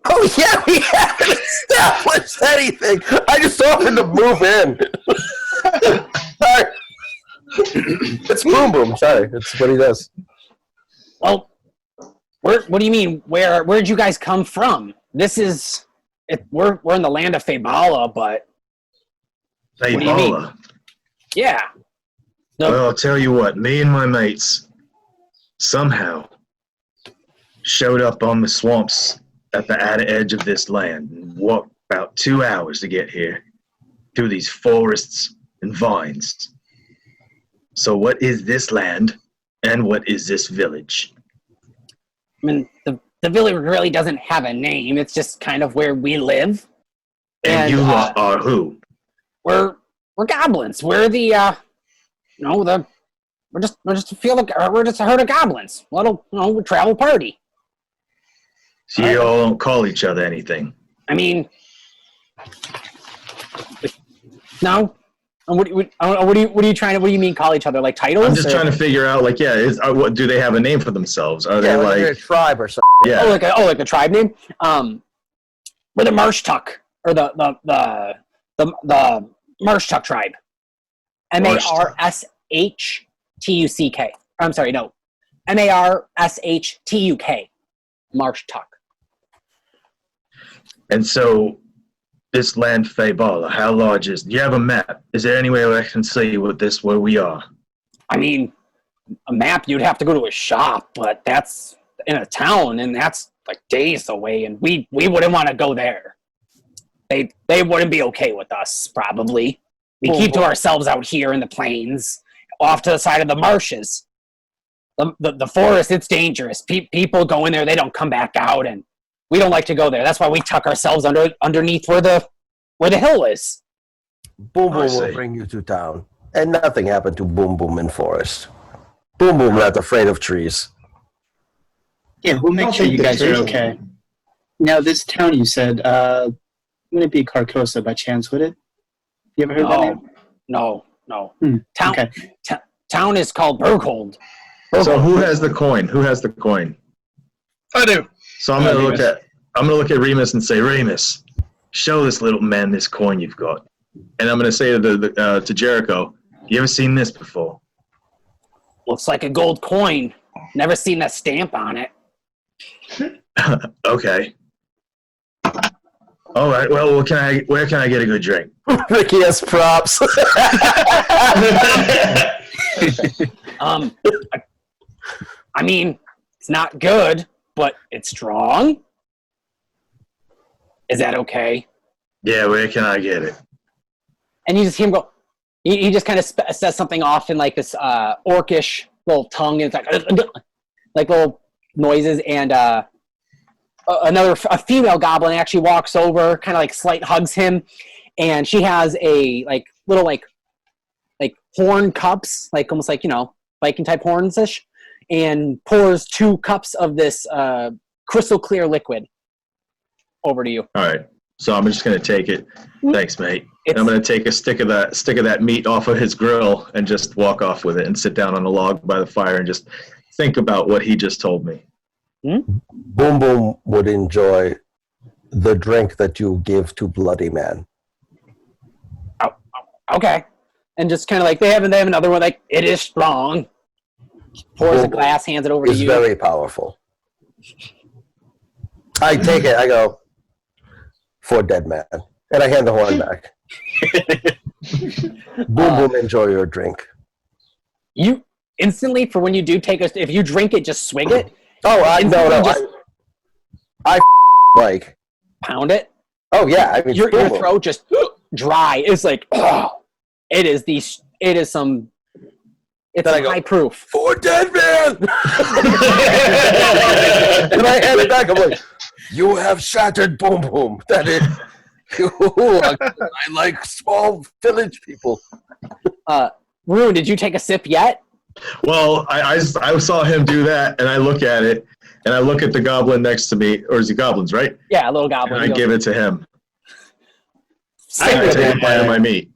Oh, yeah, we haven't established anything. I just offered to move in. Sorry. It's Boom Boom. Sorry, it's what he does. Well, what do you mean? Where'd you guys come from? This is we're in the land of Fabala, but what do you mean? Fabala. Yeah. No. Well, I'll tell you what. Me and my mates somehow showed up on the swamps at the outer edge of this land and walked about 2 hours to get here through these forests and vines. So what is this land and what is this village? I mean, the village really doesn't have a name. It's just kind of where we live. And you are who? We're goblins. We're the we're just a herd of goblins. Little travel party. So you all don't call each other anything? I mean, no. What do you mean call each other? Like titles? I'm just trying to figure out, like, what do they have a name for themselves? Are they like a tribe or something? Yeah. Like the tribe name? We're the Marshtuck, or the Marshtuck tribe. Marshtuck. I'm sorry, no. Marshtuk. Marshtuck. And so, this land Fabala, how large is it? Do you have a map? Is there any way I can see where we are? I mean, a map, you'd have to go to a shop, but that's in a town, and that's like days away, and we wouldn't want to go there. They wouldn't be okay with us, probably. We keep to ourselves out here in the plains, off to the side of the marshes. The forest, it's dangerous. People go in there, they don't come back out, and we don't like to go there. That's why we tuck ourselves underneath where the hill is. Boom Boom will bring you to town. And nothing happened to Boom Boom in forest. Boom Boom not afraid of trees. Yeah, we'll make sure you guys are okay. Now, this town you said, wouldn't it be Carcosa by chance, would it? You ever heard that name? No. Town is called Berghold. So who has the coin? I do. So I'm gonna look at Remus and say, Remus, show this little man this coin you've got. And I'm gonna say to Jericho, you ever seen this before? Looks like a gold coin. Never seen a stamp on it. Okay. All right. Well, where can I get a good drink? Ricky has props. I mean, it's not good, but it's strong. Is that okay? Yeah, where can I get it? And you just hear him go. He just kind of says something off in like this orcish little tongue, and it's like little noises. And a female goblin actually walks over, kind of like slight hugs him, and she has a like little like horn cups, like almost like Viking type horns ish, and pours 2 cups of this crystal clear liquid over to you. All right. So I'm just gonna take it. Thanks, mate. And I'm gonna take a stick of that meat off of his grill and just walk off with it and sit down on a log by the fire and just think about what he just told me. Boom Boom would enjoy the drink that you give to Bloody Man. Oh, okay. And just kind of like they have another one, like, it is strong. Pours a glass, hands it over to you. It's very powerful. I take it, I go, for dead man. And I hand the horn back. Boom Boom, enjoy your drink. You instantly, for when you do take if you drink it, just swig it. Oh, I like pound it. Oh yeah, I mean your throat just dry. It's like, oh, it's high proof. For dead man. And I hand it back. I'm like, you have shattered Boom Boom. That is, I like small village people. Roon, did you take a sip yet? Well, I saw him do that, and I look at it, and I look at the goblin next to me, or is it goblins, right? Yeah, a little goblin. And I give it to him. I take a bite of my meat.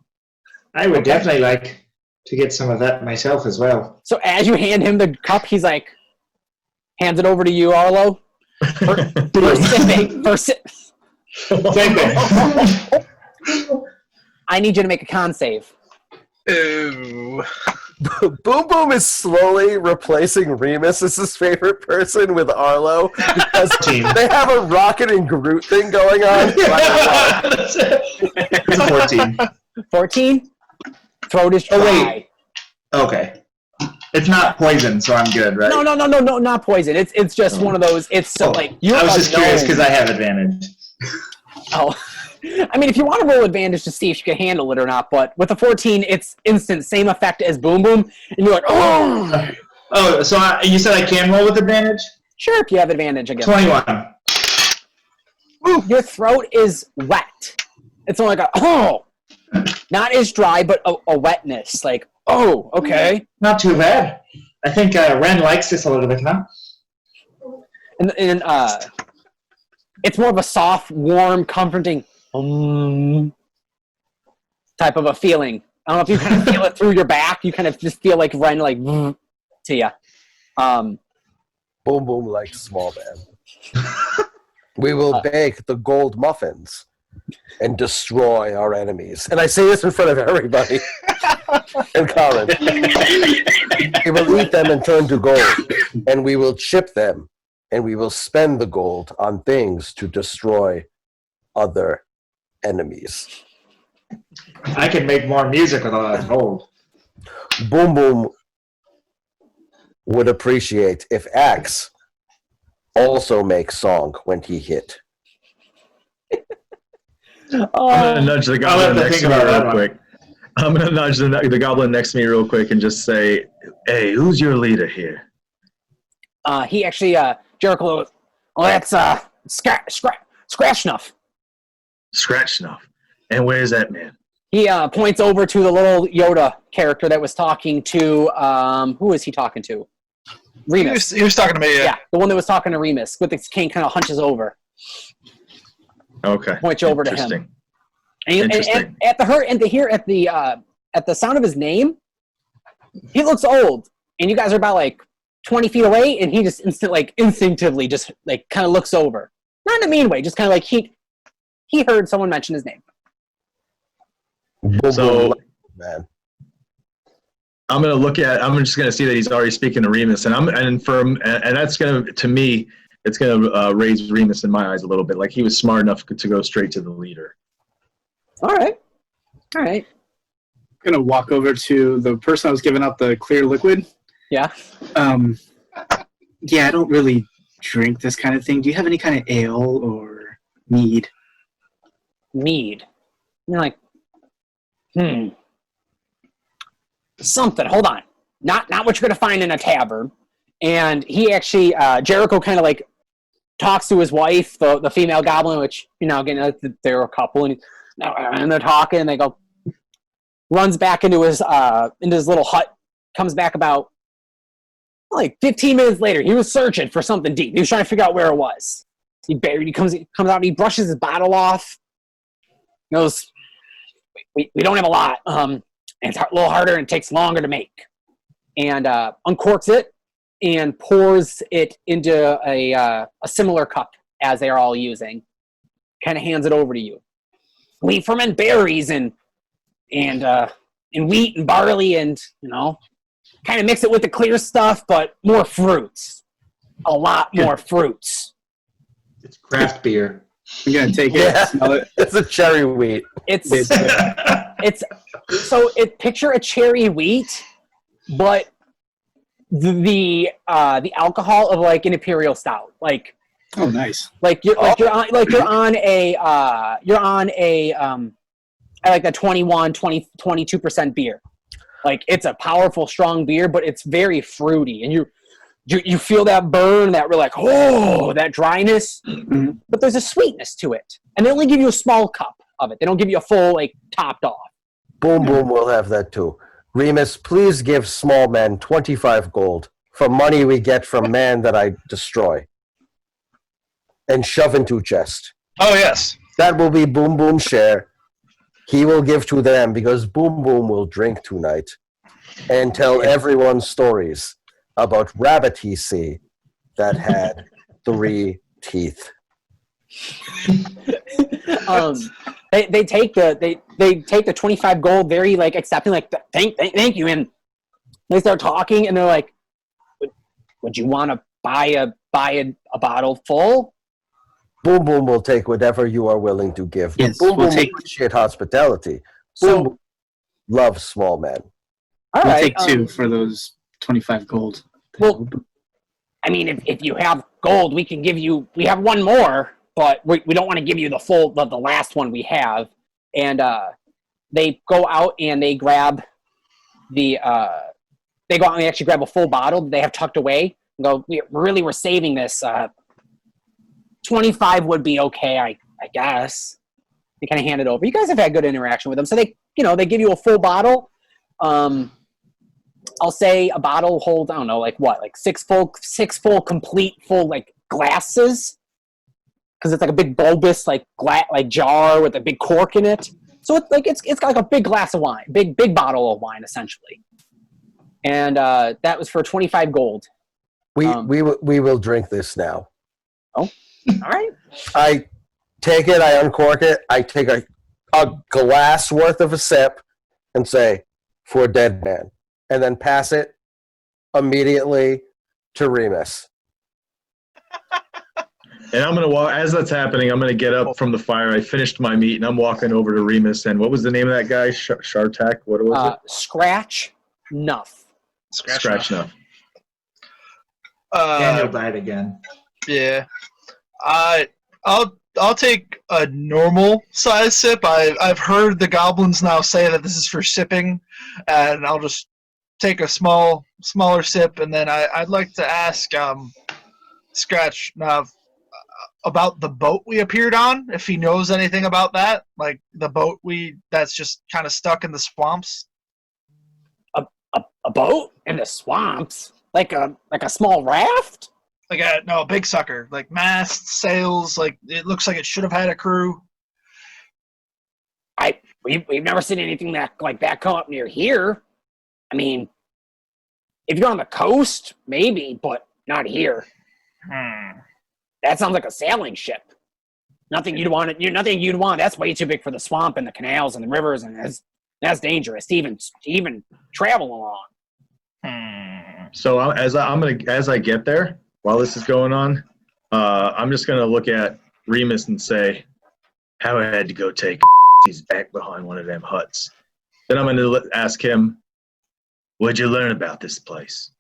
I would definitely like to get some of that myself as well. So as you hand him the cup, he's like, hands it over to you, Arlo. Same thing. I need you to make a con save. Ew. Boom Boom is slowly replacing Remus as his favorite person with Arlo because they have a Rocket and Groot thing going on. It's 14. 14? Throat is dry. Oh, wait. Okay. It's not poison, so I'm good, right? No, not poison. It's just one of those. It's so like you. I was just curious because I have advantage. Oh, I mean, if you want to roll advantage to see if you can handle it or not, but with a 14, it's instant, same effect as Boom Boom, and you're like, oh. Oh, so you said I can roll with advantage? Sure, if you have advantage again. 21. Your throat is wet. It's only like not as dry, but a wetness. Like, oh, okay. Not too bad. I think Ren likes this a little bit, huh? And it's more of a soft, warm, comforting type of a feeling I don't know if you kind of feel it through your back. You kind of just feel like Ren like to you. Boom Boom like small man. We will bake the gold muffins and destroy our enemies. And I say this in front of everybody. And Colin. We will eat them and turn to gold. And we will chip them. And we will spend the gold on things to destroy other enemies. I can make more music with all that gold. Boom Boom would appreciate if Axe also makes song when he hit. I'm gonna nudge the goblin next to me real quick. I'm gonna nudge the goblin next to me real quick and just say, "Hey, who's your leader here?" He actually, Jericho. Well, that's Scratch Snuff. Scratch Snuff. And where's that man? He points over to the little Yoda character that was talking to. Who was he talking to? Remus. He was talking to me. Yeah, the one that was talking to Remus with the cane kind of hunches over. Okay. Points you over to him. Interesting. And at the sound of his name, he looks old, and you guys are about like 20 feet away, and he just instinctively just like kind of looks over, not in a mean way, just kind of like he heard someone mention his name. So, man, I'm just gonna see that he's already speaking to Remus, and that's gonna, to me, it's gonna raise Remus in my eyes a little bit. Like he was smart enough to go straight to the leader. All right. I'm gonna walk over to the person I was giving out the clear liquid. Yeah. Yeah, I don't really drink this kind of thing. Do you have any kind of ale or mead? Mead. You're like, something. Hold on. Not what you're gonna find in a tavern. And he actually, Jericho kind of like talks to his wife, the female goblin, which again they're a couple, and they're talking. And they go, runs back into his little hut. Comes back about like 15 minutes later. He was searching for something deep. He was trying to figure out where it was. He comes out and he brushes his bottle off. He goes, we don't have a lot. It's a little harder and it takes longer to make. And uncorks it and pours it into a similar cup as they are all using. Kind of hands it over to you. We ferment berries and wheat and barley and kind of mix it with the clear stuff, but more fruits. A lot more fruits. It's craft beer. I'm gonna take it. Yeah. Smell it. It's a cherry wheat. Picture a cherry wheat, but the alcohol of like an imperial stout. Like, oh, nice. Like you're on a like a 22% beer. Like it's a powerful, strong beer, but it's very fruity, and you feel that burn, that we're like, oh, that dryness, but there's a sweetness to it, and they only give you a small cup of it. They don't give you a full like topped off. Boom Boom will have that too. Remus, please give small man 25 gold for money we get from man that I destroy, and shove into chest. Oh yes. That will be Boom Boom's share. He will give to them because Boom Boom will drink tonight and tell everyone stories about Rabbit he see that had 3 teeth. They take the 25 gold very like accepting, like thank you, and they start talking and they're like, would you want to buy a bottle full? Boom Boom will take whatever you are willing to give. Yes, Boom we'll Boom take- appreciate hospitality. So- Boom Boom loves small men. All We'll right, take 2 for those 25 gold. Well, I mean, if you have gold, we can give you. We have one more, but we don't want to give you the full, the last one we have. And they go out and they grab they go out and they actually grab a full bottle that they have tucked away. And go, we're saving this. 25 would be okay, I guess. They kind of hand it over. You guys have had good interaction with them, so they give you a full bottle. I'll say a bottle holds, I don't know, like what, like six full complete full like glasses, because it's like a big bulbous like jar with a big cork in it. So it's like a big glass of wine, big bottle of wine essentially, and that was for 25 gold. We will drink this now. Oh, all right. I take it, I uncork it, I take a glass worth of a sip and say, for a dead man. And then pass it immediately to Remus. And I'm gonna walk as that's happening. I'm gonna get up from the fire. I finished my meat, and I'm walking over to Remus. And what was the name of that guy? Shartak. What was it? Scratch Nuff. Scratch Nuff. Daniel died again. Yeah. I'll take a normal size sip. I've heard the goblins now say that this is for sipping, and I'll just take a smaller sip, and then I'd like to ask Scratch Nuff about the boat we appeared on, if he knows anything about that, like the boat that's just kind of stuck in the swamps. A boat in the swamps, like a small raft. Like a big sucker, like masts, sails. Like it looks like it should have had a crew. We've never seen anything like that come up near here. I mean, if you're on the coast, maybe, but not here. That sounds like a sailing ship. Nothing you'd want. Nothing you'd want. That's way too big for the swamp and the canals and the rivers, and that's dangerous to even travel along. So as I get there, while this is going on, I'm just gonna look at Remus and say, "How I had to go take he's back behind one of them huts." Then I'm gonna ask him, "What'd you learn about this place?"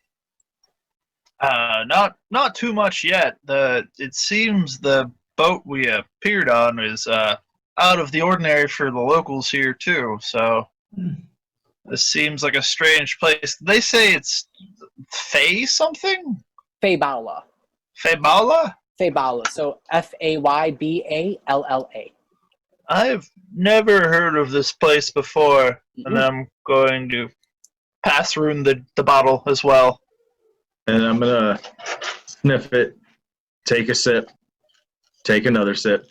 Not too much yet. It seems the boat we appeared on is out of the ordinary for the locals here too. So this seems like a strange place. They say it's Fey something. Faybala. Faybala? Faybala. So Fayballa. I've never heard of this place before, and I'm going to pass Roon the bottle as well. And I'm gonna sniff it, take a sip, take another sip,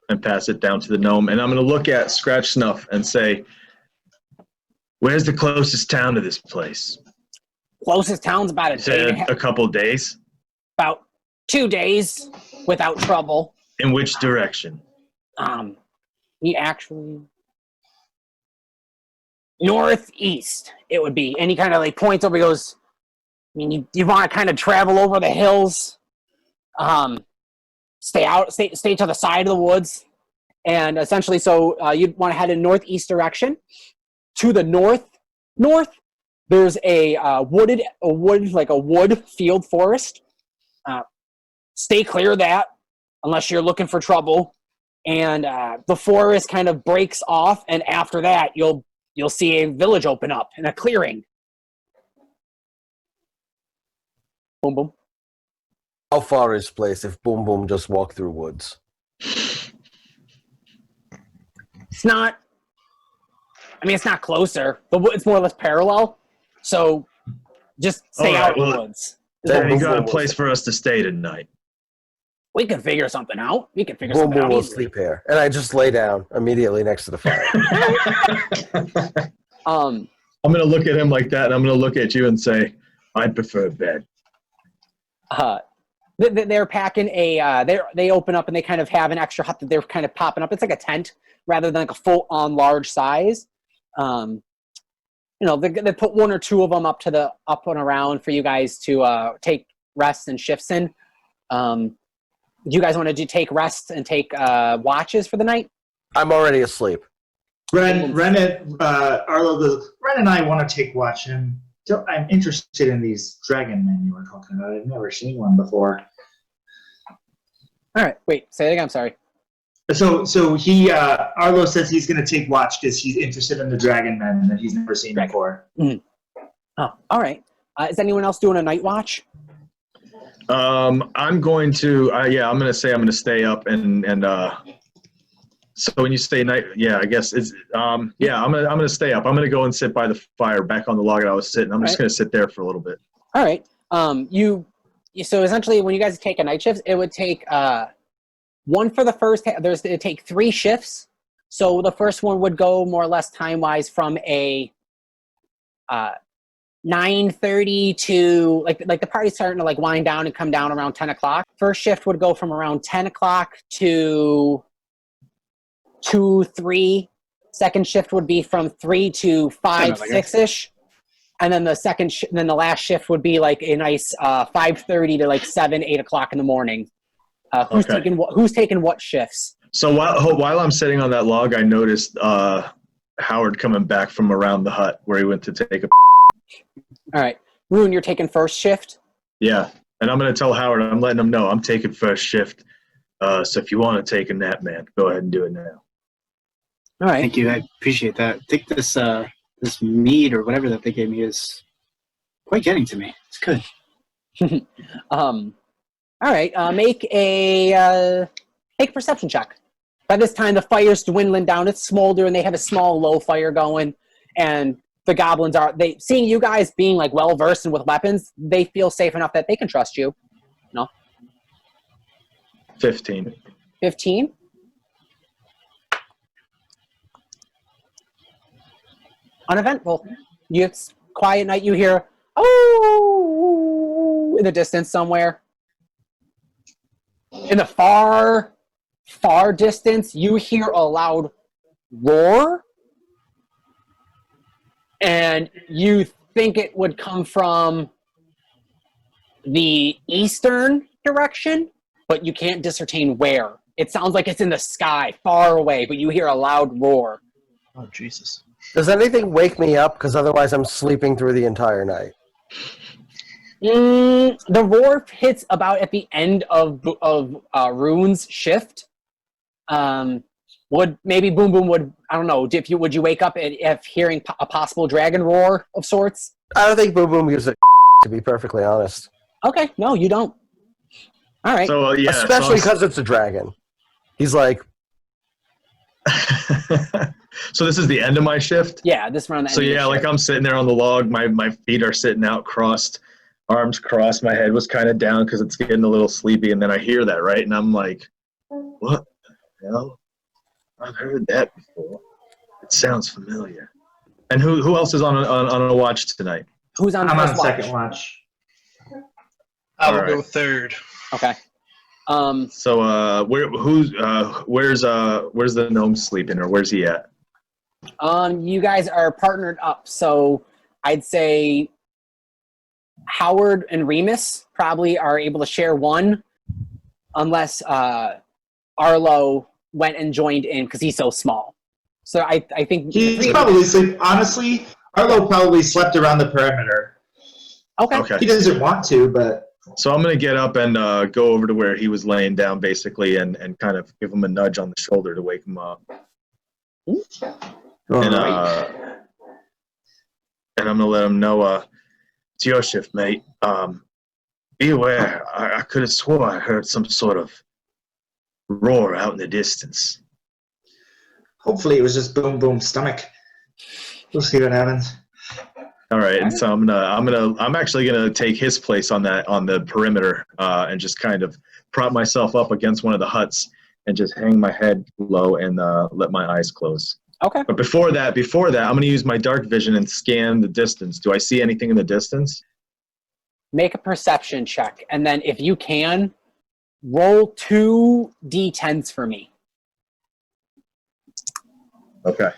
and pass it down to the gnome. And I'm gonna look at Scratch Snuff and say, "Where's the closest town to this place?" Closest town's about a couple days. About 2 days without trouble. In which direction? He actually northeast. It would be, and he kind of like points over. He goes, I mean, you want to kind of travel over the hills, stay to the side of the woods, and essentially, so you'd want to head in northeast direction. To the north, there's a wood field forest. Stay clear of that unless you're looking for trouble. And the forest kind of breaks off, and after that, you'll see a village open up in a clearing. Boom, boom. How far is place if Boom Boom just walked through woods? It's not closer. It's more or less parallel. So just stay out in the woods. Then you got a place for us to stay tonight. We can figure something out. Boom Boom will sleep here. And I just lay down immediately next to the fire. I'm going to look at him like that, and I'm going to look at you and say, "I prefer bed." They're packing they open up and they kind of have an extra hut that they're kind of popping up. It's like a tent rather than like a full-on large size. They put one or two of them up and around for you guys to take rests and shifts in. Do you guys want to take rests and take watches for the night? I'm already asleep. Ren and I want to take watch, and I'm interested in these dragon men you were talking about. I've never seen one before. All right, wait, say it again. I'm sorry. So he Arlo says he's going to take watch because he's interested in the dragon men that he's never seen before. Mm-hmm. Oh, all right. Is anyone else doing a night watch? I'm going to. I'm going to say I'm going to stay up and. So when you say night, I guess it's. I'm gonna stay up. I'm gonna go and sit by the fire, back on the log that I was sitting. I'm just gonna sit there for a little bit. All right. So essentially, when you guys take a night shift, it would take one for the first. It'd take 3 shifts. So the first one would go more or less time-wise from a 9:30 to like the party's starting to like wind down and come down around 10 o'clock. First shift would go from around 10 o'clock to 2, 3. Second shift would be from 3 to 5, 6-ish. And then then the last shift would be like a nice 5:30 to like 7, 8 o'clock in the morning. Who's taking what shifts? So while I'm sitting on that log, I noticed Howard coming back from around the hut where he went to take a. All right, Roon, you're taking first shift. Yeah, and I'm going to tell Howard. I'm letting him know I'm taking first shift. So if you want to take a nap, man, go ahead and do it now. All right. Thank you. I appreciate that. I think this mead or whatever that they gave me is quite getting to me. It's good. All right. Make a perception check. By this time, the fire's dwindling down. It's smoldering. They have a small, low fire going, and the goblins seeing you guys being like well versed with weapons. They feel safe enough that they can trust you. No. 15. 15. Uneventful. It's quiet night. You hear oh in the distance somewhere. In the far distance, you hear a loud roar, and you think it would come from the eastern direction, but you can't discern where. It sounds like it's in the sky, far away, but you hear a loud roar. Oh, Jesus. Does anything wake me up? Because otherwise I'm sleeping through the entire night. The roar hits about at the end of Roon's shift. Would maybe Boom Boom would, I don't know, would you wake up if hearing a possible dragon roar of sorts? I don't think Boom Boom uses it, to be perfectly honest. Okay, no, you don't. All right. So especially because it's a dragon. He's like. So this is the end of my shift? Yeah, this round. So yeah, like I'm sitting there on the log. My feet are sitting out crossed, arms crossed. My head was kind of down because it's getting a little sleepy. And then I hear that, right? And I'm like, what the hell? I've heard that before. It sounds familiar. And who else is on a watch tonight? Who's on? I'm on first watch? second watch. I will go third. Okay. So where's the gnome sleeping, or where's he at? You guys are partnered up, so I'd say Howard and Remus probably are able to share one, unless Arlo went and joined in because he's so small. So I think He's probably sleep. Honestly, Arlo probably slept around the perimeter. Okay. He doesn't want to, but. So I'm going to get up and go over to where he was laying down, basically, and kind of give him a nudge on the shoulder to wake him up. And I'm going to let him know, it's your shift, mate. Be aware. I could have swore I heard some sort of roar out in the distance. Hopefully it was just Boom Boom's stomach. We'll see what happens. All right, and so I'm actually gonna take his place on the perimeter, and just kind of prop myself up against one of the huts and just hang my head low and let my eyes close. Okay. But before that, I'm gonna use my dark vision and scan the distance. Do I see anything in the distance? Make a perception check, and then if you can, roll 2 d10s for me. Okay.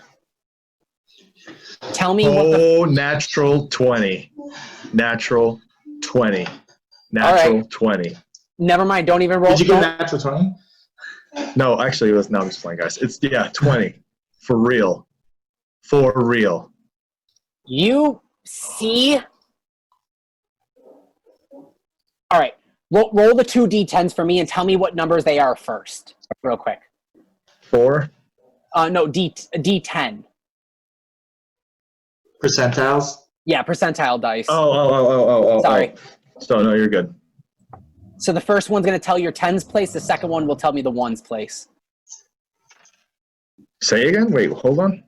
Tell me what natural 20. Natural 20. Natural right. 20. Never mind, don't even roll. Did you get a natural 20? No, actually it was, no, I'm just playing, guys. It's 20. For real. For real. You see. All right. Roll the 2 d10s for me and tell me what numbers they are first, real quick. 4? No, D10. Percentiles? Yeah, percentile dice. Oh. Sorry. So, no, you're good. So the first one's going to tell your 10's place. The second one will tell me the 1's place. Say again? Wait, hold on.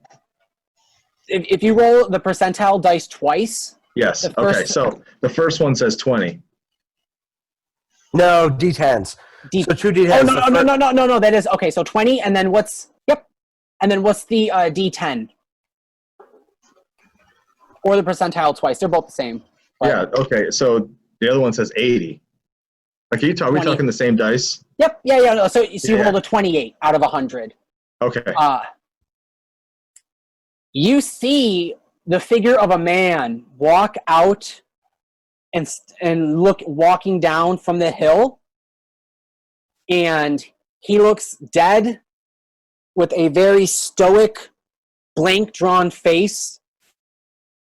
If you roll the percentile dice twice. Yes. Okay, so the first one says 20. No, D10s. So 2 D10s. Oh, no. That is, okay, so 20, and then what's, yep. And then what's the D10? Or the percentile twice. They're both the same. Yeah, okay. So the other one says 80. Like, are we talking the same dice? Yep. Yeah. No, so you Yeah. rolled a 28 out of 100. Okay. You see the figure of a man walk out and look walking down from the hill, and he looks dead with a very stoic, blank drawn face,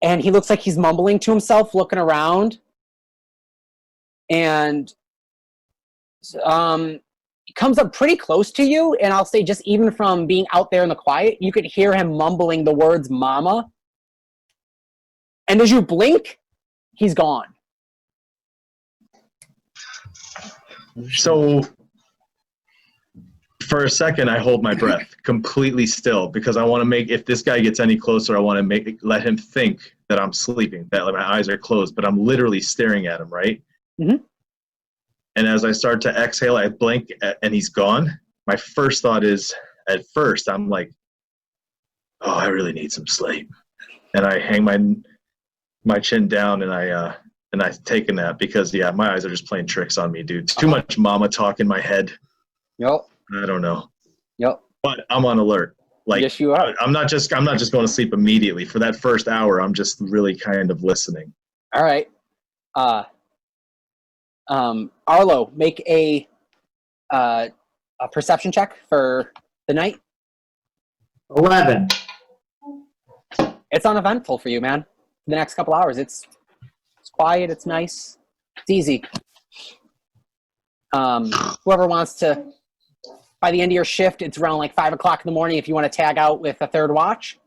and he looks like he's mumbling to himself, looking around, and he comes up pretty close to you, and I'll say just even from being out there in the quiet, you could hear him mumbling the words "mama," and as you blink, he's gone. So for a second, I hold my breath completely still because I want to make, if this guy gets any closer, I want to let him think that I'm sleeping, that my eyes are closed, but I'm literally staring at him, right? Mm-hmm. And as I start to exhale, I blink and he's gone. My first thought is, at first, I'm like, oh, I really need some sleep. And I hang my chin down and I take a nap because, yeah, my eyes are just playing tricks on me, dude. Too much mama talk in my head. Yep. I don't know. Yep. But I'm on alert. Like, yes, you are. I'm not just going to sleep immediately. For that first hour, I'm just really kind of listening. All right. Arlo, make a perception check for the night. 11. It's uneventful for you, man. For the next couple hours, it's quiet. It's nice. It's easy. Whoever wants to, by the end of your shift, it's around like 5 o'clock in the morning. If you want to tag out with a third watch,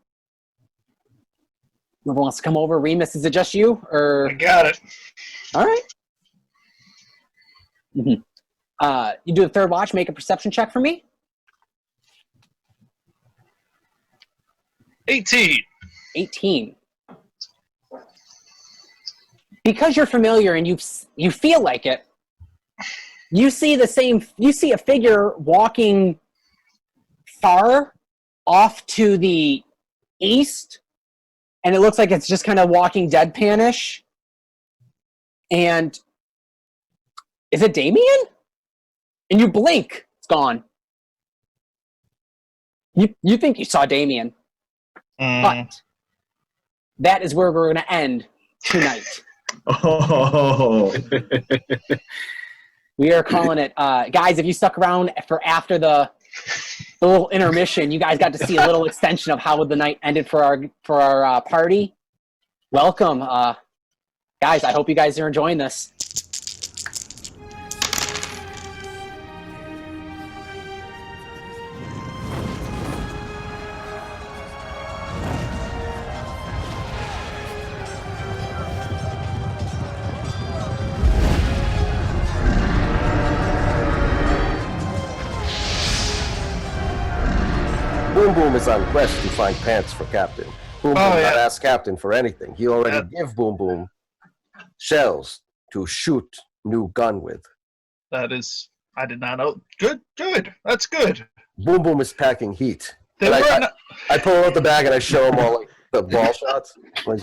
whoever wants to come over. Remus, is it just you or? I got it. All right. Mm-hmm. You do the third watch. Make a perception check for me. 18. 18. Because you're familiar and you feel like it, you see a figure walking far off to the east, and it looks like it's just kind of walking deadpanish. And is it Damien? And you blink, it's gone. You think you saw Damien. But that is where we're going to end tonight. Oh. We are calling it. Guys, if you stuck around for after the little intermission, you guys got to see a little extension of how the night ended for our party. Welcome. Guys, I hope you guys are enjoying this. Boom Boom is on quest to find pants for Captain. Boom Boom not ask Captain for anything. He already give Boom Boom shells to shoot new gun with. That is, I did not know. Good. That's good. Boom Boom is packing heat. They And were I pull out the bag and I show him all like the ball shots. Like,